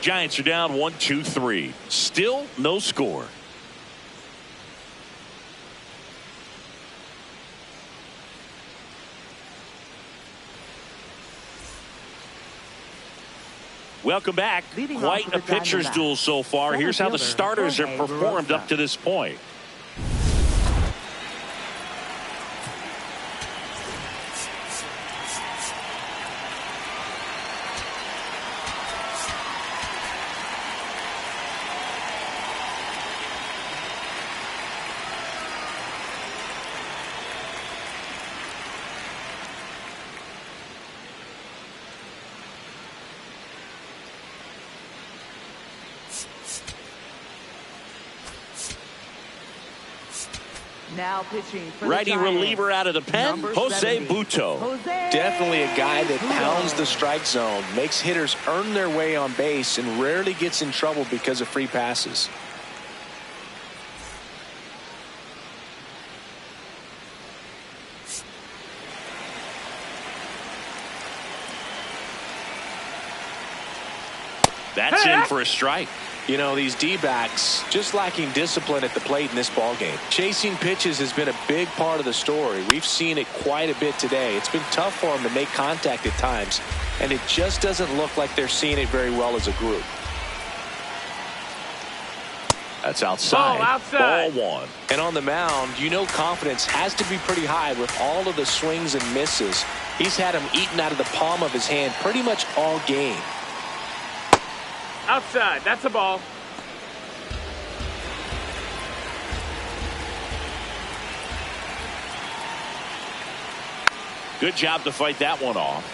Giants are down 1-2-3. Still no score. Welcome back. Quite a pitcher's duel so far. Here's how the starters have performed up to this point. Now pitching for Righty the Giants, reliever out of the pen, Jose 70, Butto. Jose Definitely a guy that Butto. pounds the strike zone, makes hitters earn their way on base, and rarely gets in trouble because of free passes. That's in for a strike. You know, these D-backs just lacking discipline at the plate in this ballgame. Chasing pitches has been a big part of the story. We've seen it quite a bit today. It's been tough for them to make contact at times, and it just doesn't look like they're seeing it very well as a group. That's outside. Ball outside. Ball one. And on the mound, you know confidence has to be pretty high with all of the swings and misses. He's had them eaten out of the palm of his hand pretty much all game. Outside. That's a ball. Good job to fight that one off.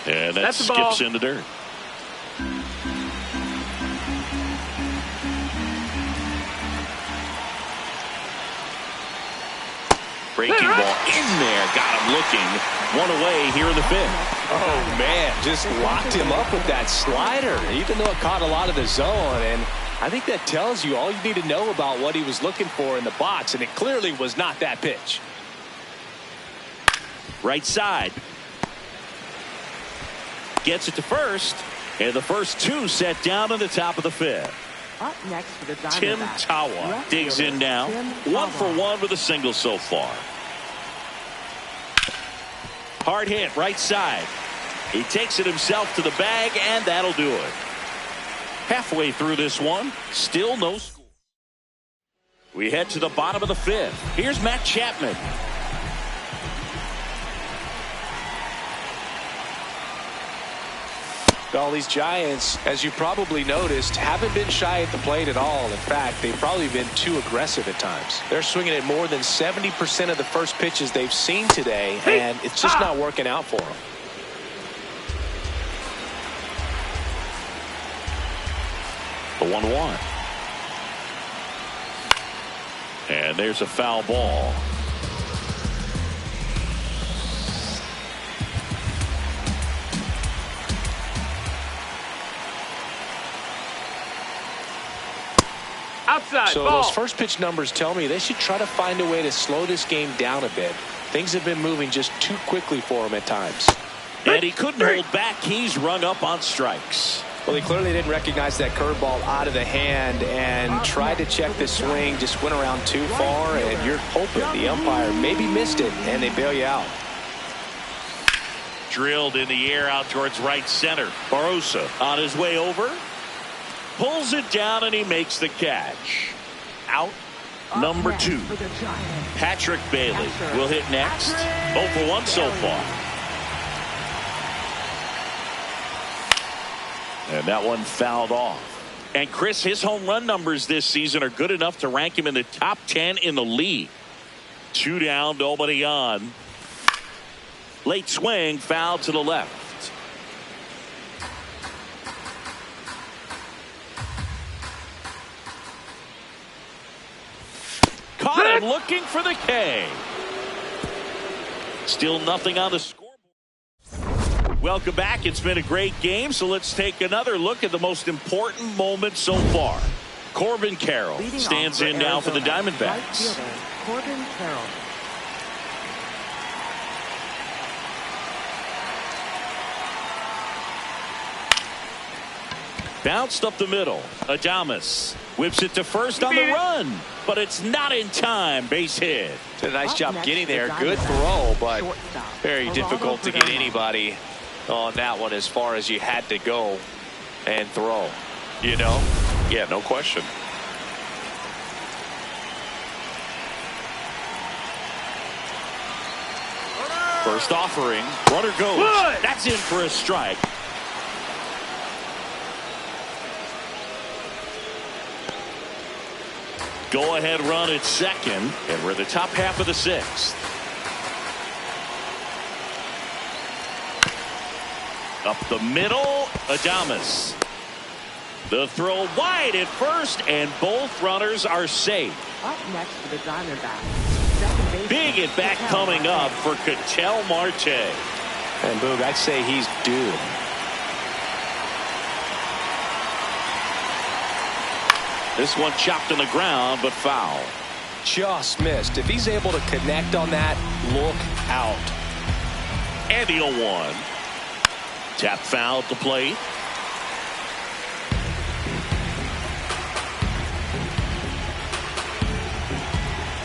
And that That's a ball. skips in the dirt. Breaking ball in there. Got him looking. One away here in the fifth. Oh, man, just locked him up with that slider, even though it caught a lot of the zone. And I think that tells you all you need to know about what he was looking for in the box, and it clearly was not that pitch. Right side. Gets it to first. And the first two set down in the top of the fifth. Up next for the Diamondbacks, Tim Tawa left digs fielder, in now. Tim 1 for Tawa. 1 with a single so far. Hard hit right side. He takes it himself to the bag, and that'll do it. Halfway through this one, still no score. We head to the bottom of the fifth. Here's Matt Chapman. All these Giants, as you probably noticed, haven't been shy at the plate at all. In fact, they've probably been too aggressive at times. They're swinging at more than 70% of the first pitches they've seen today, and it's just not working out for them. The 1-1. And there's a foul ball. Outside. So Ball. those first pitch numbers tell me they should try to find a way to slow this game down a bit. Things have been moving just too quickly for him at times. And he couldn't hold back. He's rung up on strikes. Well, he clearly didn't recognize that curveball out of the hand and tried to check the swing, just went around too far, and you're hoping the umpire maybe missed it, and they bail you out. Drilled in the air out towards right center. Barosa on his way over. Pulls it down, and he makes the catch. Out number 2. For the Giants, Patrick Bailey will hit next. 0 for 1 so far. And that one fouled off. And Chris, his home run numbers this season are good enough to rank him in the top 10 in the league. 2 down, nobody on. Late swing, foul to the left. caught him looking for the K. Still nothing on the scoreboard. Welcome back. It's been a great game, so let's take another look at the most important moment so far. Corbin Carroll stands in now for the Diamondbacks. Corbin Carroll. Bounced up the middle. Adames whips it to first on the run, but it's not in time. Base hit. Did a nice job getting there. Good throw, but very difficult to get anybody on that one as far as you had to go and throw. You know? Yeah, no question. First offering. Runner goes. Good. That's in for a strike. Go ahead run at second, and we're the top half of the sixth. Up the middle, Adames. The throw wide at first, and both runners are safe. Up next for the Diamondbacks. Second base. Big at bat coming up for Ketel Marte. And Boog, I'd say he's due. This one chopped on the ground, but foul. Just missed. If he's able to connect on that, look out. And the 0-1. Tap foul at the plate.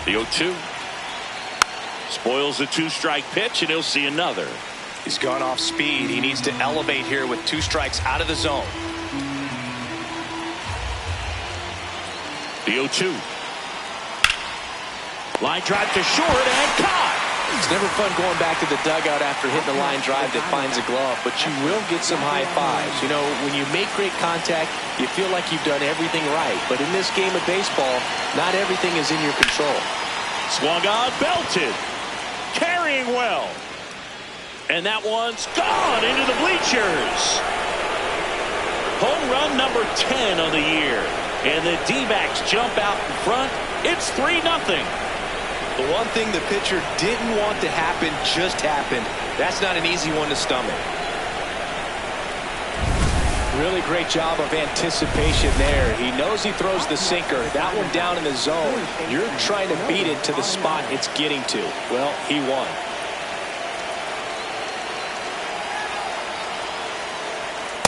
The 0-2. Spoils the two-strike pitch, and he'll see another. He's gone off speed. He needs to elevate here with 2 strikes out of the zone. The 0-2. Line drive to short and caught. It's never fun going back to the dugout after hitting a line drive that finds a glove, but you will get some high fives. You know, when you make great contact, you feel like you've done everything right. But in this game of baseball, not everything is in your control. Swung on, belted. Carrying well. And that one's gone into the bleachers. Home run number 10 on the year. And the D-backs jump out in front. It's 3-0. The one thing the pitcher didn't want to happen just happened. That's not an easy one to stomach. Really great job of anticipation there. He knows he throws the sinker. That one down in the zone. You're trying to beat it to the spot it's getting to. Well, he won.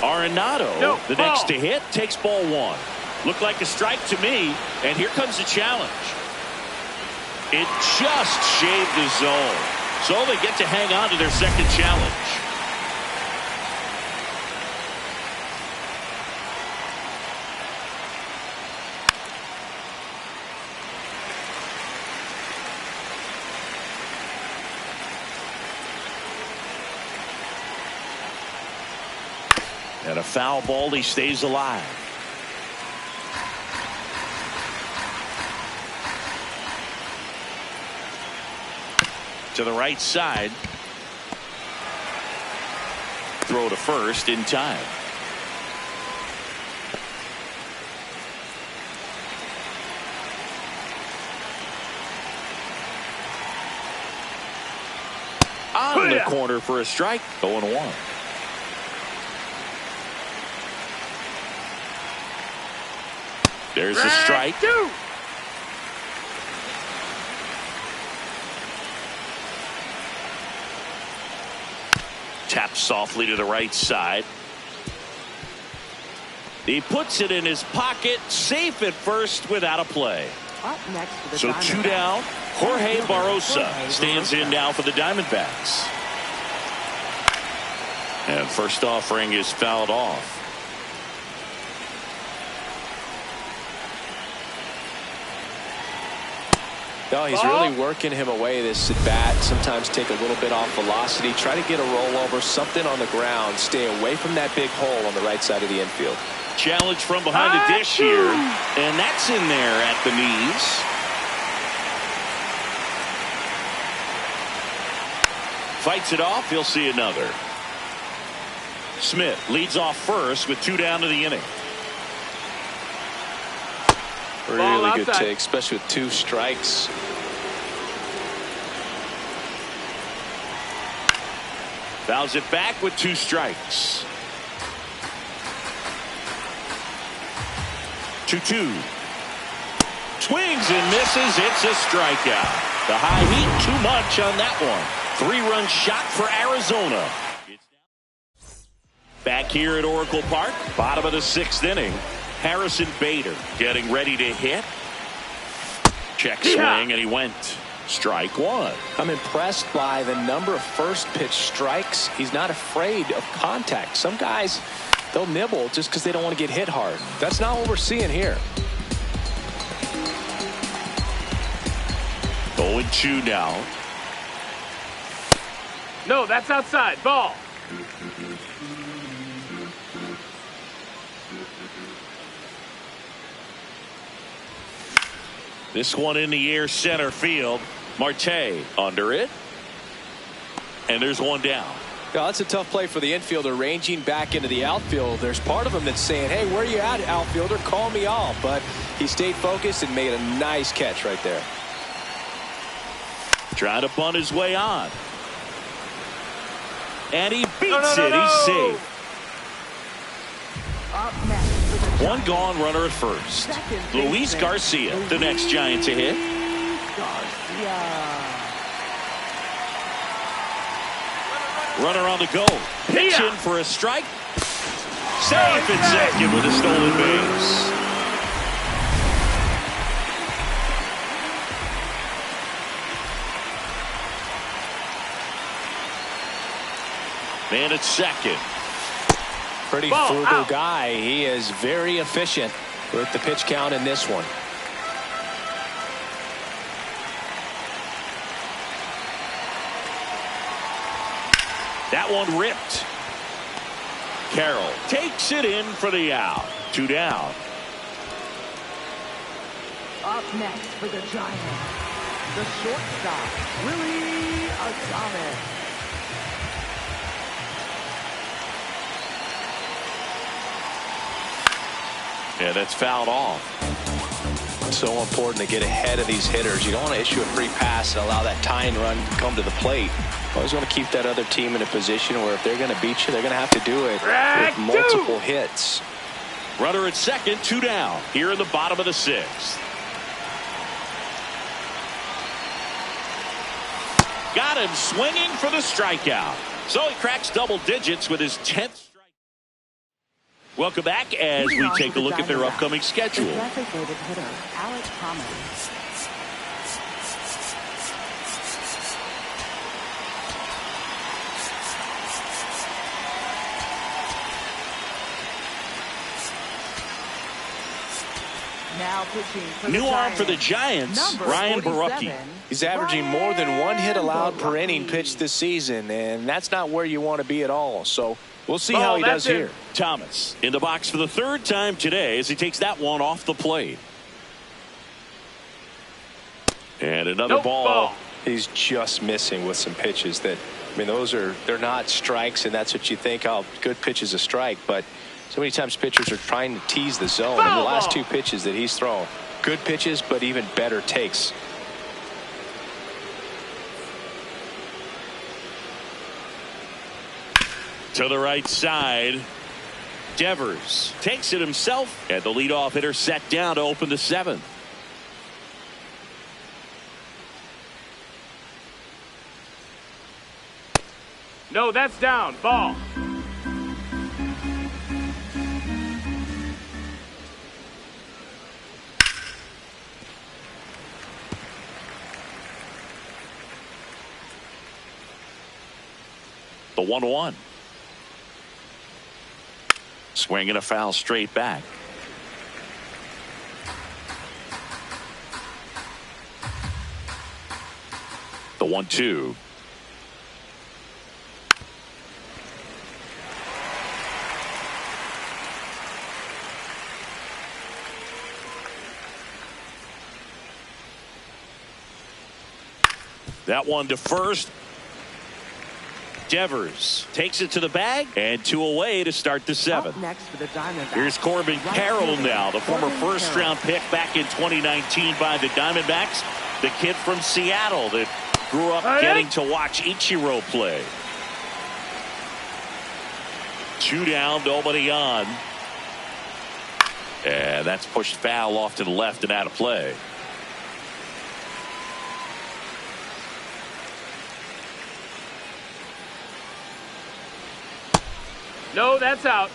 Arenado, the next to hit, takes ball 1. Looked like a strike to me, and here comes the challenge. It just shaved the zone, so they get to hang on to their second challenge. And a foul ball, he stays alive. To the right side. Throw to first in time. On the corner for a strike. 0-1. There's the strike. Taps softly to the right side. He puts it in his pocket, safe at first without a play. Up next for the So 2 down. Jorge Barrosa stands in now for the Diamondbacks. And first offering is fouled off. No, he's really working him away this at bat. Sometimes take a little bit off velocity. Try to get a rollover, something on the ground. Stay away from that big hole on the right side of the infield. Challenge from behind the dish here. And that's in there at the knees. Fights it off. He'll see another. Smith leads off first with 2 down to the inning. Really good outside. take, especially with 2 strikes. Fouls it back with 2 strikes. 2-2. Swings and misses. It's a strikeout. The high heat, too much on that one. 3-run shot for Arizona. Back here at Oracle Park, bottom of the 6th inning. Harrison Bader getting ready to hit. Check swing, and he went. Strike 1. I'm impressed by the number of first pitch strikes. He's not afraid of contact. Some guys, they'll nibble just because they don't want to get hit hard. That's not what we're seeing here. 0-2 now. No, that's outside. Ball. This one in the air, center field. Marte under it. And there's one down. Yeah, that's a tough play for the infielder, ranging back into the outfield. There's part of him that's saying, hey, where are you at, outfielder? Call me off. But he stayed focused and made a nice catch right there. Trying to bunt his way on. And he beats No. it. He's safe. Up next for the One Giants, gone, runner at first. second Luis baseman, Garcia, the next Giant to hit. Garcia. Runner on the go. Pitching for a strike. Safe at second with a stolen base. Man at second. Pretty Ball frugal out. guy. He is very efficient with the pitch count in this one. That one ripped. Carroll takes it in for the out. 2 down. Up next for the Giants, the shortstop, Willie Adames. Yeah, that's fouled off. It's so important to get ahead of these hitters. You don't want to issue a free pass and allow that tying run to come to the plate. Always want to keep that other team in a position where if they're going to beat you, they're going to have to do it with multiple hits. Runner at second, 2 down. Here in the bottom of the 6th. Got him swinging for the strikeout. So he cracks double digits with his 10th strike. Welcome back as we take a look at their upcoming schedule. The designated hitter, Alex Thomas. Now pitching for New the arm for the Giants, Giants, number Ryan 47, Barucki. He's averaging more than 1 hit allowed per Barucki. inning pitched this season, and that's not where you want to be at all. So we'll see Oh, how he that's does it. here. Thomas in the box for the 3rd time today as he takes that one off the plate. And another Nope, ball. He's just missing with some pitches that, I mean, they're not strikes, and that's what you think, oh, good pitch is a strike. But so many times pitchers are trying to tease the zone. And the last 2 pitches that he's thrown, good pitches, but even better takes. To the right side. Devers takes it himself, and the leadoff hitter set down to open the 7th. No, that's down. Ball. The 1-1. Swing and a foul straight back. The 1-2. That one to first. Devers takes it to the bag, and 2 away to start the 7th. Up next for the Diamondbacks. Here's Corbin Carroll now, the former first-round pick back in 2019 by the Diamondbacks. The kid from Seattle that grew up getting to watch Ichiro play. 2 down, nobody on. And that's pushed foul off to the left and out of play. No, that's out.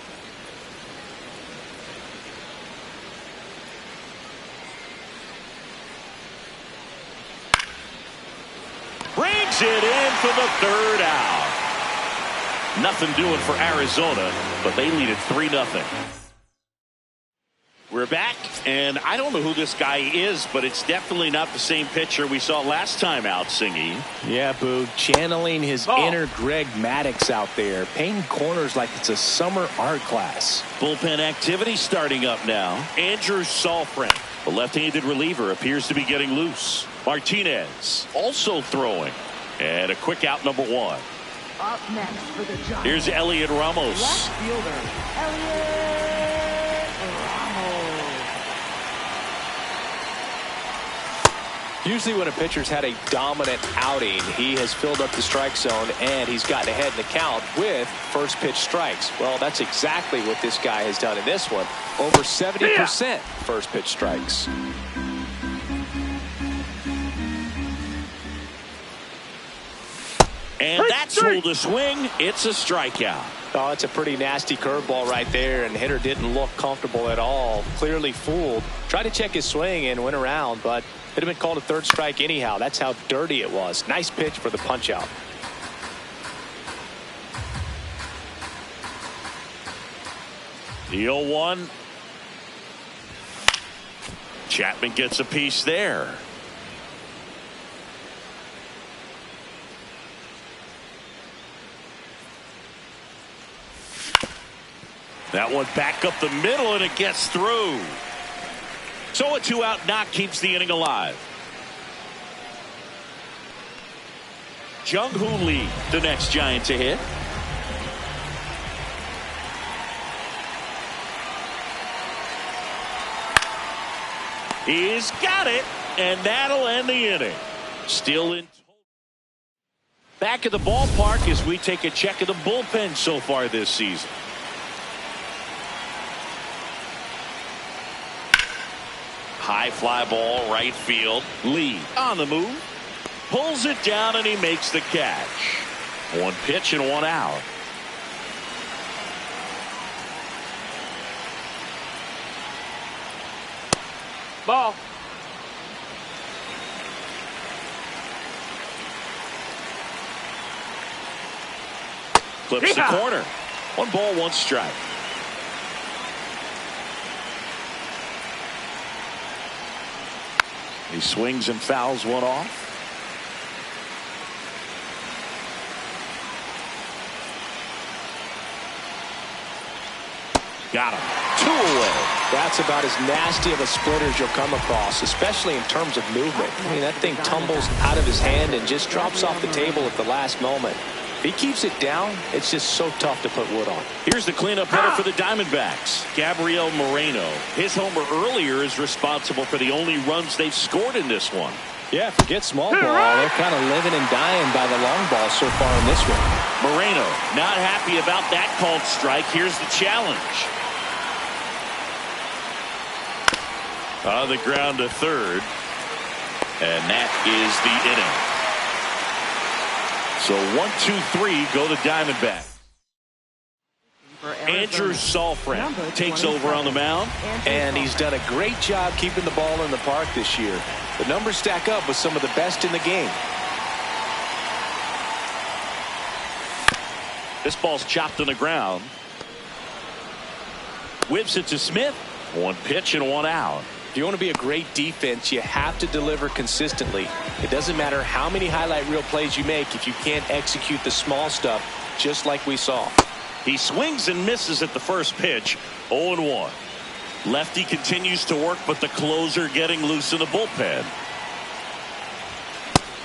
Brings it in for the 3rd out. Nothing doing for Arizona, but they lead it 3-0. We're back, and I don't know who this guy is, but it's definitely not the same pitcher we saw last time out, Singy. Yeah, Boo, channeling his inner Greg Maddux out there, painting corners like it's a summer art class. Bullpen activity starting up now. Andrew Saalfrank, the left-handed reliever, appears to be getting loose. Martinez also throwing, and a quick out, number 1. Up next for the Giants. Here's Elliot Ramos. Left fielder, Elliot Ramos. Usually when a pitcher's had a dominant outing, he has filled up the strike zone and he's gotten ahead in the count with first pitch strikes. Well, that's exactly what this guy has done in this one. Over 70% first pitch strikes. And that's ruled a swing. It's a strikeout. Oh, it's a pretty nasty curveball right there, and the hitter didn't look comfortable at all. Clearly fooled. Tried to check his swing and went around, but it had been called a 3rd strike anyhow. That's how dirty it was. Nice pitch for the punch out. The 0-1. Chapman gets a piece there. That one back up the middle, and it gets through. So a 2-out knock keeps the inning alive. Jung-Hoo Lee, the next Giant to hit. He's got it, and that'll end the inning. Still in. Back at the ballpark as we take a check of the bullpen so far this season. High fly ball, right field. Lee on the move. Pulls it down, and he makes the catch. 1 pitch and 1 out. Ball. Clips the corner. 1 ball, 1 strike. He swings and fouls one off. Got him. 2 away. That's about as nasty of a split as you'll come across, especially in terms of movement. I mean, that thing tumbles out of his hand and just drops off the table at the last moment. If he keeps it down, it's just so tough to put wood on. Here's the cleanup hitter for the Diamondbacks, Gabriel Moreno. His homer earlier is responsible for the only runs they've scored in this one. Yeah, forget small ball. They're kind of living and dying by the long ball so far in this one. Moreno not happy about that called strike. Here's the challenge. On the ground to 3rd. And that is the inning. So 1-2-3 go the Diamondbacks. Andrew Saalfrank takes over on the mound. And he's done a great job keeping the ball in the park this year. The numbers stack up with some of the best in the game. This ball's chopped on the ground. Whips it to Smith. 1 pitch and 1 out. If you want to be a great defense, you have to deliver consistently. It doesn't matter how many highlight reel plays you make if you can't execute the small stuff, just like we saw. He swings and misses at the first pitch. 0-1. Lefty continues to work, but the closer getting loose in the bullpen.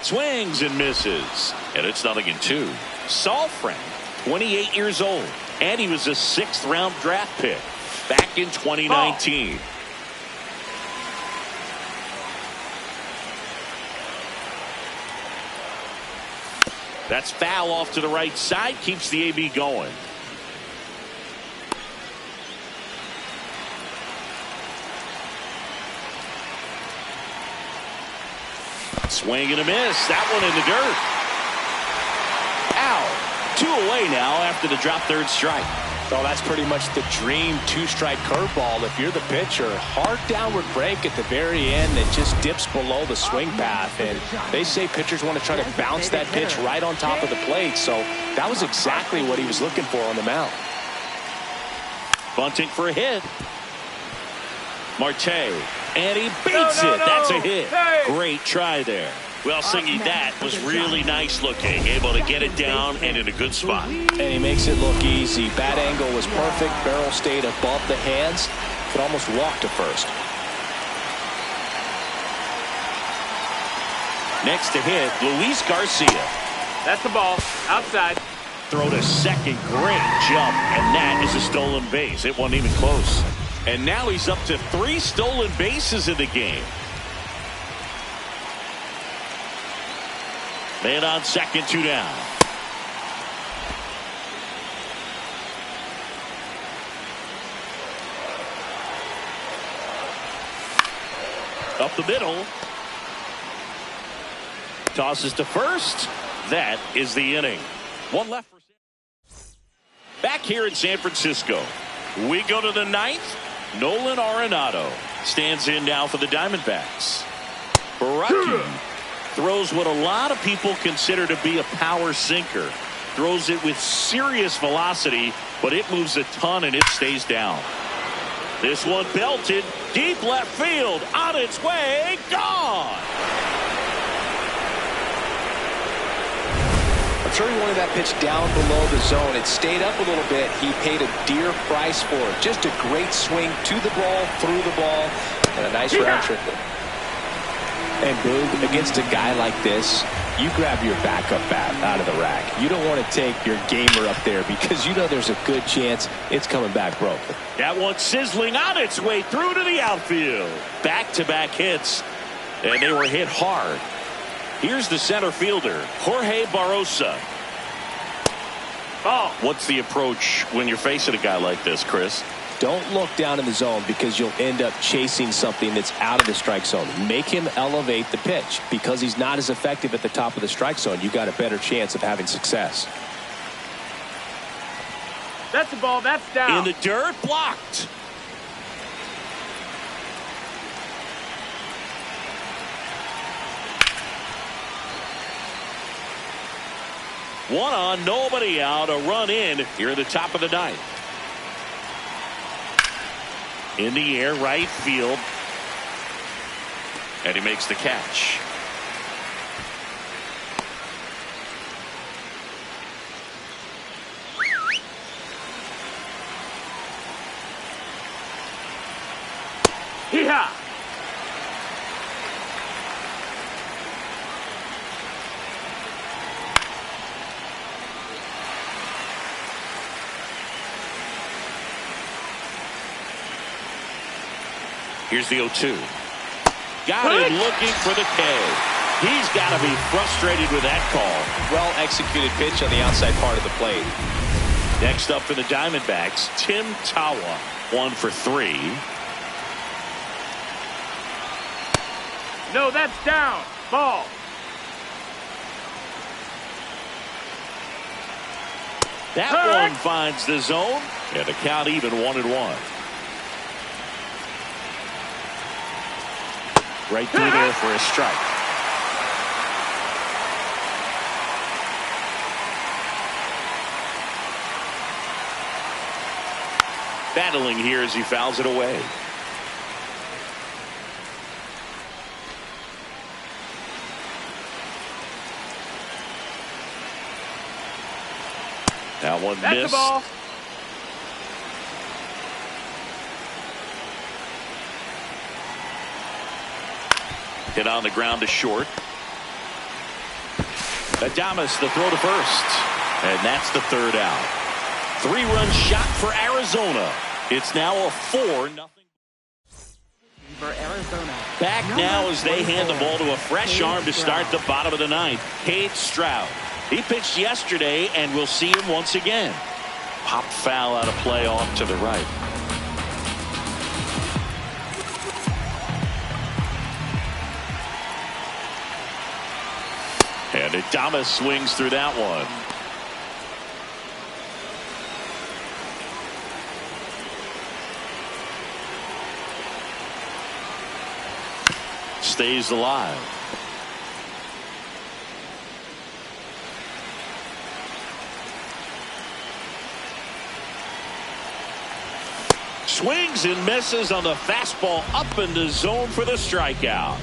Swings and misses, and it's 0-2. Salfran, 28 years old, and he was a 6th-round draft pick back in 2019. That's foul off to the right side, keeps the AB going. Swing and a miss. That one in the dirt. Ow. 2 away now after the drop third strike. Oh, that's pretty much the dream 2-strike curveball. If you're the pitcher, hard downward break at the very end that just dips below the swing path. And they say pitchers want to try to bounce that pitch right on top of the plate. So that was exactly what he was looking for on the mound. Bunting for a hit. Marte. And he beats it. That's a hit. Great try there. Well, Singy, that was really nice looking. Able to get it down and in a good spot. And he makes it look easy. Bat angle was perfect. Barrel stayed above the hands. Could almost walk to first. Next to hit, Luis Garcia. That's the ball. Outside. Throw to second. Great jump. And that is a stolen base. It wasn't even close. And now he's up to 3 stolen bases in the game. Man on second, 2 down. Up the middle. Tosses to first. That is the inning. 1 left for back here in San Francisco. We go to the 9th. Nolan Arenado stands in now for the Diamondbacks. Baraki throws what a lot of people consider to be a power sinker. Throws it with serious velocity, but it moves a ton and it stays down. This one belted deep left field, on its way, gone. I'm sure he wanted that pitch down below the zone. It stayed up a little bit. He paid a dear price for it. Just a great swing to the ball, through the ball, and a nice round trip. And Boog, against a guy like this, you grab your backup bat out of the rack. You don't want to take your gamer up there because you know there's a good chance it's coming back broken. That one sizzling on its way through to the outfield. Back-to-back hits, and they were hit hard. Here's the center fielder, Jorge Barrosa. Ball. What's the approach when you're facing a guy like this, Chris? Don't look down in the zone because you'll end up chasing something that's out of the strike zone. Make him elevate the pitch because he's not as effective at the top of the strike zone. You got a better chance of having success. That's the ball. That's down. In the dirt, blocked. One on, nobody out, a run in here at the top of the 9th. In the air, right field. And he makes the catch. Hee-haw. Here's the 0-2. Got him looking for the K. He's got to be frustrated with that call. Well executed pitch on the outside part of the plate. Next up for the Diamondbacks, Tim Tawa. 1 for 3. No, that's down. Ball. That one finds the zone, and the count even 1-1. Right through there for a strike. Battling here as he fouls it away. That one That's missed. the ball. Hit on the ground to short. Adames, the throw to first. And that's the third out. 3-run shot for Arizona. It's now a 4-0. For Arizona. Back now as they hand the ball to a fresh arm to start the bottom of the ninth. Cade Stroud. He pitched yesterday, and we'll see him once again. Pop foul out of play off to the right. And Adames swings through that one. Stays alive. Swings and misses on the fastball up in the zone for the strikeout.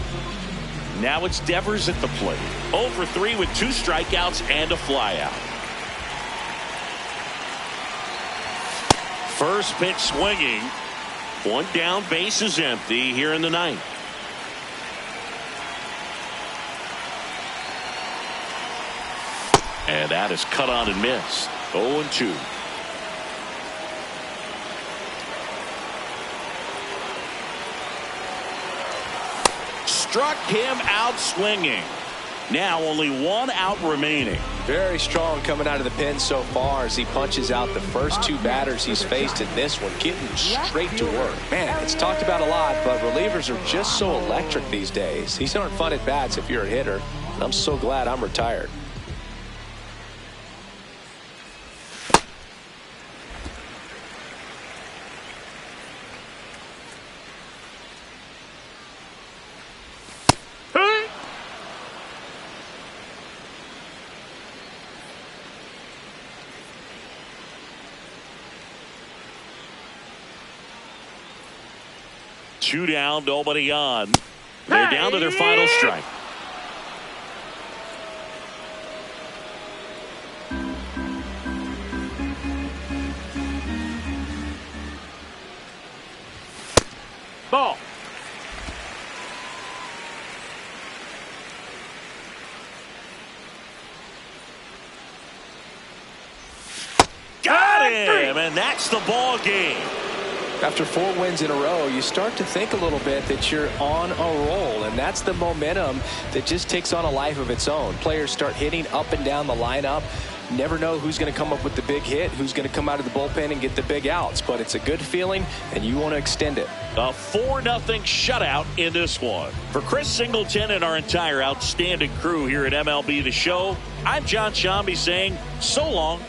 Now it's Devers at the plate. 0 for 3 with 2 strikeouts and a flyout. First pitch swinging. 1 down, base is empty here in the ninth. And that is cut on and missed. 0-2. Struck him out swinging. Now only 1 out remaining. Very strong coming out of the pen so far as he punches out the first 2 batters he's faced in this one, getting straight to work. Man, it's talked about a lot, but relievers are just so electric these days. These aren't fun at bats if you're a hitter. I'm so glad I'm retired. Two down, nobody on. They're down to their final strike. Ball. Got him, and that's the ball game. After 4 wins in a row, you start to think a little bit that you're on a roll, and that's the momentum that just takes on a life of its own. Players start hitting up and down the lineup. Never know who's going to come up with the big hit, who's going to come out of the bullpen and get the big outs, but it's a good feeling, and you want to extend it. A 4-0 shutout in this one. For Chris Singleton and our entire outstanding crew here at MLB The Show, I'm John Shambi saying so long.